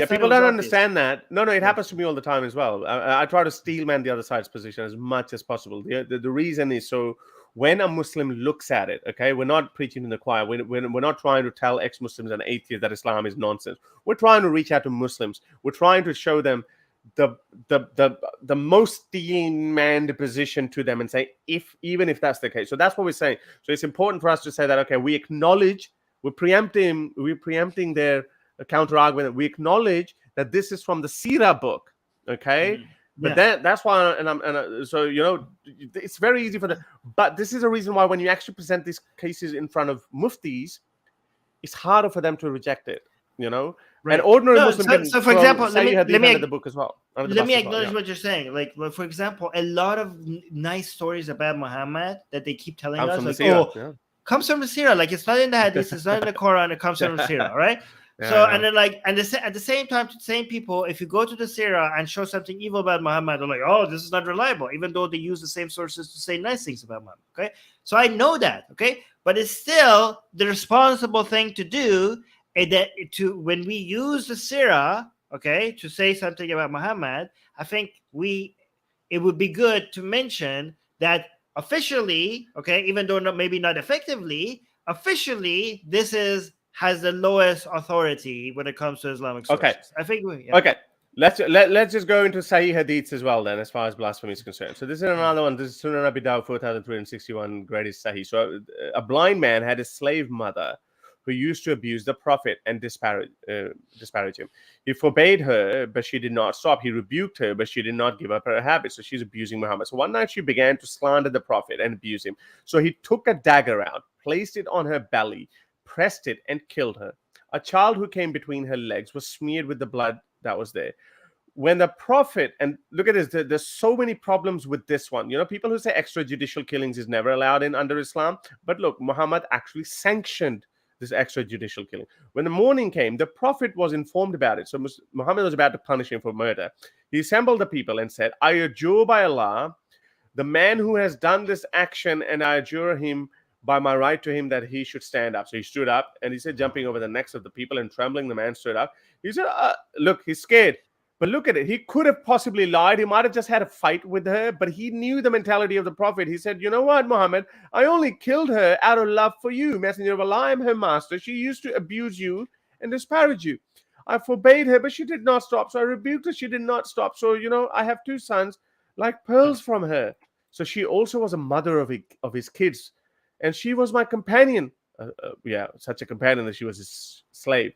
People don't understand that. No, it happens to me all the time as well. I try to steelman the other side's position as much as possible. The reason is so when a Muslim looks at it, okay, we're not preaching in the choir. We're not trying to tell ex-Muslims and atheists that Islam is nonsense. We're trying to reach out to Muslims. We're trying to show them the most steelmanned position to them and say even if that's the case. So that's what we're saying. So it's important for us to say that, okay, we acknowledge, we're preempting their counter argument. We acknowledge that this is from the Sirah book, okay. But that's why, so you know, it's very easy for them. But this is a reason why when you actually present these cases in front of muftis, it's harder for them to reject it. You know, and ordinary Muslim. So for example, let me the book as well. Let me acknowledge what you're saying. Like, for example, a lot of nice stories about Muhammad that they keep telling us, like, comes from the Sirah. Like, it's not in the Hadith, it's not in the Quran. It comes from the Sirah, right? And then like, and at the same time, to the same people, if you go to the Sirah and show something evil about Muhammad, they're like, oh, this is not reliable, even though they use the same sources to say nice things about Muhammad. Okay, so I know that. Okay, but it's still the responsible thing to do. When we use the Sirah, okay, to say something about Muhammad, I think it would be good to mention that officially, okay, even though maybe not effectively, officially this has the lowest authority when it comes to Islamic sources. Okay, I think okay. Let's just go into Sahih Hadiths as well then, as far as blasphemy is concerned. So this is another one. This is Sunan Abi Dawud 4361, greatest Sahih. So a blind man had a slave mother who used to abuse the Prophet and disparage him. He forbade her, but she did not stop. He rebuked her, but she did not give up her habit. So she's abusing Muhammad. So one night she began to slander the Prophet and abuse him. So he took a dagger out, placed it on her belly, pressed it, and killed her. A child who came between her legs was smeared with the blood that was there. When the Prophet, and look at this, there's so many problems with this one. You know, people who say extrajudicial killings is never allowed under Islam. But look, Muhammad actually sanctioned this extrajudicial killing. When the morning came, the Prophet was informed about it. So Muhammad was about to punish him for murder. He assembled the people and said, I adjure by Allah, the man who has done this action, and I adjure him by my right to him that he should stand up. So he stood up, and he said, jumping over the necks of the people and trembling, the man stood up. He said, look, he's scared. But look at it. He could have possibly lied. He might have just had a fight with her, but he knew the mentality of the Prophet. He said, you know what, Muhammad? I only killed her out of love for you. Messenger of Allah, I am her master. She used to abuse you and disparage you. I forbade her, but she did not stop. So I rebuked her. She did not stop. So, you know, I have two sons like pearls from her. So she also was a mother of his kids. And she was my companion. Such a companion that she was his slave.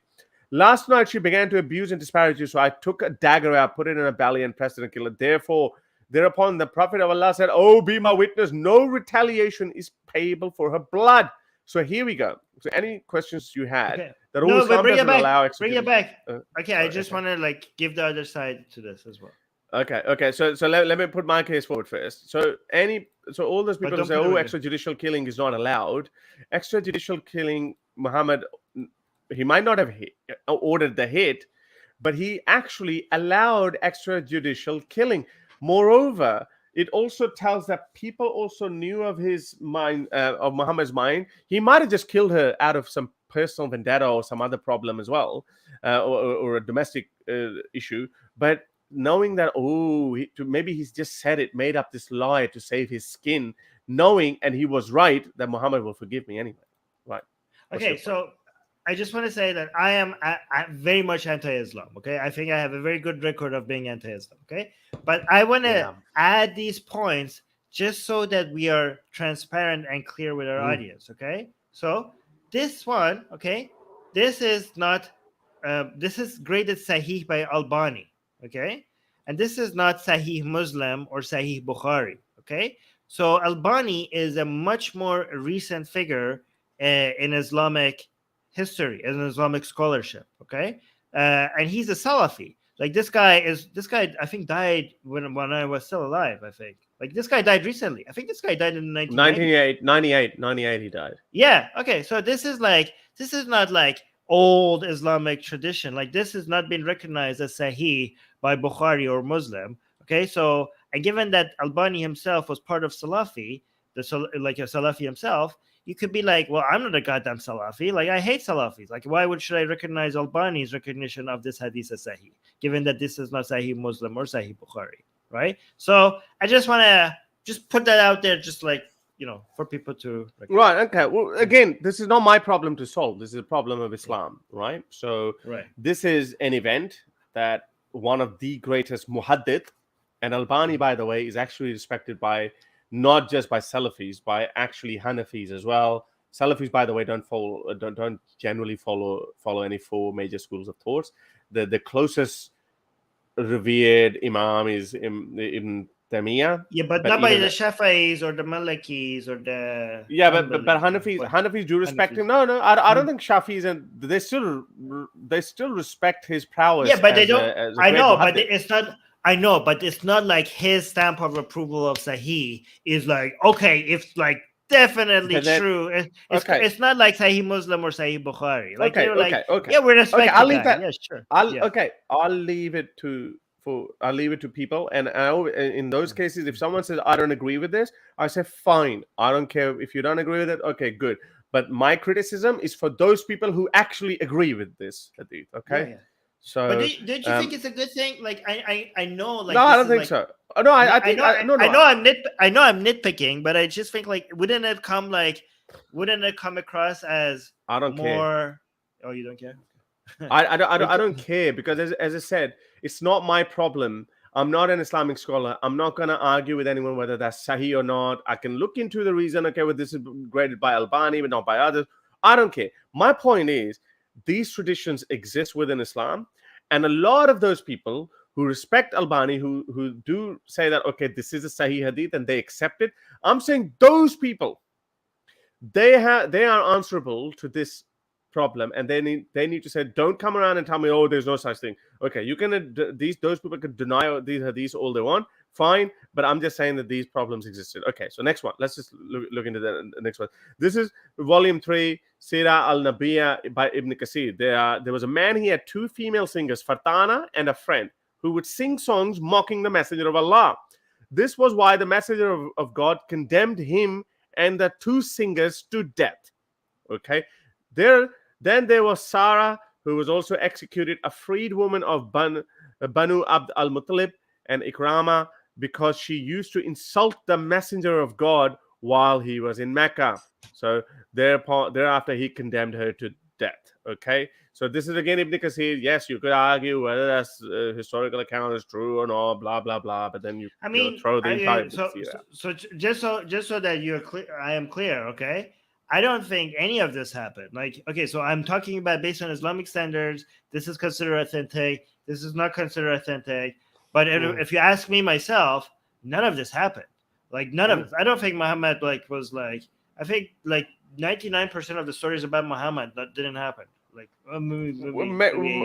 Last night she began to abuse and disparage you, so I took a dagger out, put it in her belly, and pressed it and killed her. Thereupon the Prophet of Allah said, oh, be my witness, no retaliation is payable for her blood. So here we go. So any questions you had? Okay. That Islam doesn't allow bring it back. Okay, I just want to like give the other side to this as well. Okay. So let me put my case forward first. So all those people who say, oh, extrajudicial killing is not allowed. Extrajudicial killing, Muhammad, he might not have ordered the hit, but he actually allowed extrajudicial killing. Moreover, it also tells that people also knew of his mind, of Muhammad's mind. He might have just killed her out of some personal vendetta or some other problem as well, or a domestic issue. But knowing that, maybe he's just said it, made up this lie to save his skin, knowing, and he was right, that Muhammad will forgive me anyway. Right. Okay, so I just want to say that I am very much anti-Islam, okay? I think I have a very good record of being anti-Islam, okay? But I want to add these points just so that we are transparent and clear with our audience, okay? So this one, okay, this is not, this is graded Sahih by Albani, okay? And this is not Sahih Muslim or Sahih Bukhari, okay? So Albani is a much more recent figure in Islamic history, in Islamic scholarship, okay? And he's a Salafi. Like this guy, I think, died when I was still alive, I think. Like this guy died recently. I think this guy died in 1998 he died. Yeah, okay. So this is not like old Islamic tradition. Like this has not been recognized as Sahih by Bukhari or Muslim. Okay, so, and given that Albani himself was part of Salafi, like a Salafi himself, you could be like, well, I'm not a goddamn Salafi. Like, I hate Salafis. Like, why should I recognize Albani's recognition of this hadith as Sahih, given that this is not Sahih Muslim or Sahih Bukhari, right? So I just want to just put that out there, just like, for people to recognize. Right, okay. Well, again, this is not my problem to solve. This is a problem of Islam, right? So this is an event that one of the greatest muhaddith, and Albani, by the way, is actually respected by not just by Salafis, by actually Hanafis as well. Salafis, by the way, don't generally follow any four major schools of thought. The closest revered Imam is Ibn Taymiyyah. Yeah, but not by the Shafi'is or the Malikis or the but Hanafis do respect him. No, I don't think Shafis, and they still respect his prowess. Yeah, but they don't. I know, but it's not. I know, but it's not like his stamp of approval of Sahih is like, okay, it's like definitely true. It's not like Sahih Muslim or Sahih Bukhari. Like, okay. Yeah, we respect. Okay, I'll leave that. Yeah, sure. I'll leave it to people, and in those cases, if someone says I don't agree with this, I say fine. I don't care if you don't agree with it. Okay, good. But my criticism is for those people who actually agree with this hadith. Okay. Yeah. So, but don't you think it's a good thing? Like I know, like no, I don't think so. No, I know I'm nitpicking, but I just think like wouldn't it come across as I don't more? Care. Oh, you don't care? I don't care because as I said, it's not my problem. I'm not an Islamic scholar. I'm not gonna argue with anyone whether that's Sahih or not. I can look into the reason. Okay, well, this is graded by Albani, but not by others. I don't care. My point is, these traditions exist within Islam, and a lot of those people who respect Albani, who do say that, okay, this is a Sahih hadith and they accept it, I'm saying those people, they are answerable to this problem, and they need to say, don't come around and tell me, oh, there's no such thing. Okay, you can those people can deny these hadiths all they want, fine, but I'm just saying that these problems existed. Okay, so next one, let's just look into the next one. This is volume 3, Sirah al-Nabiyya by Ibn Kathir. There was a man, he had two female singers, Fartana and a friend, who would sing songs mocking the Messenger of Allah. This was why the Messenger of God condemned him and the two singers to death. Okay, then there was Sarah, who was also executed, a freed woman of Banu Abd al-Muttalib and Ikrama, because she used to insult the Messenger of God while he was in Mecca. So thereafter he condemned her to death. Okay, so this is again Ibn Kathir. Yes, you could argue whether that's historical account is true or not, blah blah blah. But then you throw the entire so just so that you're clear, I am clear. Okay, I don't think any of this happened. Like, okay, so I'm talking about based on Islamic standards. This is considered authentic. This is not considered authentic. But if you ask me myself, none of this happened. Like none of it. I don't think Muhammad was like. I think like 99% of the stories about Muhammad that didn't happen. Like maybe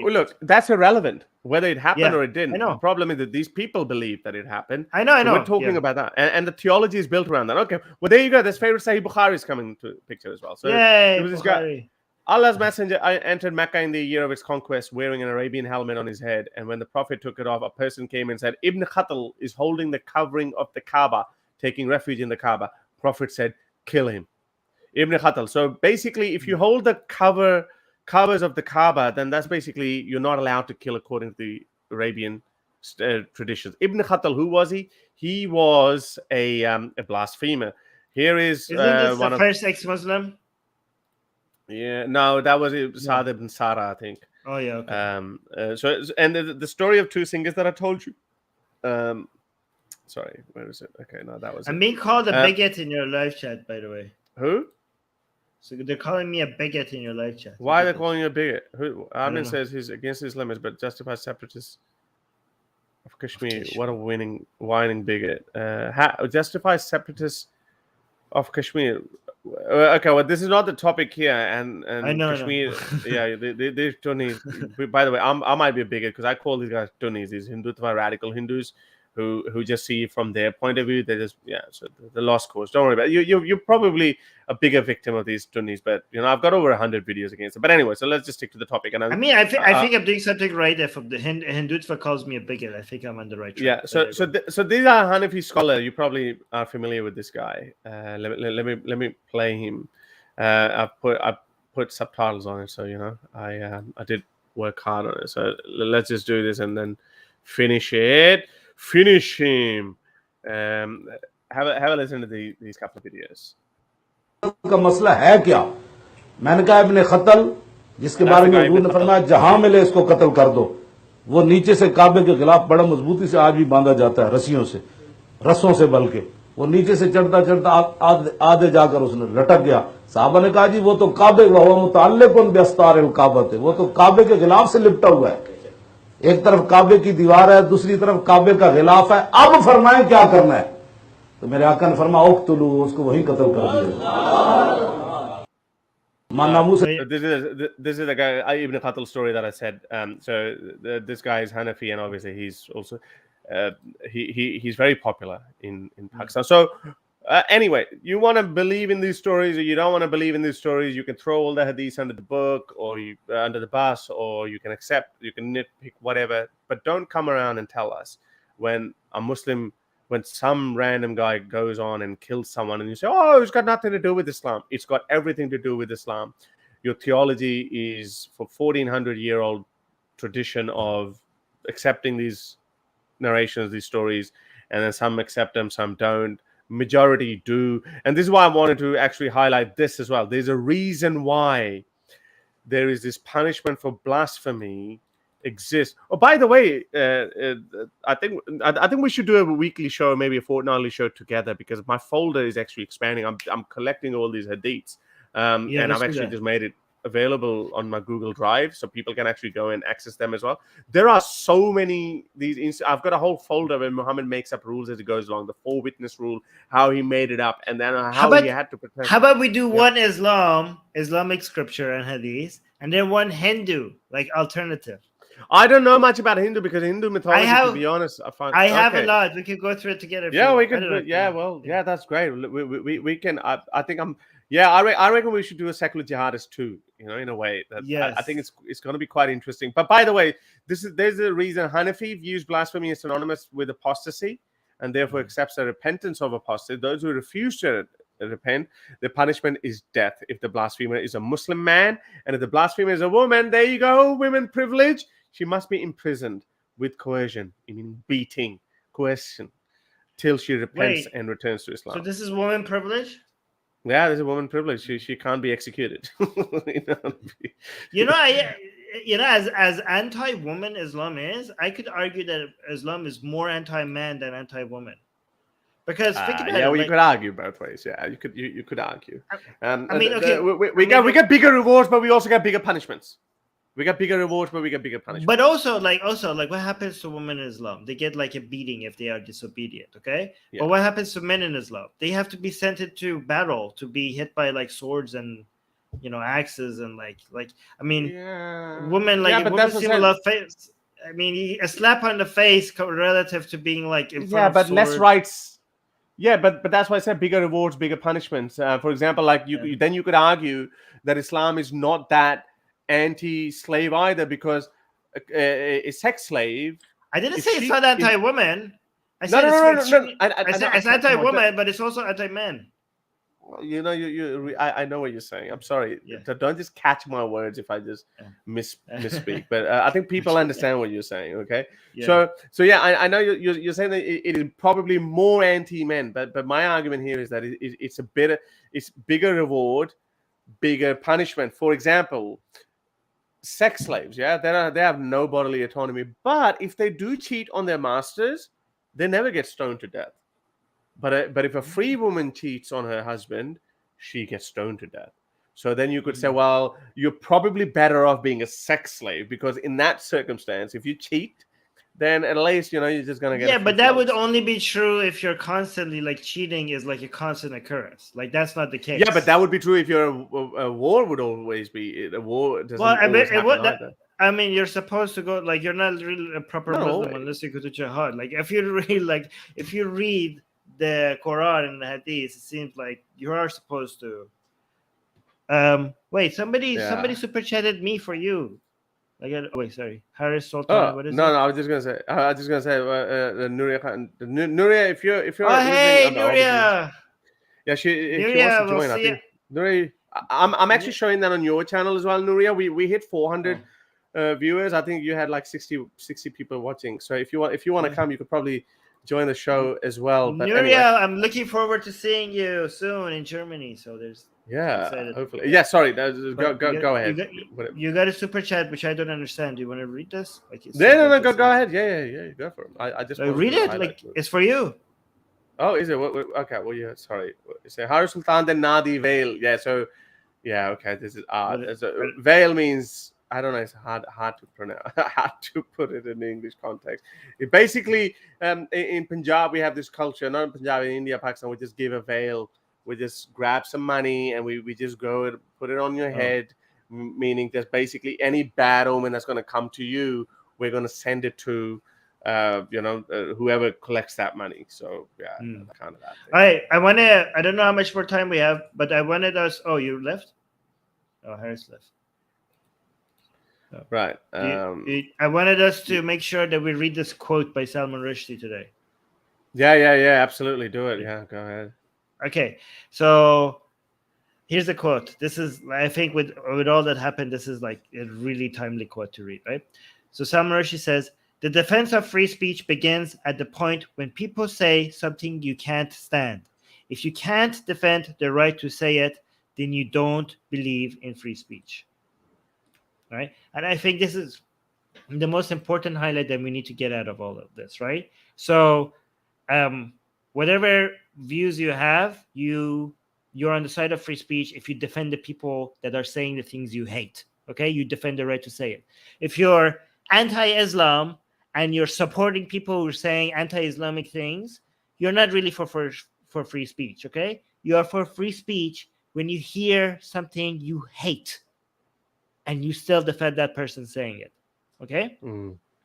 look, that's irrelevant whether it happened or it didn't. I know. The problem is that these people believe that it happened. I know. We're talking about that, and the theology is built around that. Okay, well there you go. This favorite Sahih Bukhari is coming to picture as well. So yay, there was this guy. Allah's messenger entered Mecca in the year of its conquest wearing an Arabian helmet on his head. And when the Prophet took it off, a person came and said, Ibn Khatl is holding the covering of the Kaaba, taking refuge in the Kaaba. Prophet said, kill him. Ibn Khatl. So basically, if you hold the covers of the Kaaba, then that's basically, you're not allowed to kill according to the Arabian traditions. Ibn Khatl, who was he? He was a blasphemer. Here is Isn't this the first ex-Muslim? Yeah, no, that was Saad ibn Sara, I think. Oh yeah. Okay. So and the story of two singers that I told you. Sorry, where is it? Okay, no, that was. I'm being called a bigot in your live chat, by the way. Who? So they're calling me a bigot in your live chat. Why are they calling you a bigot? Armin says he's against Islamists, but justifies separatists of Kashmir. What a whining bigot. Justifies separatists of Kashmir. Okay, well, this is not the topic here, and I know, Kashmir, yeah, they're Sunnis. By the way, I might be a bigot because I call these guys Sunnis, these Hindutva radical Hindus who just see from their point of view. They just so the lost cause. Don't worry about it. You're probably a bigger victim of these Sunnis, but I've got over 100 videos against them. But anyway, so let's just stick to the topic. And I think I'm doing something right. If the Hindutva calls me a bigot, I think I'm on the right track. Yeah. So these are Hanafi scholar. You probably are familiar with this guy. Let me play him. I put subtitles on it, so I did work hard on it. So let's just do this and then finish it. Finish him. Have a listen to these couple of videos. का मसला है क्या? मैंने कहा इब्ने खतल जिसके बारे में हुजूर ने फरमाया जहां मिले इसको कत्ल कर दो, वो नीचे से काबे के खिलाफ बड़ा मजबूती से आज भी बांधा जाता है, रस्सों से बल्कि वो नीचे से चढ़ता चढ़ता आधे जाकर उसने लटक गया। साहबा ने कहा जी वो तो काबे वह मुताल्लिकुन बिअस्तारिल काबा थे, वो तो काबे के खिलाफ से लिपटा हुआ है। एक तरफ काबे की दीवार है, दूसरी तरफ काबे का खिलाफ है। अब फरमाए क्या करना है? तो मेरे आका ने फरमाया उक्तुलू, उसको वही कत्ल कर दिया। This is the guy Ibn Khatl story that I said. So this guy is Hanafi, and obviously he's also he's very popular in Pakistan. So anyway, you want to believe in these stories or you don't want to believe in these stories, you can throw all the hadiths under the book or under the bus, or you can accept, you can nitpick, whatever. But don't come around and tell us when some random guy goes on and kills someone and you say, oh, it's got nothing to do with Islam. It's got everything to do with Islam. Your theology is for 1400-year-old tradition of accepting these narrations, these stories, and then some accept them, some don't. Majority do. And this is why I wanted to actually highlight this as well. There's a reason why there is this punishment for blasphemy exists. Oh, by the way, I think we should do a weekly show, maybe a fortnightly show together, because my folder is actually expanding. I'm collecting all these hadiths, and I've actually just made it available on my Google Drive, so people can actually go and access them as well. There are so many these. I've got a whole folder where Muhammad makes up rules as he goes along. The 4-witness rule, how he made it up, and then how he had to protect. How about we do one Islamic scripture and hadith, and then one Hindu, like alternative. I don't know much about Hindu because Hindu mythology, to be honest, I have a lot. We could go through it together. Yeah, we could. Yeah, that's great. We can. I think I'm. Yeah, I reckon we should do a secular jihadist too. In a way. Yes. I think it's going to be quite interesting. But by the way, there's a reason Hanafi views blasphemy as synonymous with apostasy, and therefore accepts the repentance of apostasy. Those who refuse to repent, the punishment is death. If the blasphemer is a Muslim man, and if the blasphemer is a woman, there you go, women privilege. She must be imprisoned with coercion, meaning beating, coercion, till she repents and returns to Islam. So this is woman privilege? Yeah, there's a woman privilege. She can't be executed. As anti-woman Islam is, I could argue that Islam is more anti-man than anti-woman. Because think about it. You could argue both ways. Yeah, you could argue. Okay. We got bigger rewards, but we also got bigger punishments. We got bigger rewards, but we got bigger punishments. But also, what happens to women in Islam? They get like a beating if they are disobedient, okay? Yeah. But what happens to men in Islam? They have to be sent into battle to be hit by like swords and axes and like I mean, Yeah. women Yeah, but women that's seem to love face. I mean, a slap on the face relative to being like in front of but less sword. rights. Yeah, but that's why I said bigger rewards, bigger punishments. For example, like then you could argue that Islam is not that anti-slave either, because a sex slave. I didn't say it's not anti-woman. I said no. It's anti-woman, but it's also anti-men. I know what you're saying. I'm sorry. Yeah. Don't just catch my words if I just misspeak. But I think people understand what you're saying. Okay. Yeah. So yeah, I know you're saying that it is probably more anti-men, but my argument here is that it's bigger reward, bigger punishment. For example, sex slaves. Yeah, they have no bodily autonomy, but if they do cheat on their masters, they never get stoned to death. But if a free woman cheats on her husband, she gets stoned to death. So then you could say, well, you're probably better off being a sex slave, because in that circumstance, if you cheat, then at least you're just gonna get. Yeah, but that would only be true if you're constantly like cheating is like a constant occurrence. Like that's not the case. Yeah, but that would be true if you're a war would always be a war. Well, I mean, you're supposed to go you're not really a proper Muslim unless you go to jihad. Like if you read the Quran and the Hadith, it seems like you are supposed to. Wait, somebody super chatted me for you. Sorry, Harris Sultan. What is it? No, I was just gonna say. Nuria. Nuria, if you're. Oh, hey, Nuria. Yeah, she wants to join. I think. Nuria, I'm actually showing that on your channel as well, Nuria. We hit 400 viewers. I think you had like 60 people watching. So if you want to come, you could probably join the show as well. But Nuria, anyway. I'm looking forward to seeing you soon in Germany. So there's hopefully. Yeah, sorry. Go ahead. You got a super chat which I don't understand. Do you want to read this? No. Go ahead. Yeah. Go for it. I just read it. It's for you. Oh, is it? Okay. Well, yeah. Sorry. It's Harris Sultan then Nadi Vail. Yeah. So, yeah. Okay. This is odd. Vail means. I don't know. It's hard to pronounce. Hard to put it in the English context. It basically, in Punjab, we have this culture. Not in Punjab, in India, Pakistan, we just give a veil. We just grab some money and we just go and put it on your head. Meaning, there's basically any bad omen that's going to come to you, we're going to send it to, whoever collects that money. So yeah, kind of that thing. I don't know how much more time we have, but I wanted us. Oh, you left? Oh, Harris left. Right. I wanted us to make sure that we read this quote by Salman Rushdie today. Yeah. Absolutely, do it. Yeah, go ahead. Okay, so here's the quote. This is, I think, with all that happened, this is like a really timely quote to read, right? So Salman Rushdie says, "The defense of free speech begins at the point when people say something you can't stand. If you can't defend the right to say it, then you don't believe in free speech." Right? And I think this is the most important highlight that we need to get out of all of this, right? So whatever views you have, you're on the side of free speech if you defend the people that are saying the things you hate. Okay, you defend the right to say it. If you're anti-Islam and you're supporting people who are saying anti-Islamic things, you're not really for free speech. Okay, you are for free speech when you hear something you hate and you still defend that person saying it. Okay,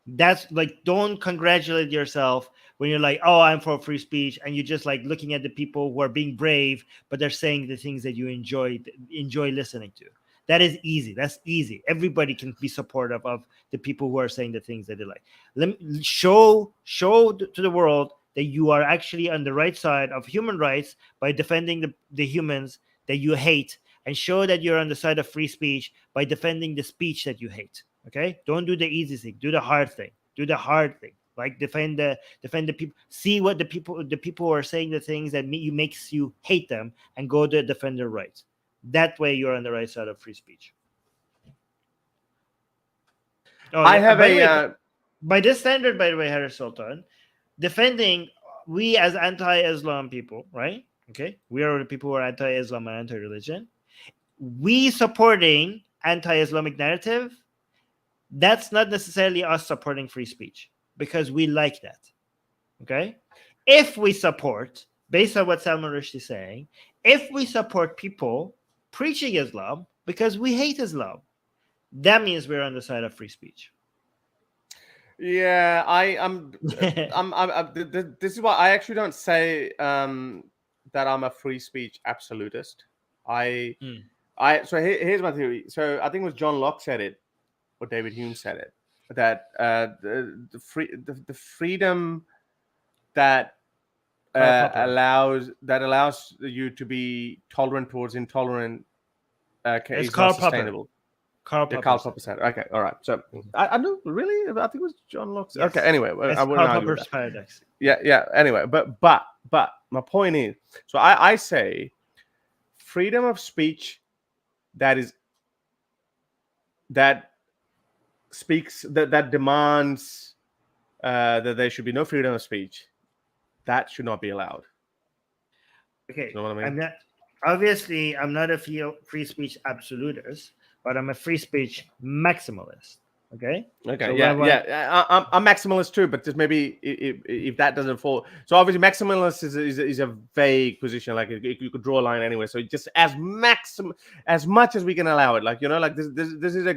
that's like, don't congratulate yourself when you're like, oh, I'm for free speech, and you're just like looking at the people who are being brave, but they're saying the things that you enjoy listening to. That is easy. That's easy. Everybody can be supportive of the people who are saying the things that they like. Let me show to the world that you are actually on the right side of human rights by defending the humans that you hate, and show that you're on the side of free speech by defending the speech that you hate. Okay, don't do the easy thing. Do the hard thing. Do the hard thing. Like defend the people. See what the people who are saying the things that makes you hate them, and go to defend their rights. That way, you're on the right side of free speech. Oh, I have by this standard, by the way, Harris Sultan, defending we as anti-Islam people, right? Okay, we are the people who are anti-Islam and anti-religion. We supporting anti-Islamic narrative, that's not necessarily us supporting free speech, because we like that. Okay? If we support, based on what Salman Rushdie is saying, if we support people preaching Islam, because we hate Islam. That means we're on the side of free speech. Yeah, this is why I actually don't say that I'm a free speech absolutist. So here's my theory. So I think it was John Locke said it, or David Hume said it, that the freedom that allows you to be tolerant towards intolerant is not sustainable. Karl Popper said it. Okay, all right. So I don't really. I think it was John Locke. Yes. Okay. Anyway, I wouldn't argue with that. Paradox. Yeah. Anyway, but my point is, so I say freedom of speech that demands that there should be no freedom of speech, that should not be allowed. Okay. You know what I mean? Obviously, I'm not a free speech absolutist, but I'm a free speech maximalist. Okay. So I'm maximalist too, but just maybe if that doesn't fall. So obviously, maximalist is a vague position. Like you could draw a line anywhere. So just as much as we can allow it. Like this is a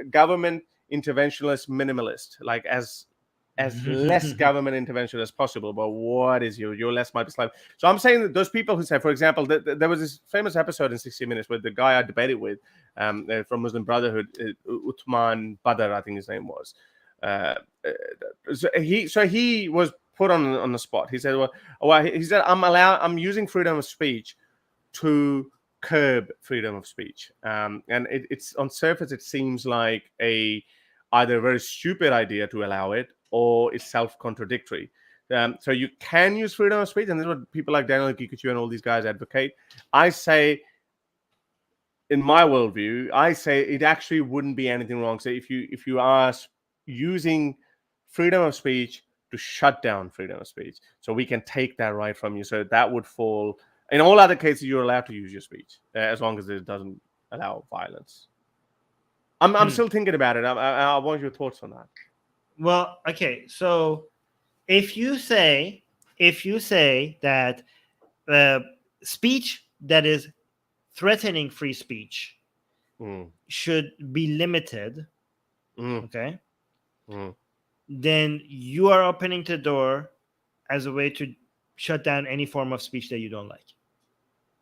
government interventionist minimalist. Like as less government intervention as possible, but what is your less might be slight. So I'm saying that those people who say, for example, there was this famous episode in 60 Minutes where the guy I debated with from Muslim Brotherhood, Uthman Badr, I think his name was. So he was put on the spot. He said, he said, I'm using freedom of speech to curb freedom of speech, and it's on surface it seems like either a very stupid idea to allow it, or it's self-contradictory. So you can use freedom of speech, and this is what people like Daniel Kikuchi and all these guys advocate. I say, in my worldview, I say it actually wouldn't be anything wrong. So if you are using freedom of speech to shut down freedom of speech, so we can take that right from you. So that would fall. In all other cases, you're allowed to use your speech as long as it doesn't allow violence. I'm still thinking about it. I want your thoughts on that. Well, okay. So if you say that speech that is threatening free speech should be limited, okay, then you are opening the door as a way to shut down any form of speech that you don't like.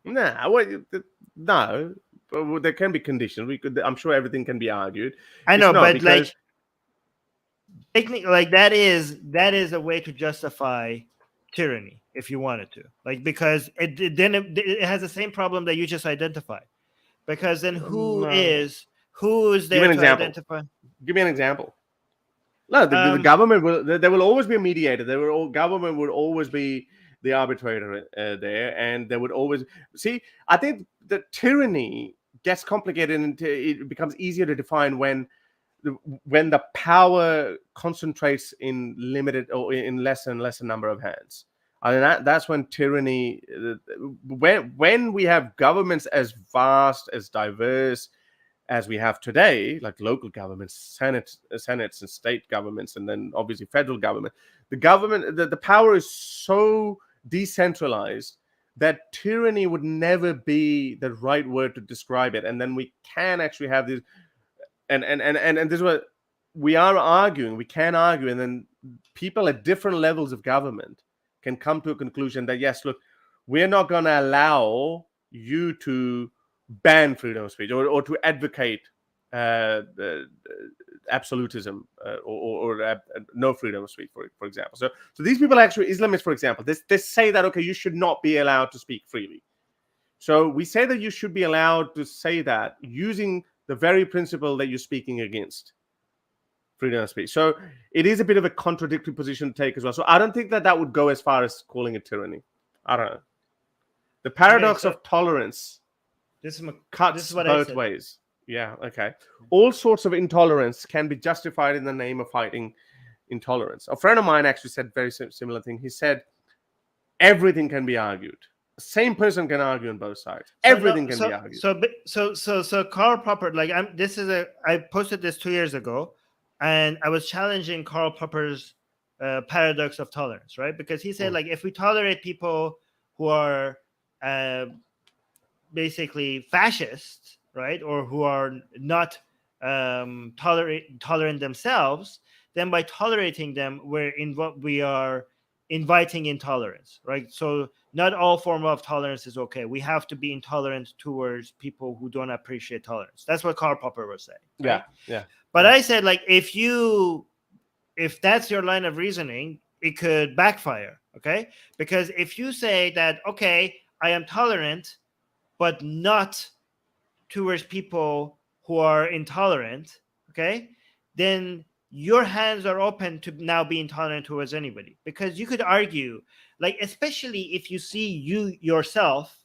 No, but there can be conditions. I'm sure everything can be argued. I know, but because... like that is a way to justify tyranny if you wanted to, like, because it has the same problem that you just identified. Because then who is there to identify? Give me an example. No, the government there will always be a mediator. Government would always be the arbitrator there, and there would always see. I think the tyranny gets complicated, and it becomes easier to define when the power concentrates in limited or in less and lesser number of hands. I mean, that's when tyranny. When we have governments as vast, as diverse as we have today, like local governments, senates and state governments, and then obviously federal government, the power is so decentralized that tyranny would never be the right word to describe it. And then we can actually have this, and this is what we are arguing. We can argue, and then people at different levels of government can come to a conclusion that, yes, look, we're not going to allow you to ban freedom of speech or to advocate absolutism or no freedom of speech, for example. So these people are actually Islamists, for example. They say that, okay, you should not be allowed to speak freely. So we say that you should be allowed to say that using the very principle that you're speaking against, freedom of speech. So it is a bit of a contradictory position to take as well. So I don't think that would go as far as calling it tyranny. I don't know. The paradox of tolerance cuts both ways. Yeah, okay. All sorts of intolerance can be justified in the name of fighting intolerance. A friend of mine actually said a very similar thing. He said, everything can be argued. The same person can argue on both sides. Everything can be argued. So Karl Popper, like I posted this 2 years ago, and I was challenging Karl Popper's paradox of tolerance, right? Because he said, like, if we tolerate people who are basically fascists, right, or who are not tolerant themselves, then by tolerating them, we are inviting intolerance, right? So not all form of tolerance is okay. We have to be intolerant towards people who don't appreciate tolerance. That's what Karl Popper was saying. Right? Yeah. But I said, like, if that's your line of reasoning, it could backfire, okay? Because if you say that, okay, I am tolerant, but not towards people who are intolerant, okay, then your hands are open to now be intolerant towards anybody. Because you could argue, like, especially if you see you yourself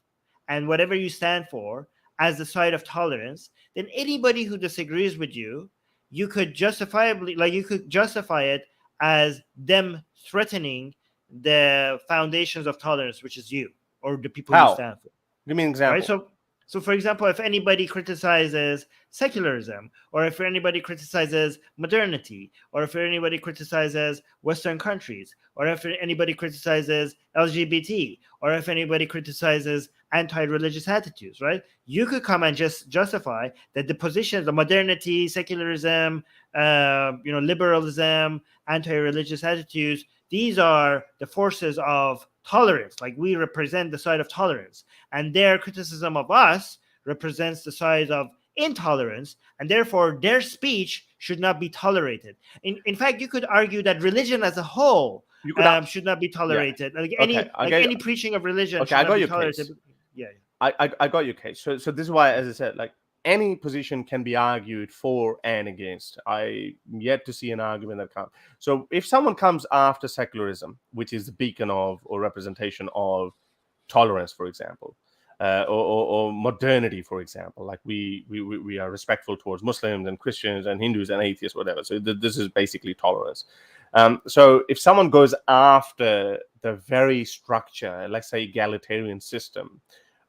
and whatever you stand for as the side of tolerance, then anybody who disagrees with you, you could justifiably, like, you could justify it as them threatening the foundations of tolerance, which is you or the people you stand for. Give me an example. Right? So, for example, if anybody criticizes secularism, or if anybody criticizes modernity, or if anybody criticizes Western countries, or if anybody criticizes LGBT, or if anybody criticizes anti-religious attitudes, right? You could come and just justify that the positions of modernity, secularism, liberalism, anti-religious attitudes, these are the forces of tolerance. Like, we represent the side of tolerance, and their criticism of us represents the side of intolerance, and therefore their speech should not be tolerated. In fact, you could argue that religion as a whole should not be tolerated. Yeah. Any preaching of religion should not be tolerated. Yeah. I got your case. So this is why, as I said, like, any position can be argued for and against. I yet to see an argument that comes. So if someone comes after secularism, which is the beacon of or representation of tolerance, for example, or modernity, for example, like we are respectful towards Muslims and Christians and Hindus and atheists, whatever. So this is basically tolerance. So if someone goes after the very structure, let's say egalitarian system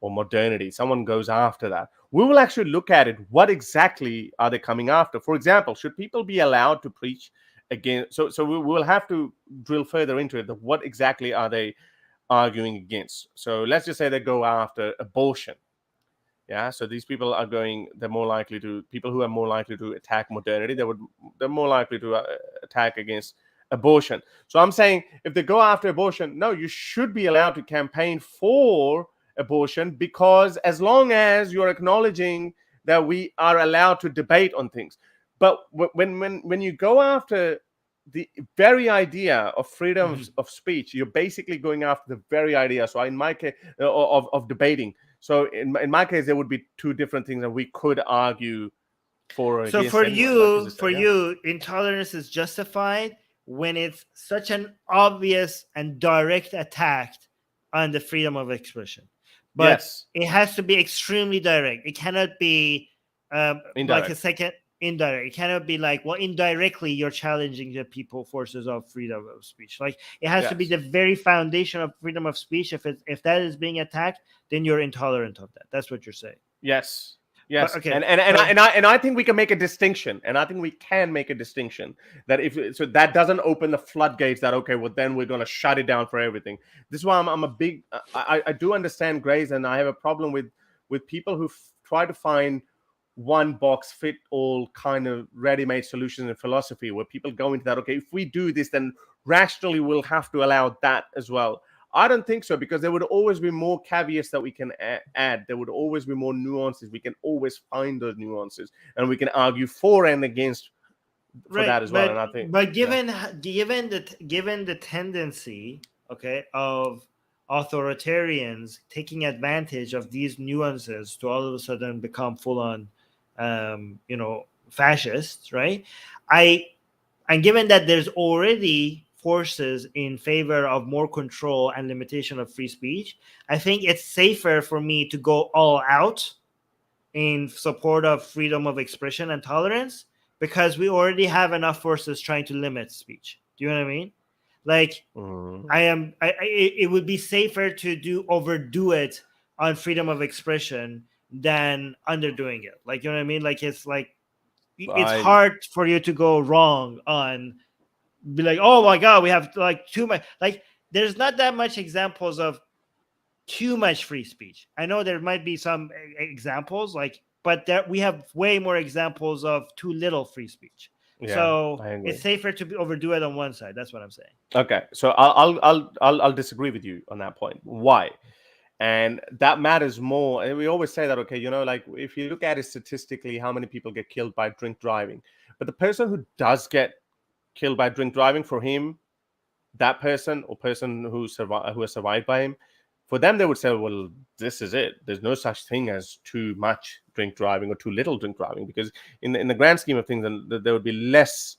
or modernity, someone goes after that, we will actually look at it. What exactly are they coming after? For example, should people be allowed to preach again? So we will have to drill further into it. What exactly are they arguing against? So let's just say they go after abortion. Yeah. So these people are they're more likely to, people who are more likely to attack modernity, they're more likely to attack against abortion. So I'm saying, if they go after abortion, no, you should be allowed to campaign for abortion, because as long as you're acknowledging that we are allowed to debate on things. But when you go after the very idea of freedom of speech, you're basically going after the very idea. So in my case, of debating. So in my case, there would be two different things that we could argue for. So for you, intolerance is justified when it's such an obvious and direct attack on the freedom of expression. But yes, it has to be extremely direct. It cannot be like a second indirect. It cannot be like, well, indirectly you're challenging the people forces of freedom of speech. Like, it has to be the very foundation of freedom of speech. If that is being attacked, then you're intolerant of that. That's what you're saying. Yes. Yes, but, okay. And I think we can make a distinction, and I think we can make a distinction that so that doesn't open the floodgates that, okay, well, then we're going to shut it down for everything. This is why I'm a big, I do understand grace, and I have a problem with people who try to find one box fit all kind of ready-made solutions in philosophy, where people go into that, okay, if we do this, then rationally we'll have to allow that as well. I don't think so, because there would always be more caveats that we can add. There would always be more nuances. We can always find those nuances, and we can argue for and against for that as well. And I think, but given the tendency, okay, of authoritarians taking advantage of these nuances to all of a sudden become full-on, fascists, right? And given that there's already forces in favor of more control and limitation of free speech, I think it's safer for me to go all out in support of freedom of expression and tolerance, because we already have enough forces trying to limit speech. Do you know what I mean? Like, it would be safer to overdo it on freedom of expression than underdoing it. Like, you know what I mean? Like, it's hard for you to go wrong on, be like, oh my God, we have like too much. Like, there's not that much examples of too much free speech. I know there might be some examples, but we have way more examples of too little free speech. Yeah, so it's safer to overdo it on one side. That's what I'm saying. Okay, so I'll disagree with you on that point. Why? And that matters more. And we always say that, okay, like if you look at it statistically, how many people get killed by drink driving, but the person who does get killed by drink driving, for him, that person or person who has survived by him, for them, they would say, well, this is it. There's no such thing as too much drink driving or too little drink driving, because in the grand scheme of things, then there would be less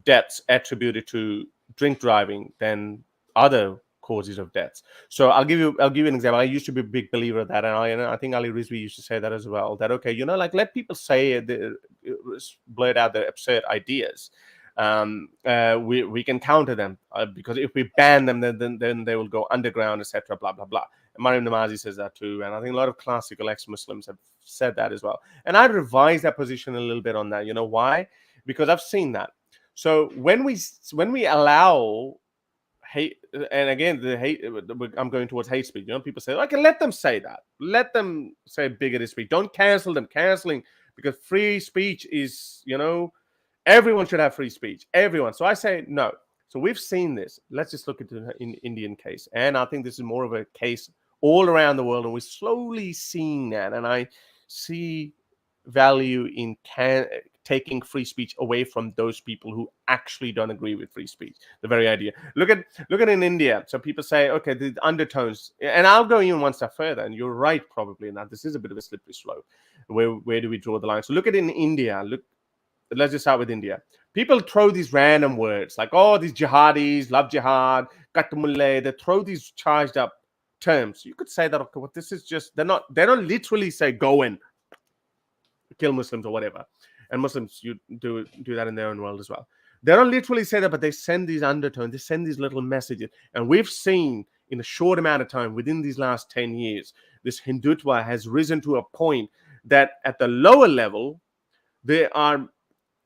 deaths attributed to drink driving than other causes of deaths. So I'll give you an example. I used to be a big believer of that, and I think Ali Rizvi used to say that as well. That okay, like let people say blurt out their absurd ideas. We can counter them because if we ban them, then they will go underground, etc. Blah blah blah. And Armin Navabi says that too, and I think a lot of classical ex-Muslims have said that as well. And I revised that position a little bit on that. You know why? Because I've seen that. So when we allow hate, and again the hate, I'm going towards hate speech. People say, okay, let them say that. Let them say bigoted speech. Don't cancel them. Canceling, because free speech is, everyone should have free speech. Everyone. So I say no. So we've seen this. Let's just look at the Indian case. And I think this is more of a case all around the world. And we're slowly seeing that. And I see value in taking free speech away from those people who actually don't agree with free speech. The very idea. Look at in India. So people say, okay, the undertones. And I'll go even one step further. And you're right, probably, in that this is a bit of a slippery slope. Where do we draw the line? So look at in India. Let's just start with India. People throw these random words like, oh, these jihadis love jihad, katmulle. They throw these charged up terms. You could say that, okay, what this is just, they don't literally say go and kill Muslims or whatever. And Muslims, you do that in their own world as well. They don't literally say that, but they send these undertones, they send these little messages. And we've seen in a short amount of time, within these last 10 years, this Hindutva has risen to a point that at the lower level, there are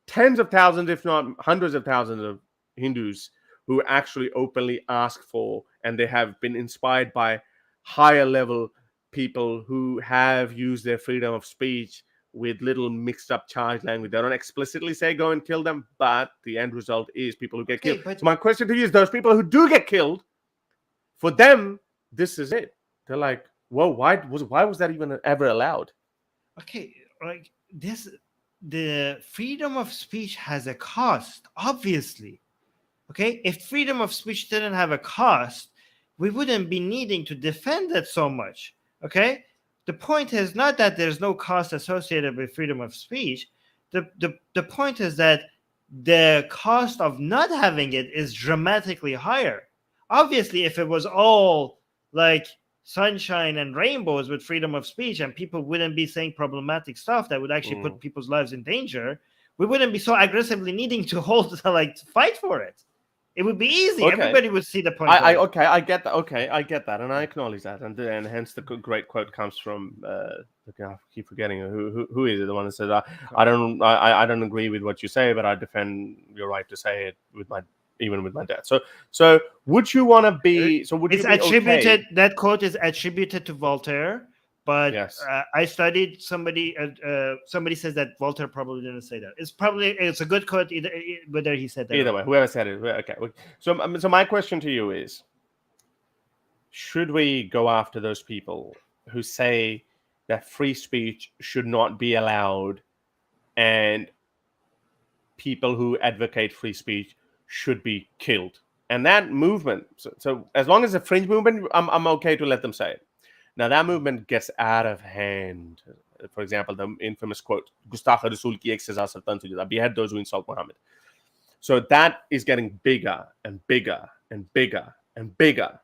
tens of thousands, if not hundreds of thousands of Hindus who actually openly ask for, and they have been inspired by higher level people who have used their freedom of speech with little mixed up charged language. They don't explicitly say go and kill them, but the end result is people who get killed. So my question to you is, those people who do get killed, for them, this is it. They're like, whoa, why was that even ever allowed? Okay, like this, the freedom of speech has a cost, obviously. Okay, if freedom of speech didn't have a cost, we wouldn't be needing to defend it so much. Okay, the point is not that there's no cost associated with freedom of speech. The point is that the cost of not having it is dramatically higher. Obviously, if it was all like sunshine and rainbows with freedom of speech and people wouldn't be saying problematic stuff that would actually put people's lives in danger, we wouldn't be so aggressively needing to fight for it. It would be easy. Okay. Everybody would see the point. I get that. Okay, I get that, and I acknowledge that, and hence the great quote comes from. I keep forgetting who is it? The one that says, "I don't agree with what you say, but I defend your right to say it even with my dad." So would you want to be? So would it's you be attributed? Okay? That quote is attributed to Voltaire. But yes. I studied somebody says that Voltaire probably didn't say that. It's a good quote whether he said that. Either way, whoever said it. Okay. So my question to you is, should we go after those people who say that free speech should not be allowed and people who advocate free speech should be killed? And that movement, so as long as it's a fringe movement, I'm okay to let them say it. Now, that movement gets out of hand. For example, the infamous quote, Gustakh Rasul ki ek saza sultan tujhe, behead those who insult Muhammad. So that is getting bigger and bigger and bigger and bigger.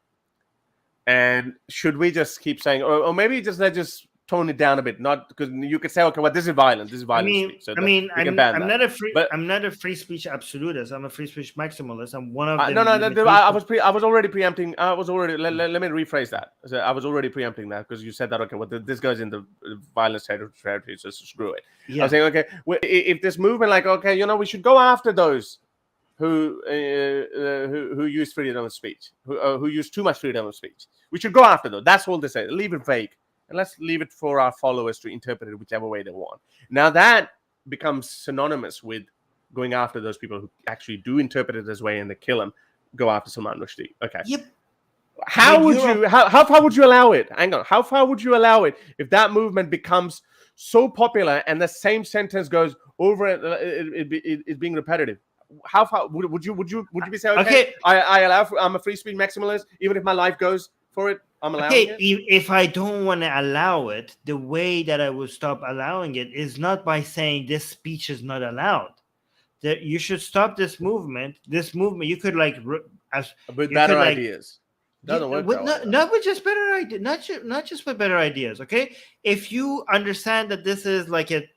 And should we just keep saying, or maybe let's just tone it down a bit? Not because you could say, okay, well, this is violent. This is violent speech. So I'm not a free speech absolutist. I'm a free speech maximalist. I'm one of them. I was already preempting. Let me rephrase that. So I was already preempting that because you said that, okay, well, this goes in the violence territory, so screw it. Yeah. I was saying, okay, if this movement, like, okay, we should go after those who use freedom of speech, who use too much freedom of speech. We should go after those. That's all they say. Leave it vague, and let's leave it for our followers to interpret it whichever way they want. Now that becomes synonymous with going after those people who actually do interpret it this way and they kill them. Go after Salman Rushdie. Okay. Yep. How far would you allow it? Hang on. How far would you allow it if that movement becomes so popular and the same sentence goes over it being repetitive? How far would you be saying, okay, I'm a free speech maximalist, even if my life goes for it, I'm allowing it? If I don't want to allow it, the way that I would stop allowing it is not by saying this speech is not allowed. That you should stop this movement. You could with better ideas. Doesn't work not with just better ideas, not just with better ideas. Okay, if you understand that this is like a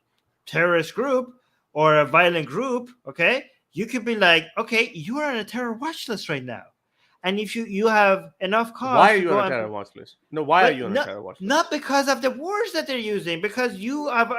terrorist group or a violent group, okay, you could be like, okay, you are on a terror watch list right now, and if you have enough cause, why are you on a terror watch list? No, why are you on a terror watch list? Not because of the words that they're using, because you have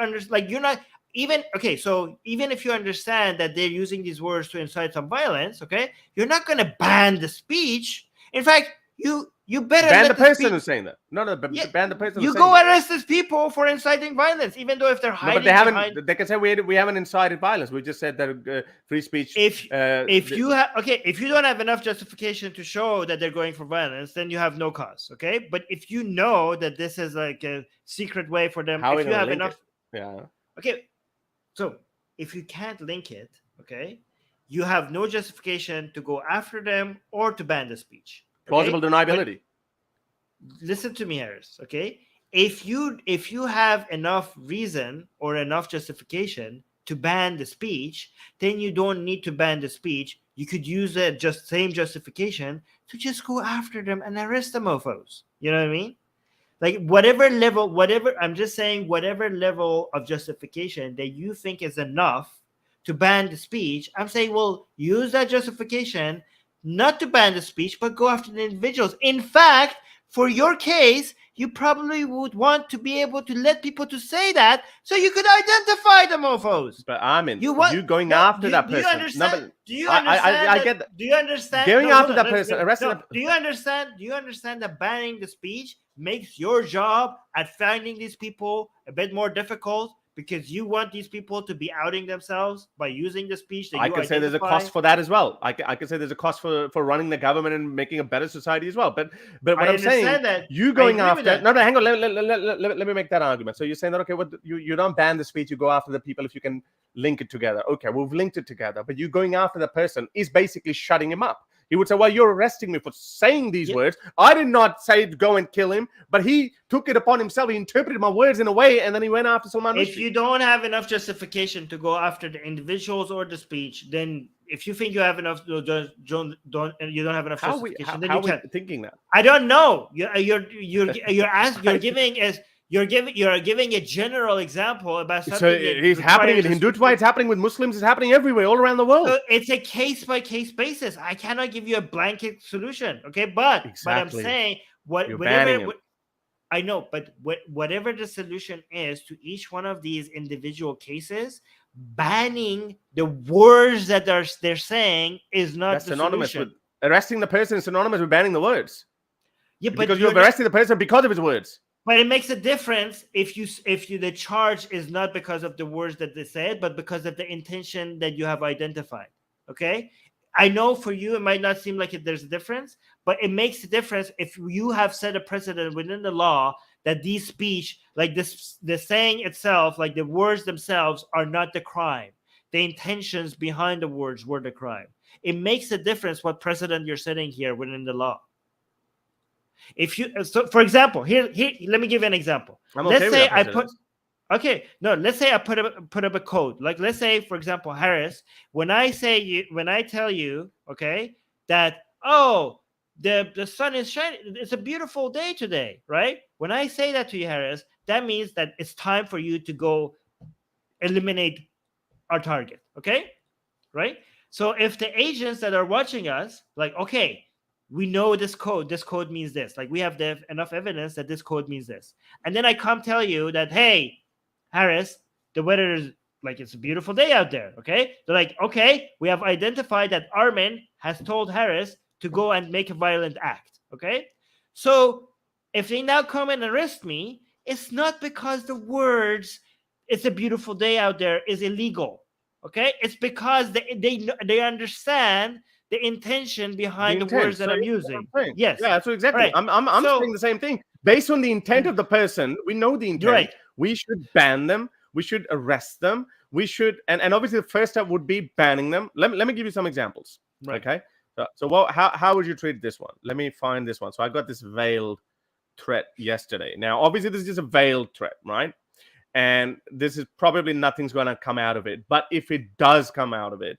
you're not. Even so even if you understand that they're using these words to incite some violence, okay, you're not going to ban the speech. In fact, you better ban the person who's saying that. No, ban the person. You go arrest these people for inciting violence, even though if they're hiding. No, but they haven't. They can say we haven't incited violence. We just said that free speech. If you don't have enough justification to show that they're going for violence, then you have no cause. Okay, but if you know that this is like a secret way for them, if you have enough, okay. So if you can't link it, okay, you have no justification to go after them or to ban the speech. Okay? Plausible deniability. Listen to me, Harris. Okay, if you have enough reason or enough justification to ban the speech, then you don't need to ban the speech. You could use that same justification to just go after them and arrest the mofos. You know what I mean? Like whatever level of justification that you think is enough to ban the speech, I'm saying, well, use that justification not to ban the speech, but go after the individuals. In fact, for your case, you probably would want to be able to let people to say that so you could identify the mofos. But Armin, you going after that person. Do you understand? Do you understand? I get that. Do you understand? Going after that person, arresting them. Do you understand? Do you understand that banning the speech makes your job at finding these people a bit more difficult because you want these people to be outing themselves by using the speech that I can say there's a cost for that as well. I can say there's a cost for running the government and making a better society as well. But what I'm saying, that. You going after no, hang on, let me make that argument. So you're saying that, okay, you don't ban the speech, you go after the people if you can link it together. Okay, we've linked it together, but you going after the person is basically shutting him up. He would say, well, you're arresting me for saying these words. I did not say go and kill him, but he took it upon himself. He interpreted my words in a way, and then he went after Salman Rushdie. If you don't have enough justification to go after the individuals or the speech, then if you think you have enough, you don't have enough justification. Then you can't. Thinking that? I don't know. You're giving a general example about something. So it's happening in Hindutva. It's happening with Muslims. It's happening everywhere, all around the world. So it's a case-by-case basis. I cannot give you a blanket solution. Okay, but I'm saying I know, but whatever the solution is to each one of these individual cases, banning the words that they're saying is not the synonymous solution. With arresting the person is synonymous with banning the words. Yeah, but because you're arresting the person because of his words. But it makes a difference if the charge is not because of the words that they said, but because of the intention that you have identified. Okay, I know for you it might not seem like there's a difference, but it makes a difference if you have set a precedent within the law that these speech, like this, the saying itself, like the words themselves, are not the crime. The intentions behind the words were the crime. It makes a difference what precedent you're setting here within the law. If you, so for example, here, let me give you an example. Let's say I put up a code. Like, let's say, for example, Harris, when I tell you, okay, that, oh, the sun is shining, it's a beautiful day today, right? When I say that to you, Harris, that means that it's time for you to go eliminate our target, okay? Right? So if the agents that are watching us, like, okay, we know this code means this. Like, we have enough evidence that this code means this. And then I come tell you that, hey, Harris, the weather is like it's a beautiful day out there. Okay, they're like, okay, we have identified that Armin has told Harris to go and make a violent act. Okay, so if they now come and arrest me, it's not because the words "it's a beautiful day out there" is illegal. Okay, it's because they understand the intention behind the words that I'm using. Yes, yeah, that's exactly. Right. I'm saying the same thing. Based on the intent of the person, we know the intent. Right. We should ban them. We should arrest them. We should, and obviously the first step would be banning them. Let me give you some examples. Right. Okay. So how would you treat this one? Let me find this one. So I got this Vail threat yesterday. Now, obviously, this is just a Vail threat, right? And this is probably nothing's going to come out of it. But if it does come out of it,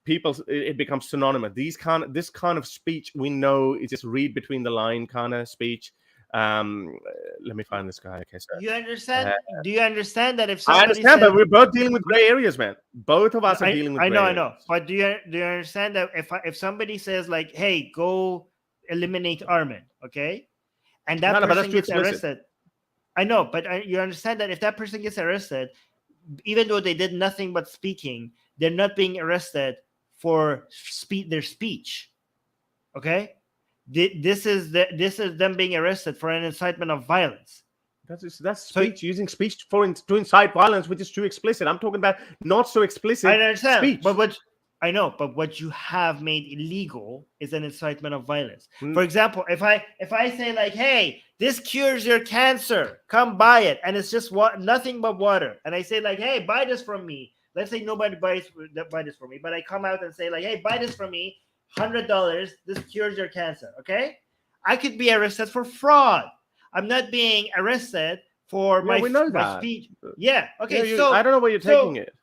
it becomes synonymous. This kind of speech, we know, is just read between the line kind of speech. Let me find this guy. Okay, so you understand? Do you understand that if somebody I understand, but we're both dealing with gray areas, man. Both of us are dealing with. I know. But do you understand that if somebody says like, "Hey, go eliminate Armin," okay, and that person gets arrested. I know, but you understand that if that person gets arrested, even though they did nothing but speaking, they're not being arrested for their speech. Okay, this is them being arrested for an incitement of violence. That's speech, using speech to incite violence, which is too explicit. I'm talking about not so explicit. I understand, speech. But what you have made illegal is an incitement of violence. For example, if I say like, "Hey, this cures your cancer, come buy it," and it's just nothing but water, and I say like, "Hey, buy this from me." Let's say nobody buy this from me, but I come out and say like, "Hey, buy this from me, $100. This cures your cancer." Okay, I could be arrested for fraud. I'm not being arrested for my speech. Yeah. Okay. So I don't know where you're taking it.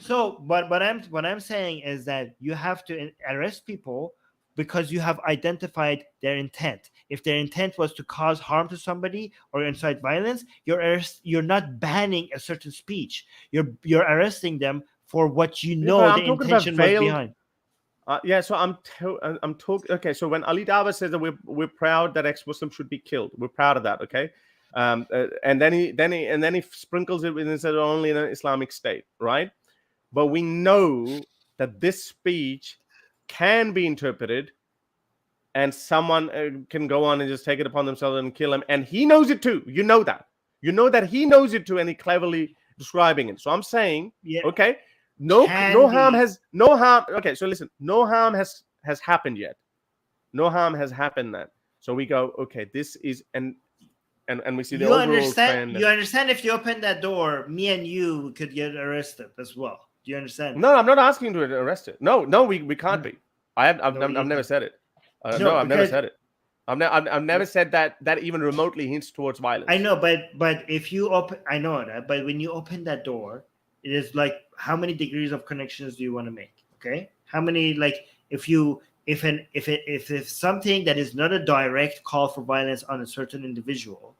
So, but what I'm saying is that you have to arrest people because you have identified their intent. If their intent was to cause harm to somebody or incite violence, you're not banning a certain speech. You're arresting them for what you know the intention was behind. So I'm talking. Okay, so when Ali Dawah says that we're proud that ex-Muslims should be killed, we're proud of that. Okay, and then he sprinkles it and says only in an Islamic state, right? But we know that this speech can be interpreted, and someone can go on and just take it upon themselves and kill him, and he knows it too. You know that he knows it too, and he cleverly describing it. So I'm saying, okay. No harm. Okay, so listen, no harm has happened yet. No harm has happened then. So we go, okay, this is and we see the overall trend. You understand if you open that door, me and you could get arrested as well. Do you understand? No, I'm not asking to get arrested. No, we can't be. I've never said it. I've never said it. I've never said that even remotely hints towards violence. I know, but if you open, I know that, but when you open that door, it is like, how many degrees of connections do you want to make? Okay, how many, like, if something that is not a direct call for violence on a certain individual,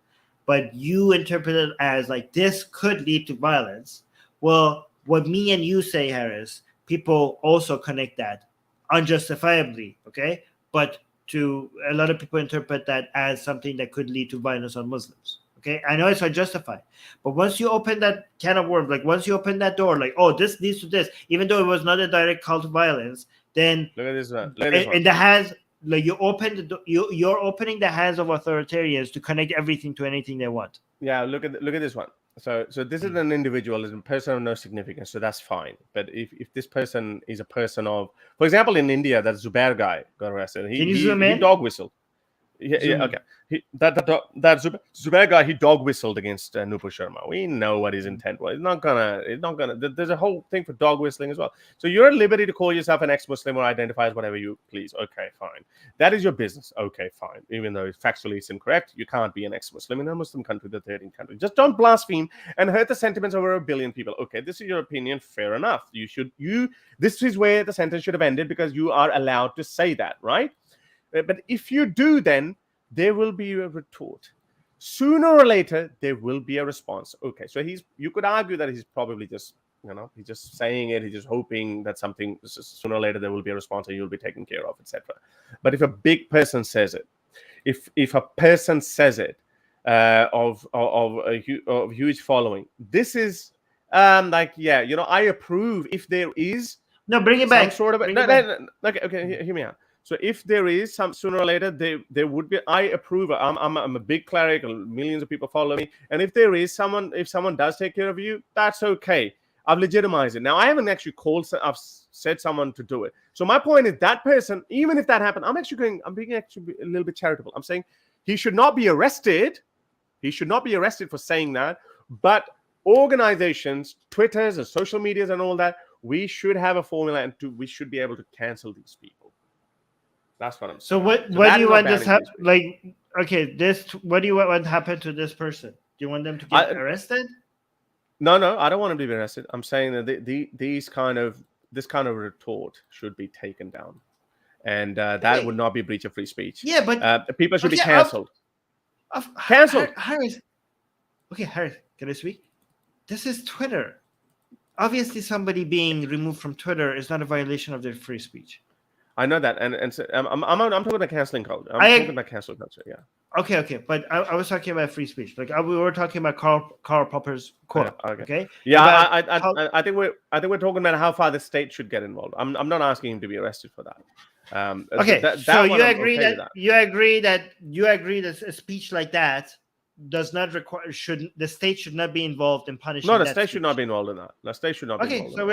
but you interpret it as like this could lead to violence. Well, what me and you say, Harris, people also connect that unjustifiably. Okay, but to a lot of people interpret that as something that could lead to violence on Muslims. Okay, I know it's unjustified, but once you open that can of worms, like once you open that door, like, oh, this leads to this, even though it was not a direct call to violence, then look at this one. In the hands, like you're opening the hands of authoritarians to connect everything to anything they want. Yeah, look at this one. So this is an individual, is a person of no significance, so that's fine. But if this person is a person of, for example, in India, that Zubair guy got arrested. He dog whistled. Yeah, okay. That Zubair guy, he dog whistled against Nupur Sharma. We know what his intent was. It's not gonna. There's a whole thing for dog whistling as well. So you're at liberty to call yourself an ex-Muslim or identify as whatever you please. Okay, fine. That is your business. Okay, fine. Even though factually it's incorrect, you can't be an ex-Muslim in a Muslim country, the 13th country. Just don't blaspheme and hurt the sentiments of over 1 billion people. Okay, this is your opinion. Fair enough. This is where the sentence should have ended because you are allowed to say that, right? But if you do, then there will be a retort. Sooner or later, there will be a response. Okay, so you could argue that he's probably just, he's just saying it. He's just hoping that something sooner or later there will be a response and you'll be taken care of, etc. But if a big person says it, if a person says it of huge following, this is like, yeah, you know, I approve if there is No, bring it back. some sort of okay, hear me out. So if there is some, sooner or later there would be, I approve. I'm a big cleric, millions of people follow me, and if there is someone, if someone does take care of you, that's okay. I've legitimized it. Now I haven't actually I've said someone to do it. So my point is that person, even if that happened, I'm being actually a little bit charitable. I'm saying he should not be arrested. He should not be arrested for saying that. But organizations, Twitters and social medias and all that, we should have a formula, and we should be able to cancel these people. That's what I'm saying. So what do you want this like? Okay, what do you want happen to this person? Do you want them to get arrested? No, I don't want them to be arrested. I'm saying that this kind of retort should be taken down, and that would not be breach of free speech. Yeah, but people should be cancelled. Cancelled. Harris. Okay, Harris, can I speak? This is Twitter. Obviously, somebody being removed from Twitter is not a violation of their free speech. I know that, and so, I'm talking about canceling culture. I'm talking about cancel culture. Yeah. Okay, but I was talking about free speech. Like we were talking about Karl Popper's quote. Okay. Yeah, I think we're talking about how far the state should get involved. I'm not asking him to be arrested for that. Okay. So you agree that a speech like that does not require the state should not be involved in punishing. No, the state should not be involved in that. The state should not be involved. Okay, so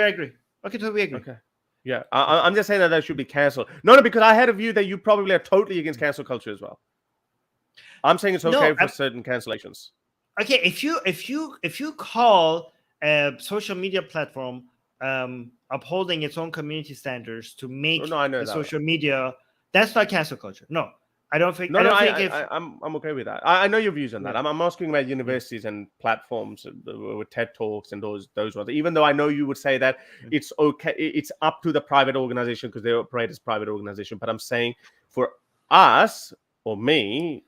we agree. Okay. Yeah, I'm just saying that should be cancelled. No, because I had a view that you probably are totally against cancel culture as well. I'm saying it's okay for certain cancellations. Okay, if you call a social media platform upholding its own community standards to make social media, that's not cancel culture. No. I don't think. I'm okay with that. I know your views on that. I'm asking about universities and platforms with TED Talks and those ones. Even though I know you would say that it's okay, it's up to the private organization because they operate as private organization. But I'm saying for us or me,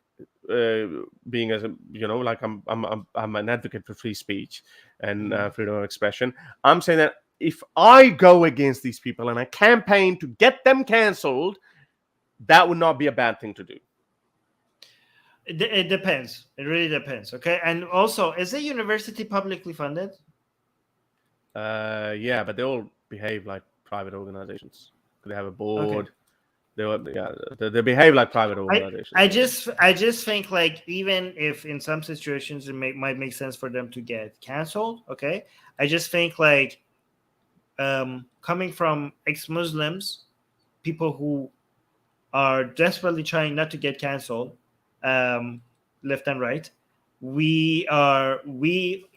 being as a, you know, like I'm an advocate for free speech and freedom of expression. I'm saying that if I go against these people and I campaign to get them cancelled, that would not be a bad thing to do. It depends. It really depends. Okay. And also, is the university publicly funded? Yeah, but they all behave like private organizations. They have a board. Okay. They behave like private organizations. I just think like even if in some situations it might make sense for them to get canceled. Okay. I just think like coming from ex-Muslims, people who are desperately trying not to get canceled, left and right. We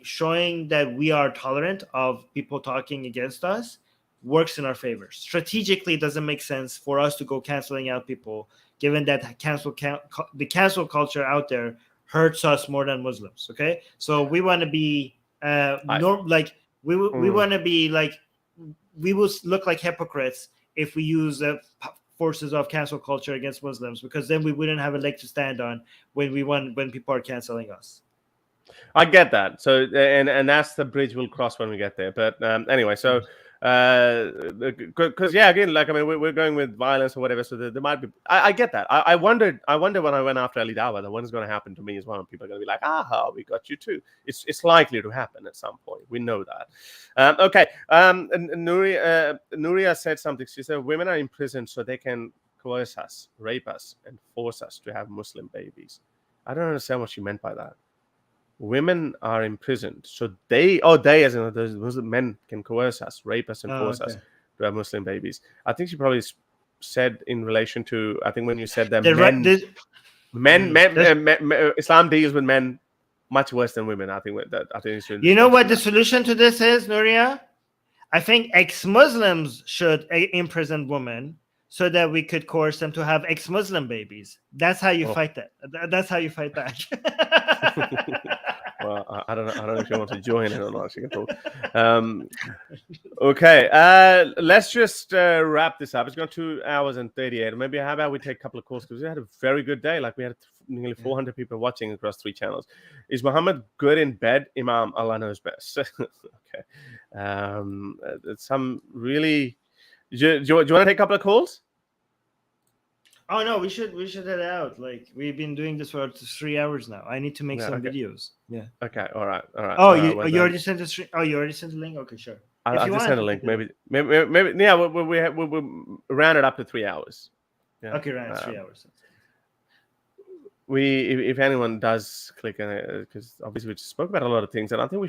showing that we are tolerant of people talking against us works in our favor. Strategically, it doesn't make sense for us to go canceling out people, given that the cancel culture out there hurts us more than Muslims. Okay, so we want to be we want to be like, we will look like hypocrites if we use forces of cancel culture against Muslims, because then we wouldn't have a leg to stand on when people are canceling us. I get that. So and that's the bridge we'll cross when we get there. But anyway, so because again, like I mean, we're going with violence or whatever. So there might be. I get that. I wonder when I went after Ali Dawah, that what is going to happen to me as well. And people are going to be like, "Aha, we got you too." It's likely to happen at some point. We know that. Okay. Nuria said something. She said, "Women are imprisoned so they can coerce us, rape us, and force us to have Muslim babies." I don't understand what she meant by that. Women are imprisoned, so they as in those Muslim men can coerce us, rape us, and force us to have Muslim babies. I think she probably said in relation to, I think when you said that Islam deals with men much worse than women. I think it's you know what the solution to this is, Nuria? I think ex-Muslims should imprison women so that we could coerce them to have ex-Muslim babies. That's how you fight that. That's how you fight back. Well, I don't know if you want to join it or not. You can talk. Okay, let's just wrap this up. It's gone 2 hours and 38. Maybe how about we take a couple of calls, because we had a very good day. Like we had nearly 400 people watching across 3 channels. Is Muhammad good in bed? Imam, Allah knows best. Okay. Some really. Do you want to take a couple of calls? Oh no, we should head out. Like we've been doing this for 3 hours now. I need to make some videos. Yeah. Okay. All right. Oh, you already sent the stream. Oh, you already sent the link. Okay, sure. I'll just send a link. Maybe. Yeah. We'll round it up to 3 hours. Yeah. Okay, right. 3 hours. If anyone does click on it, because obviously we just spoke about a lot of things, and I think we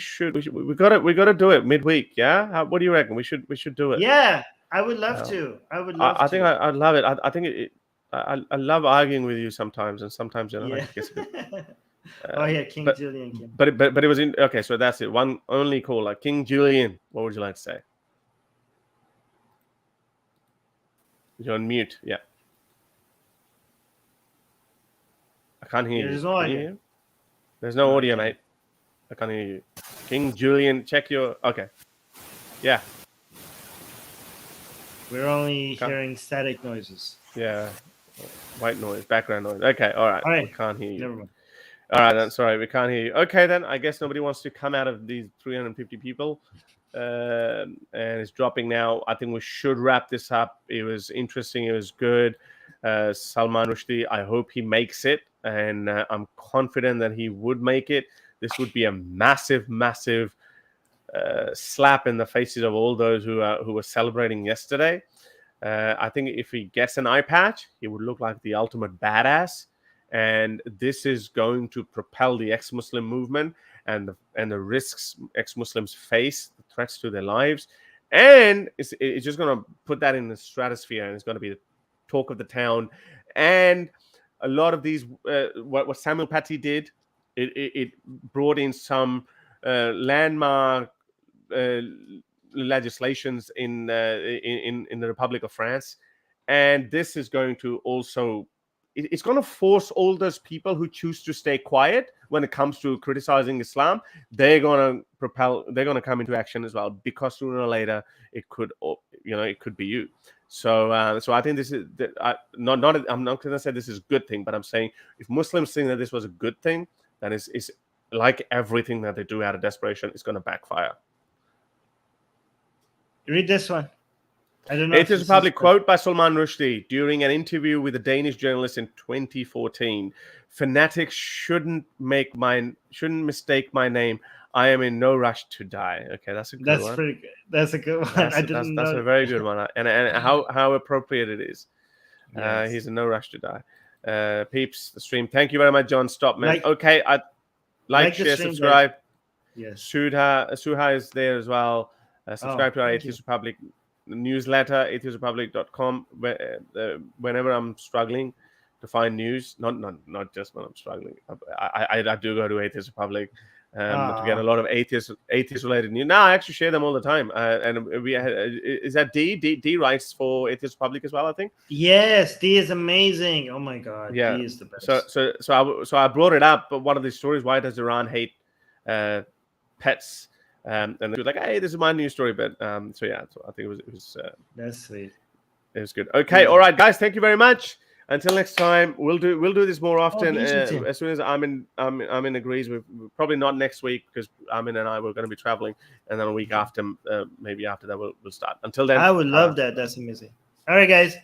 got to do it midweek. Yeah. What do you reckon? We should do it. Yeah, I would love to. I think I'd love it. I think I love arguing with you sometimes, and sometimes I guess a bit. King Julian. But it was okay. So that's it. One only caller, King Julian. What would you like to say? You're on mute. Yeah. I can't hear you. There's no audio. There's no audio, mate. I can't hear you. King Julian, check your. Okay. Yeah. We're only hearing static noises. Yeah. White noise, background noise. Okay, all right. We can't hear you. Never mind. All right, then. Sorry, we can't hear you. Okay, then. I guess nobody wants to come out of these 350 people. And it's dropping now. I think we should wrap this up. It was interesting. It was good. Salman Rushdie, I hope he makes it. And I'm confident that he would make it. This would be a massive, massive slap in the faces of all those who were celebrating yesterday. I think if he gets an eye patch, he would look like the ultimate badass, and this is going to propel the ex-Muslim movement and the risks ex-Muslims face, the threats to their lives, and it's just going to put that in the stratosphere, and it's going to be the talk of the town. And a lot of these, what Samuel Paty did, it brought in some landmark legislations in the Republic of France, and this is going to also it's going to force all those people who choose to stay quiet when it comes to criticizing Islam. They're going to come into action as well, because sooner or later it could be you. So I think this is I'm not going to say this is a good thing, but I'm saying if Muslims think that this was a good thing, then it's like everything that they do out of desperation, it's going to backfire. Read this one. I don't know. Atheist Republic quote by Salman Rushdie during an interview with a Danish journalist in 2014. Fanatics shouldn't mistake my name. I am in no rush to die. Okay, that's a good one. That's pretty good. That's a good one. That's a very good one. And how appropriate it is. Yes. He's in no rush to die. Peeps, the stream. Thank you very much, John. Stop, man. Okay, like share, subscribe. Yes. Suha is there as well. Subscribe to our Atheist Republic newsletter, atheistrepublic.com. Whenever I'm struggling to find news, not just when I'm struggling, I do go to Atheist Republic to get a lot of atheist related news. No, I actually share them all the time. And is that D writes for Atheist Republic as well, I think. Yes, D is amazing. Oh my god, yeah. D is the best. So I brought it up. But one of these stories: why does Iran hate pets? And they were like, "Hey, this is my news story." But so I think it was. That's sweet. It was good. Okay, all right, guys. Thank you very much. Until next time, we'll do this more often. As soon as Armin agrees, we're probably not next week because Armin and I were going to be traveling, and then a week after, maybe after that, we'll start. Until then, I would love that. That's amazing. All right, guys.